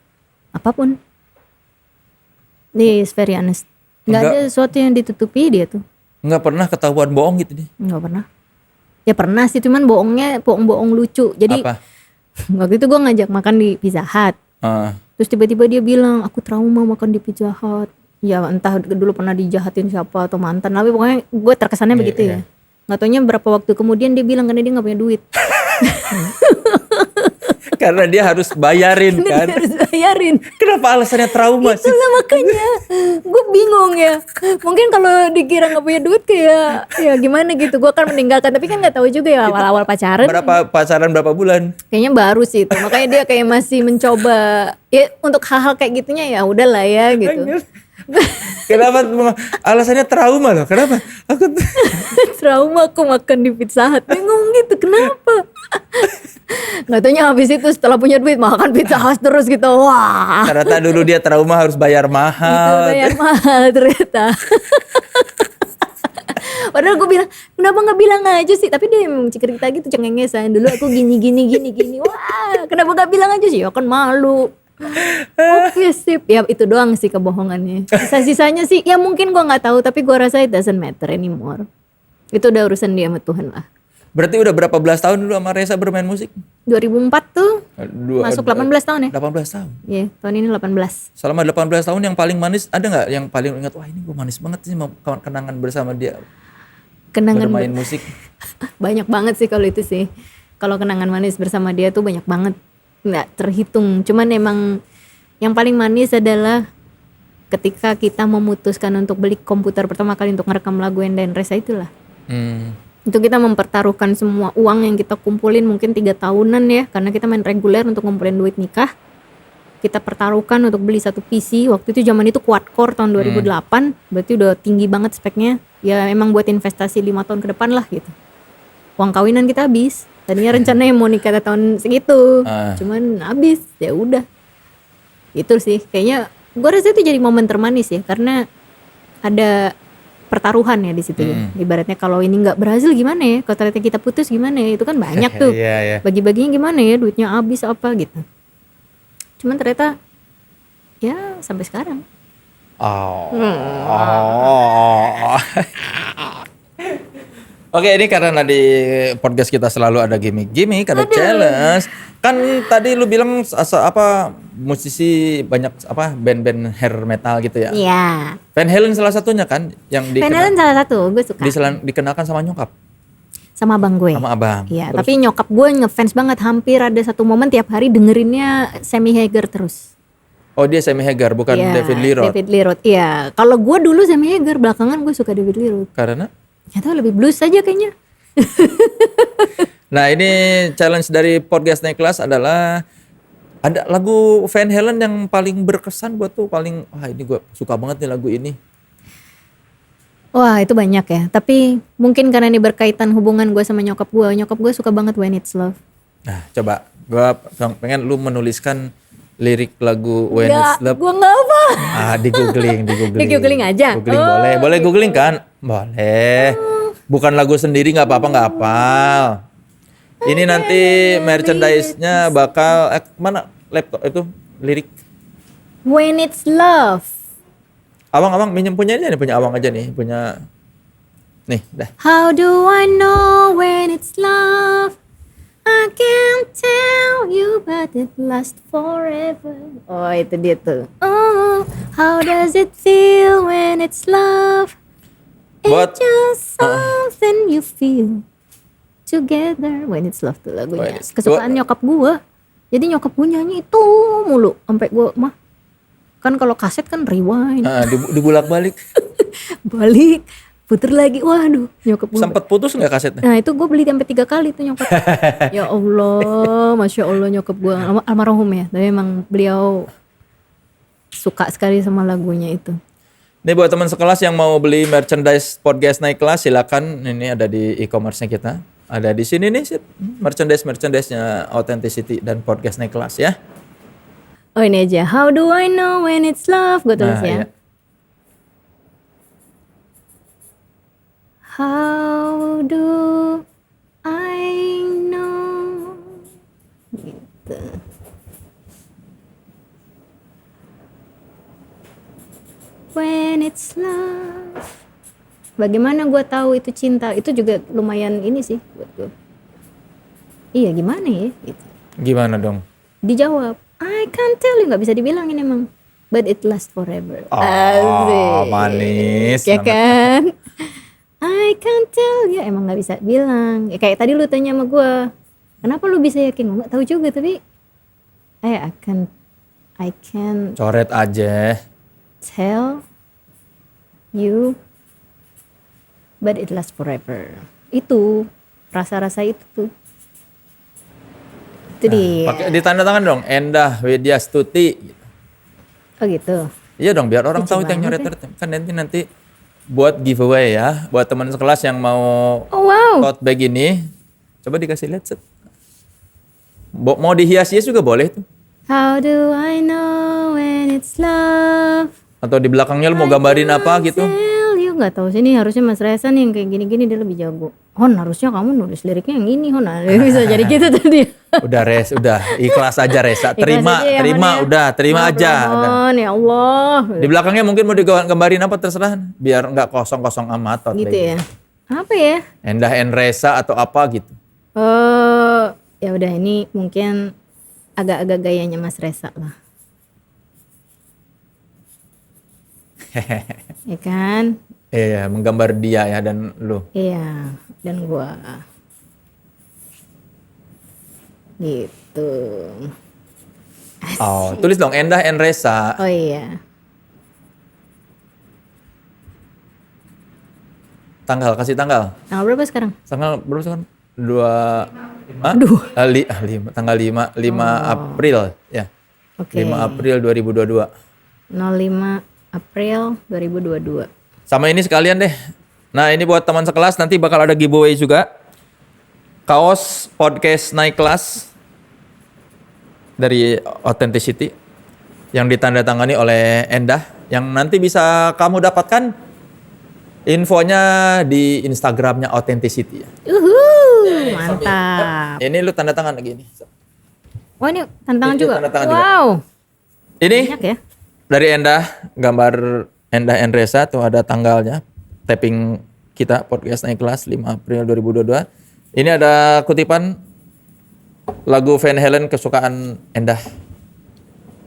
[SPEAKER 2] Apapun. Dia is very honest. Nggak ada sesuatu yang ditutupi dia tuh.
[SPEAKER 1] Nggak pernah ketahuan bohong gitu nih?
[SPEAKER 2] Nggak pernah. Ya pernah sih, cuman bohongnya bohong-bohong lucu. Jadi
[SPEAKER 1] apa?
[SPEAKER 2] Waktu itu gue ngajak makan di Pizza Hut. Terus tiba-tiba dia bilang, aku trauma makan di Pizza Hut. Ya entah dulu pernah dijahatin siapa atau mantan. Tapi pokoknya gue terkesannya begitu ya. Nggak taunya berapa waktu kemudian dia bilang karena dia nggak punya duit.
[SPEAKER 1] Karena dia harus bayarin kan.
[SPEAKER 2] Dia harus bayarin.
[SPEAKER 1] Kenapa alasannya trauma sih?
[SPEAKER 2] Itulah makanya gue bingung ya. Mungkin kalau dikira nggak punya duit kayak ya gimana gitu. Gue akan meninggalkan. Tapi kan nggak tahu juga ya awal-awal pacaran.
[SPEAKER 1] Berapa bulan?
[SPEAKER 2] Kayaknya baru sih itu. Makanya dia kayak masih mencoba. Ya untuk hal-hal kayak gitunya ya udahlah ya gitu.
[SPEAKER 1] Kenapa alasannya trauma loh? Kenapa? Aku
[SPEAKER 2] trauma aku makan di Pizza Hut. Bingung gitu kenapa? Nggak taunya habis itu setelah punya duit makan Pizza Hut terus gitu. Wah.
[SPEAKER 1] Ternyata dulu dia trauma harus bayar mahal.
[SPEAKER 2] Bayar mahal ternyata. Padahal gue bilang kenapa nggak bilang aja sih. Tapi dia emang cerita gitu cengengesan. Dulu aku gini. Wah kenapa nggak bilang aja sih? Ya kan malu. Oke sip. Ya itu doang sih kebohongannya. Sisa-sisanya sih ya mungkin gue gak tahu. Tapi gue rasa it doesn't matter anymore. Itu udah urusan dia sama Tuhan lah.
[SPEAKER 1] Berarti udah berapa belas tahun dulu sama Reza bermain musik?
[SPEAKER 2] 2004 tuh masuk 18 tahun ya?
[SPEAKER 1] 18 tahun?
[SPEAKER 2] Iya tahun ini 18.
[SPEAKER 1] Selama 18 tahun yang paling manis ada gak yang paling ingat? Wah ini gue manis banget sih kenangan bersama dia.
[SPEAKER 2] Kenangan
[SPEAKER 1] bermain musik.
[SPEAKER 2] Banyak banget sih kalau itu sih. Kalau kenangan manis bersama dia tuh banyak banget. Nggak terhitung, cuman emang yang paling manis adalah ketika kita memutuskan untuk beli komputer pertama kali untuk ngerekam lagu Enda dan Reza itulah. Itu kita mempertaruhkan semua uang yang kita kumpulin mungkin 3 tahunan ya, karena kita main reguler untuk ngumpulin duit nikah. Kita pertaruhkan untuk beli satu PC, waktu itu zaman itu quad-core tahun 2008, berarti udah tinggi banget speknya. Ya emang buat investasi 5 tahun ke depan lah gitu. Uang kawinan kita habis. Tadinya rencananya mau nikah tahun segitu, cuman habis, ya udah. Itu sih, kayaknya gue rasa itu jadi momen termanis ya, karena ada pertaruhan ya di situ ya. Ibaratnya kalau ini nggak berhasil gimana ya, kalau ternyata kita putus gimana ya, itu kan banyak tuh. Bagi-baginya gimana ya, duitnya habis apa gitu. Cuman ternyata, ya sampai sekarang.
[SPEAKER 1] Oke, ini karena di podcast kita selalu ada gimmick, ada challenge. Kan tadi lu bilang musisi banyak band-band hair metal gitu ya?
[SPEAKER 2] Iya.
[SPEAKER 1] Van Halen salah satunya kan yang
[SPEAKER 2] Van Halen salah satu, gue suka.
[SPEAKER 1] Dikenalkan sama nyokap.
[SPEAKER 2] Sama abang gue.
[SPEAKER 1] Sama abang.
[SPEAKER 2] Iya, tapi nyokap gue ngefans banget, hampir ada satu momen tiap hari dengerinnya Sammy Hagar terus.
[SPEAKER 1] Oh, dia Sammy Hagar bukan David Lee Roth.
[SPEAKER 2] David Lee Roth. Iya, kalau gue dulu Sammy Hagar, belakangan gue suka David Lee Roth.
[SPEAKER 1] Karena?
[SPEAKER 2] Gak tau, lebih blues aja kayaknya.
[SPEAKER 1] Nah ini challenge dari podcast Naik Kelas adalah ada lagu Van Halen yang paling berkesan buat tuh, paling wah ini gue suka banget nih lagu ini.
[SPEAKER 2] Wah itu banyak ya, tapi mungkin karena ini berkaitan hubungan gue sama nyokap gue suka banget When It's Love.
[SPEAKER 1] Nah coba gue pengen lu menuliskan lirik lagu When It's Love.
[SPEAKER 2] Gue gak apa.
[SPEAKER 1] Di googling.
[SPEAKER 2] Di googling aja.
[SPEAKER 1] Boleh googling kan? Boleh. Bukan lagu sendiri nggak apa-apa, nggak hafal. Ini nanti merchandise-nya bakal mana laptop itu lirik.
[SPEAKER 2] When It's Love.
[SPEAKER 1] Abang minjem punya aja nih, punya abang aja nih, punya nih dah.
[SPEAKER 2] How do I know when it's love? I can't tell you but it lasts forever. Oh itu dia tuh. Oh, how does it feel when it's love? It's just something you feel together when it's love tuh lagunya. Kesukaan nyokap gue. Jadi nyokap gue nyanyi itu mulu sampai gue Kan kalau kaset kan rewind,
[SPEAKER 1] Dibulak-balik.
[SPEAKER 2] balik, puter lagi. Waduh, nyokap gue.
[SPEAKER 1] Sempat putus nggak kasetnya?
[SPEAKER 2] Nah itu gue beli sampai 3 kali tuh nyokap. Ya Allah, Masya Allah nyokap gue. Almarhum ya, tapi emang beliau suka sekali sama lagunya itu.
[SPEAKER 1] Ini buat teman sekelas yang mau beli merchandise podcast naik kelas, silakan. Ini ada di e-commerce-nya kita. Ada di sini nih merchandise-nya Authenticity dan podcast naik kelas ya.
[SPEAKER 2] Oh ini aja, how do I know when it's love? Gue tulis ya.
[SPEAKER 1] Iya.
[SPEAKER 2] How do I know? Gitu. When it's love. Bagaimana gue tahu itu cinta? Itu juga lumayan ini sih buat gue. Iya gimana ya? Gitu.
[SPEAKER 1] Gimana dong?
[SPEAKER 2] Dijawab, I can't tell you, nggak bisa dibilangin emang. But it lasts forever.
[SPEAKER 1] Oh,
[SPEAKER 2] Asik.
[SPEAKER 1] manis
[SPEAKER 2] Ya
[SPEAKER 1] banget.
[SPEAKER 2] kan? I can't tell you, emang nggak bisa bilang. Ya, kayak tadi lu tanya sama gue, kenapa lu bisa yakin? Gue nggak tahu juga tapi, I can
[SPEAKER 1] Coret aja.
[SPEAKER 2] tell you, but it lasts forever. Itu rasa-rasa itu tuh. Itu dia.
[SPEAKER 1] Pakai ditanda tangan dong, Endah Widya Stuti.
[SPEAKER 2] Oh gitu.
[SPEAKER 1] Iya dong, biar orang
[SPEAKER 2] Lucu
[SPEAKER 1] tahu itu yang
[SPEAKER 2] banget
[SPEAKER 1] nyoret. Kan nanti buat giveaway ya, buat teman sekelas yang mau
[SPEAKER 2] Oh wow.
[SPEAKER 1] tote bag ini, coba dikasih lihat. Set. Mau dihias-hias juga boleh tuh.
[SPEAKER 2] How do I know when it's love?
[SPEAKER 1] Atau di belakangnya lu mau gambarin apa gitu.
[SPEAKER 2] Tell you, nggak tahu sih nih, harusnya Mas Reza nih yang kayak gini-gini dia lebih jago. Hon, harusnya kamu nulis liriknya yang ini, Hon. Nah, bisa jadi gitu tadi.
[SPEAKER 1] Udah ikhlas aja Reza.
[SPEAKER 2] Ikhlas aja ya, Hon, ya.
[SPEAKER 1] Udah, terima
[SPEAKER 2] Maaf
[SPEAKER 1] aja.
[SPEAKER 2] ya, Hon, ya Allah.
[SPEAKER 1] Di belakangnya mungkin mau digambarin apa terserah, biar nggak kosong-kosong amat tote
[SPEAKER 2] Gitu
[SPEAKER 1] bag.
[SPEAKER 2] ya. Apa ya?
[SPEAKER 1] Endah Enresa atau apa gitu.
[SPEAKER 2] Ya udah ini mungkin agak-agak gayanya Mas Reza lah. Ya kan?
[SPEAKER 1] Iya, menggambar dia ya dan lu.
[SPEAKER 2] Iya, dan gua gitu.
[SPEAKER 1] Oh, tulis dong Endah Enresa.
[SPEAKER 2] Oh iya.
[SPEAKER 1] Kasih tanggal.
[SPEAKER 2] Tanggal berapa sekarang?
[SPEAKER 1] Tanggal berapa sekarang? 2 tanggal 5 April ya.
[SPEAKER 2] Oke.
[SPEAKER 1] 5 April 2022.
[SPEAKER 2] 05 April 2022.
[SPEAKER 1] Sama ini sekalian deh. Nah, ini buat teman sekelas nanti bakal ada giveaway juga. Kaos podcast naik kelas dari Authenticity yang ditandatangani oleh Endah yang nanti bisa kamu dapatkan infonya di Instagramnya Authenticity ya.
[SPEAKER 2] Mantap.
[SPEAKER 1] Ini lu tanda tangan lagi nih.
[SPEAKER 2] Wah ini tantangan
[SPEAKER 1] Itu
[SPEAKER 2] juga.
[SPEAKER 1] tanda tangan juga.
[SPEAKER 2] Wow.
[SPEAKER 1] Ini
[SPEAKER 2] Banyak ya.
[SPEAKER 1] dari Endah, gambar Endah Enresa tuh ada tanggalnya. Tapping kita podcast naik kelas 5 April 2022. Ini ada kutipan lagu Van Halen kesukaan Endah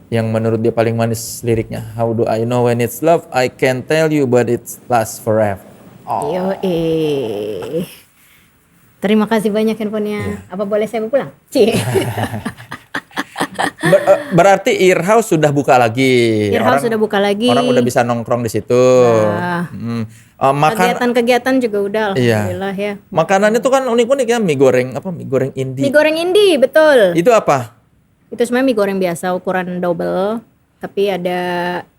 [SPEAKER 1] yang menurut dia paling manis liriknya. How do I know when it's love? I can tell you but it lasts forever.
[SPEAKER 2] Yoi. Terima kasih banyak handphonenya. Apa boleh saya pulang? Cie.
[SPEAKER 1] Berarti Earhouse sudah buka lagi.
[SPEAKER 2] Earhouse sudah buka lagi.
[SPEAKER 1] Orang udah bisa nongkrong di situ.
[SPEAKER 2] Nah.
[SPEAKER 1] Makan
[SPEAKER 2] Kegiatan juga udah
[SPEAKER 1] Iya.
[SPEAKER 2] alhamdulillah ya.
[SPEAKER 1] makanannya tuh kan unik-unik ya, mie goreng indie.
[SPEAKER 2] Mie goreng indie, betul.
[SPEAKER 1] Itu apa?
[SPEAKER 2] Itu sebenarnya mie goreng biasa ukuran double, tapi ada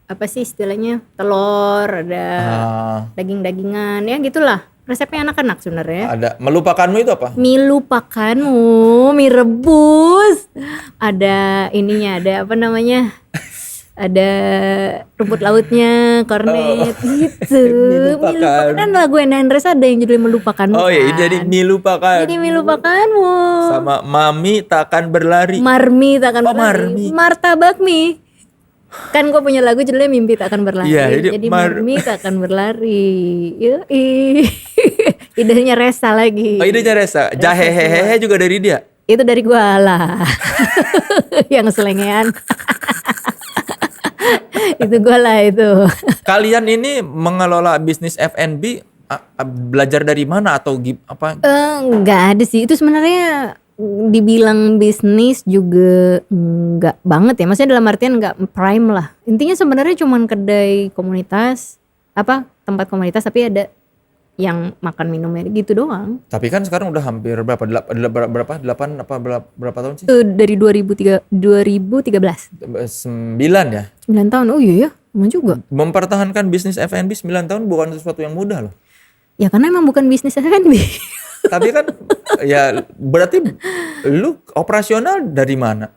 [SPEAKER 2] apa sih istilahnya? Telur, ada daging-dagingan, ya gitulah. Resepnya anak-anak sebenarnya.
[SPEAKER 1] Ada melupakanmu itu apa?
[SPEAKER 2] Mie lupakanmu, mie rebus. Ada ininya, ada apa namanya? Ada rumput lautnya, kornet gitu.
[SPEAKER 1] Mie lupakan.
[SPEAKER 2] Kan lagu Endah Enresa ada yang judulnya melupakanmu.
[SPEAKER 1] Oh iya,
[SPEAKER 2] kan?
[SPEAKER 1] jadi mie lupakan.
[SPEAKER 2] Jadi mie lupakanmu.
[SPEAKER 1] Sama mami takkan berlari.
[SPEAKER 2] Marmi takkan
[SPEAKER 1] Marmi.
[SPEAKER 2] berlari. Martabak mie. Kan gue punya lagu judulnya Mimpi Takkan Berlari.
[SPEAKER 1] Iya,
[SPEAKER 2] jadi Marmi takkan berlari. Yoi. Idenya Resa lagi.
[SPEAKER 1] Oh, idenya Resa. Jahehehe juga dari dia.
[SPEAKER 2] Itu dari gua lah. Yang selengean. Itu gua lah itu.
[SPEAKER 1] Kalian ini mengelola bisnis F&B belajar dari mana atau apa?
[SPEAKER 2] Enggak ada sih. Itu sebenarnya dibilang bisnis juga enggak banget ya. Maksudnya dalam artian enggak prime lah. Intinya sebenarnya cuman kedai komunitas, tempat komunitas tapi ada yang makan minumnya gitu doang.
[SPEAKER 1] Tapi kan sekarang udah hampir berapa? Berapa tahun sih?
[SPEAKER 2] Itu dari 2013.
[SPEAKER 1] 9 ya?
[SPEAKER 2] 9 tahun. Oh iya ya, emang juga.
[SPEAKER 1] Mempertahankan bisnis F&B 9 tahun bukan sesuatu yang mudah loh.
[SPEAKER 2] Ya karena emang bukan bisnis F&B.
[SPEAKER 1] Tapi kan ya berarti lu operasional dari mana?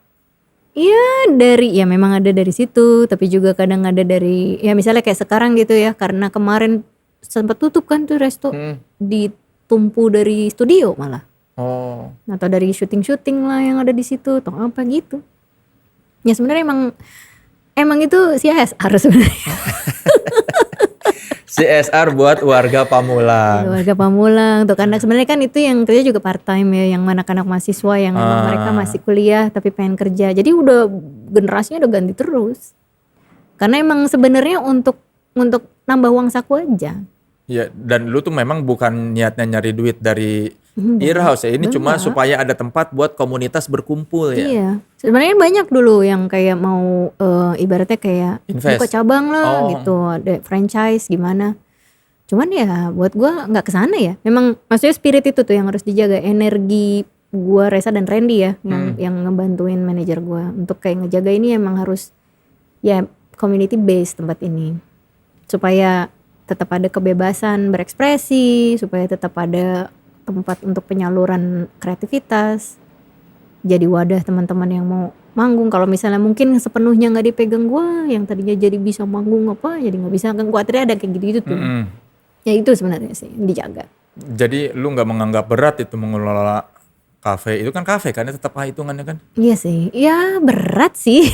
[SPEAKER 2] Ya memang ada dari situ, tapi juga kadang ada dari ya misalnya kayak sekarang gitu ya, karena kemarin sempat tutup kan tuh resto, ditumpu dari studio malah.
[SPEAKER 1] Oh.
[SPEAKER 2] Atau dari syuting-syuting lah yang ada di situ atau apa gitu. Ya sebenarnya emang itu CSR sebenarnya.
[SPEAKER 1] CSR buat warga Pamulang.
[SPEAKER 2] Warga Pamulang tuh, karena sebenarnya kan itu yang kerja juga part time ya, yang anak-anak mahasiswa yang emang mereka masih kuliah tapi pengen kerja. Jadi udah generasinya udah ganti terus. Karena emang sebenarnya untuk nambah uang saku aja.
[SPEAKER 1] Ya, dan lu tuh memang bukan niatnya nyari duit dari Earhouse ya. Ini cuma supaya ada tempat buat komunitas berkumpul ya.
[SPEAKER 2] Iya. Sebenarnya banyak dulu yang kayak mau ibaratnya kayak buka cabang lah gitu, ada franchise gimana. Cuman ya buat gua nggak kesana ya. Memang maksudnya spirit itu tuh yang harus dijaga, energi gua, Reza dan Randy ya yang ngebantuin manajer gua untuk kayak ngejaga ini. Emang harus ya community based tempat ini. Supaya tetap ada kebebasan berekspresi, supaya tetap ada tempat untuk penyaluran kreativitas, jadi wadah teman-teman yang mau manggung. Kalau misalnya mungkin sepenuhnya nggak dipegang gue, yang tadinya jadi bisa manggung jadi nggak bisa, kan khawatirnya ada kayak gitu tuh. Ya itu sebenarnya sih yang dijaga.
[SPEAKER 1] Jadi lu nggak menganggap berat itu mengelola kafe? Itu kan kafe kan, tetap hitungannya kan?
[SPEAKER 2] Iya sih, ya berat sih.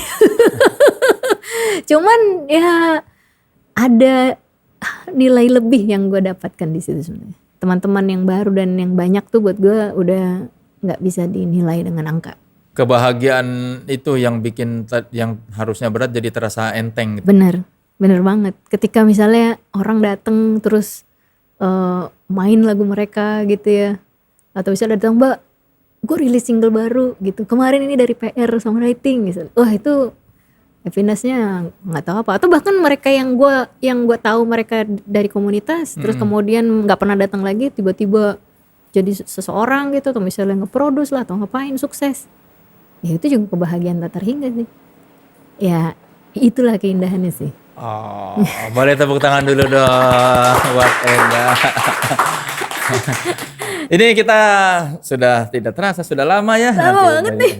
[SPEAKER 2] Cuman ya ada nilai lebih yang gue dapatkan di situ sebenarnya. Teman-teman yang baru dan yang banyak tuh buat gue udah nggak bisa dinilai dengan angka.
[SPEAKER 1] Kebahagiaan itu yang bikin yang harusnya berat jadi terasa enteng gitu.
[SPEAKER 2] Bener banget. Ketika misalnya orang datang terus main lagu mereka gitu ya, atau misalnya datang, Mbak, gue rilis single baru gitu, kemarin ini dari PR songwriting gitu. Wah itu happiness-nya nggak tahu apa. Atau bahkan mereka yang gue tahu mereka dari komunitas, terus kemudian nggak pernah datang lagi, tiba-tiba jadi seseorang gitu, atau misalnya nge-produce lah atau ngapain sukses. Ya itu juga kebahagiaan tak terhingga sih. Ya itulah keindahannya sih.
[SPEAKER 1] Oh, boleh tepuk tangan dulu dong buat Endah. Ini kita sudah tidak terasa, sudah lama ya.
[SPEAKER 2] Lama banget nih.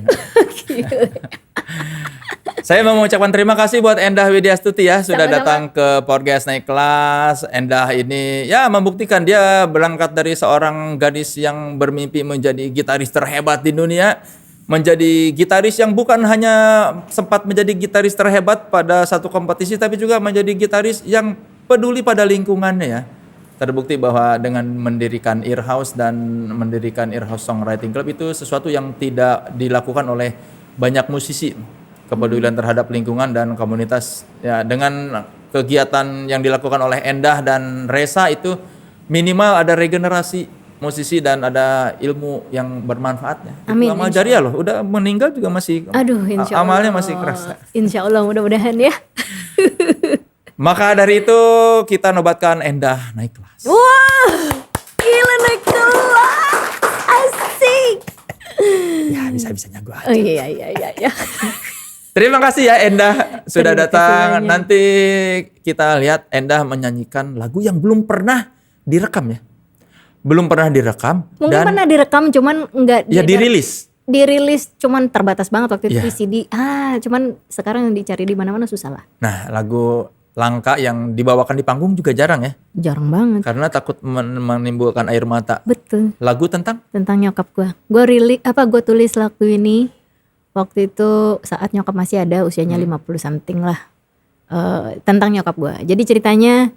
[SPEAKER 1] Saya mau mengucapkan terima kasih buat Endah Widyastuti ya, sudah
[SPEAKER 2] Sama-sama.
[SPEAKER 1] datang ke podcast Naik Kelas. Endah ini ya membuktikan dia berangkat dari seorang gadis yang bermimpi menjadi gitaris terhebat di dunia, menjadi gitaris yang bukan hanya sempat menjadi gitaris terhebat pada satu kompetisi, tapi juga menjadi gitaris yang peduli pada lingkungannya ya. Terbukti bahwa dengan mendirikan Earhouse dan mendirikan Earhouse Songwriting Club itu sesuatu yang tidak dilakukan oleh banyak musisi. Kepedulian terhadap lingkungan dan komunitas ya, dengan kegiatan yang dilakukan oleh Endah dan Reza itu minimal ada regenerasi musisi dan ada ilmu yang bermanfaatnya.
[SPEAKER 2] Amin,
[SPEAKER 1] Amal
[SPEAKER 2] insya
[SPEAKER 1] jariah loh, udah meninggal juga masih
[SPEAKER 2] Insya Allah.
[SPEAKER 1] amalnya masih keras.
[SPEAKER 2] Insya Allah mudah-mudahan ya.
[SPEAKER 1] Maka dari itu kita nobatkan Endah naik kelas.
[SPEAKER 2] Wah, gila naik kelas, asik.
[SPEAKER 1] Ya bisa-bisanya gue aja.
[SPEAKER 2] Oh iya.
[SPEAKER 1] Terima kasih ya Endah sudah
[SPEAKER 2] Terima kasih
[SPEAKER 1] datang.
[SPEAKER 2] banyak.
[SPEAKER 1] Nanti kita lihat Endah menyanyikan lagu yang belum pernah direkam ya. Belum pernah direkam.
[SPEAKER 2] Mungkin
[SPEAKER 1] dan
[SPEAKER 2] pernah direkam cuman enggak
[SPEAKER 1] ya dirilis.
[SPEAKER 2] Dirilis cuman terbatas banget waktu itu
[SPEAKER 1] Iya.
[SPEAKER 2] di CD. Cuman sekarang dicari di mana-mana susah lah.
[SPEAKER 1] Nah lagu langka yang dibawakan di panggung juga jarang ya.
[SPEAKER 2] Jarang banget.
[SPEAKER 1] Karena takut menimbulkan air mata.
[SPEAKER 2] Betul.
[SPEAKER 1] Lagu tentang?
[SPEAKER 2] Tentang nyokap gua. Gua tulis lagu ini waktu itu saat nyokap masih ada, usianya 50 something lah. Tentang nyokap gua. Jadi ceritanya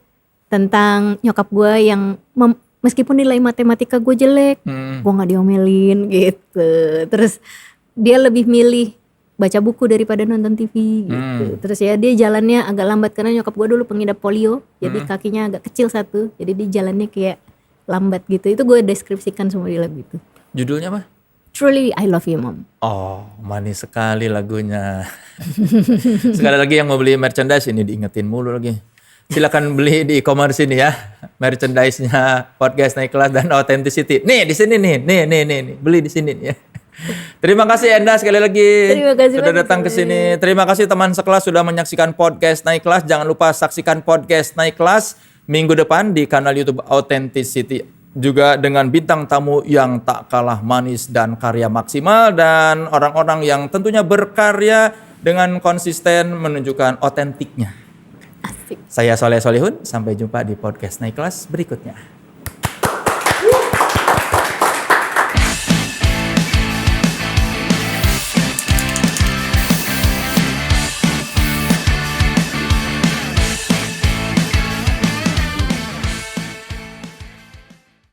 [SPEAKER 2] tentang nyokap gua yang meskipun nilai matematika gue jelek, gue nggak diomelin gitu. Terus dia lebih milih baca buku daripada nonton TV gitu. Terus ya dia jalannya agak lambat karena nyokap gue dulu pengidap polio, jadi kakinya agak kecil satu, jadi dia jalannya kayak lambat gitu. Itu gue deskripsikan semua di lagu itu.
[SPEAKER 1] Judulnya apa?
[SPEAKER 2] truly I love you mom.
[SPEAKER 1] Oh, manis sekali lagunya. Sekali lagi yang mau beli merchandise ini diingetin mulu lagi. Silakan beli di e-commerce ini ya. Merchandise-nya Podcast Naik Kelas dan Authenticity. Nih di sini nih. Nih. Beli di sini nih ya. Terima kasih Enda sekali lagi
[SPEAKER 2] Terima kasih
[SPEAKER 1] sudah
[SPEAKER 2] banyak,
[SPEAKER 1] datang ke sini. Terima kasih teman sekelas sudah menyaksikan Podcast Naik Kelas. Jangan lupa saksikan Podcast Naik Kelas minggu depan di kanal YouTube Authenticity. Juga dengan bintang tamu yang tak kalah manis dan karya maksimal. Dan orang-orang yang tentunya berkarya dengan konsisten menunjukkan otentiknya.
[SPEAKER 2] Asik.
[SPEAKER 1] Saya Soleh Solihun, sampai jumpa di Podcast Naik Kelas berikutnya.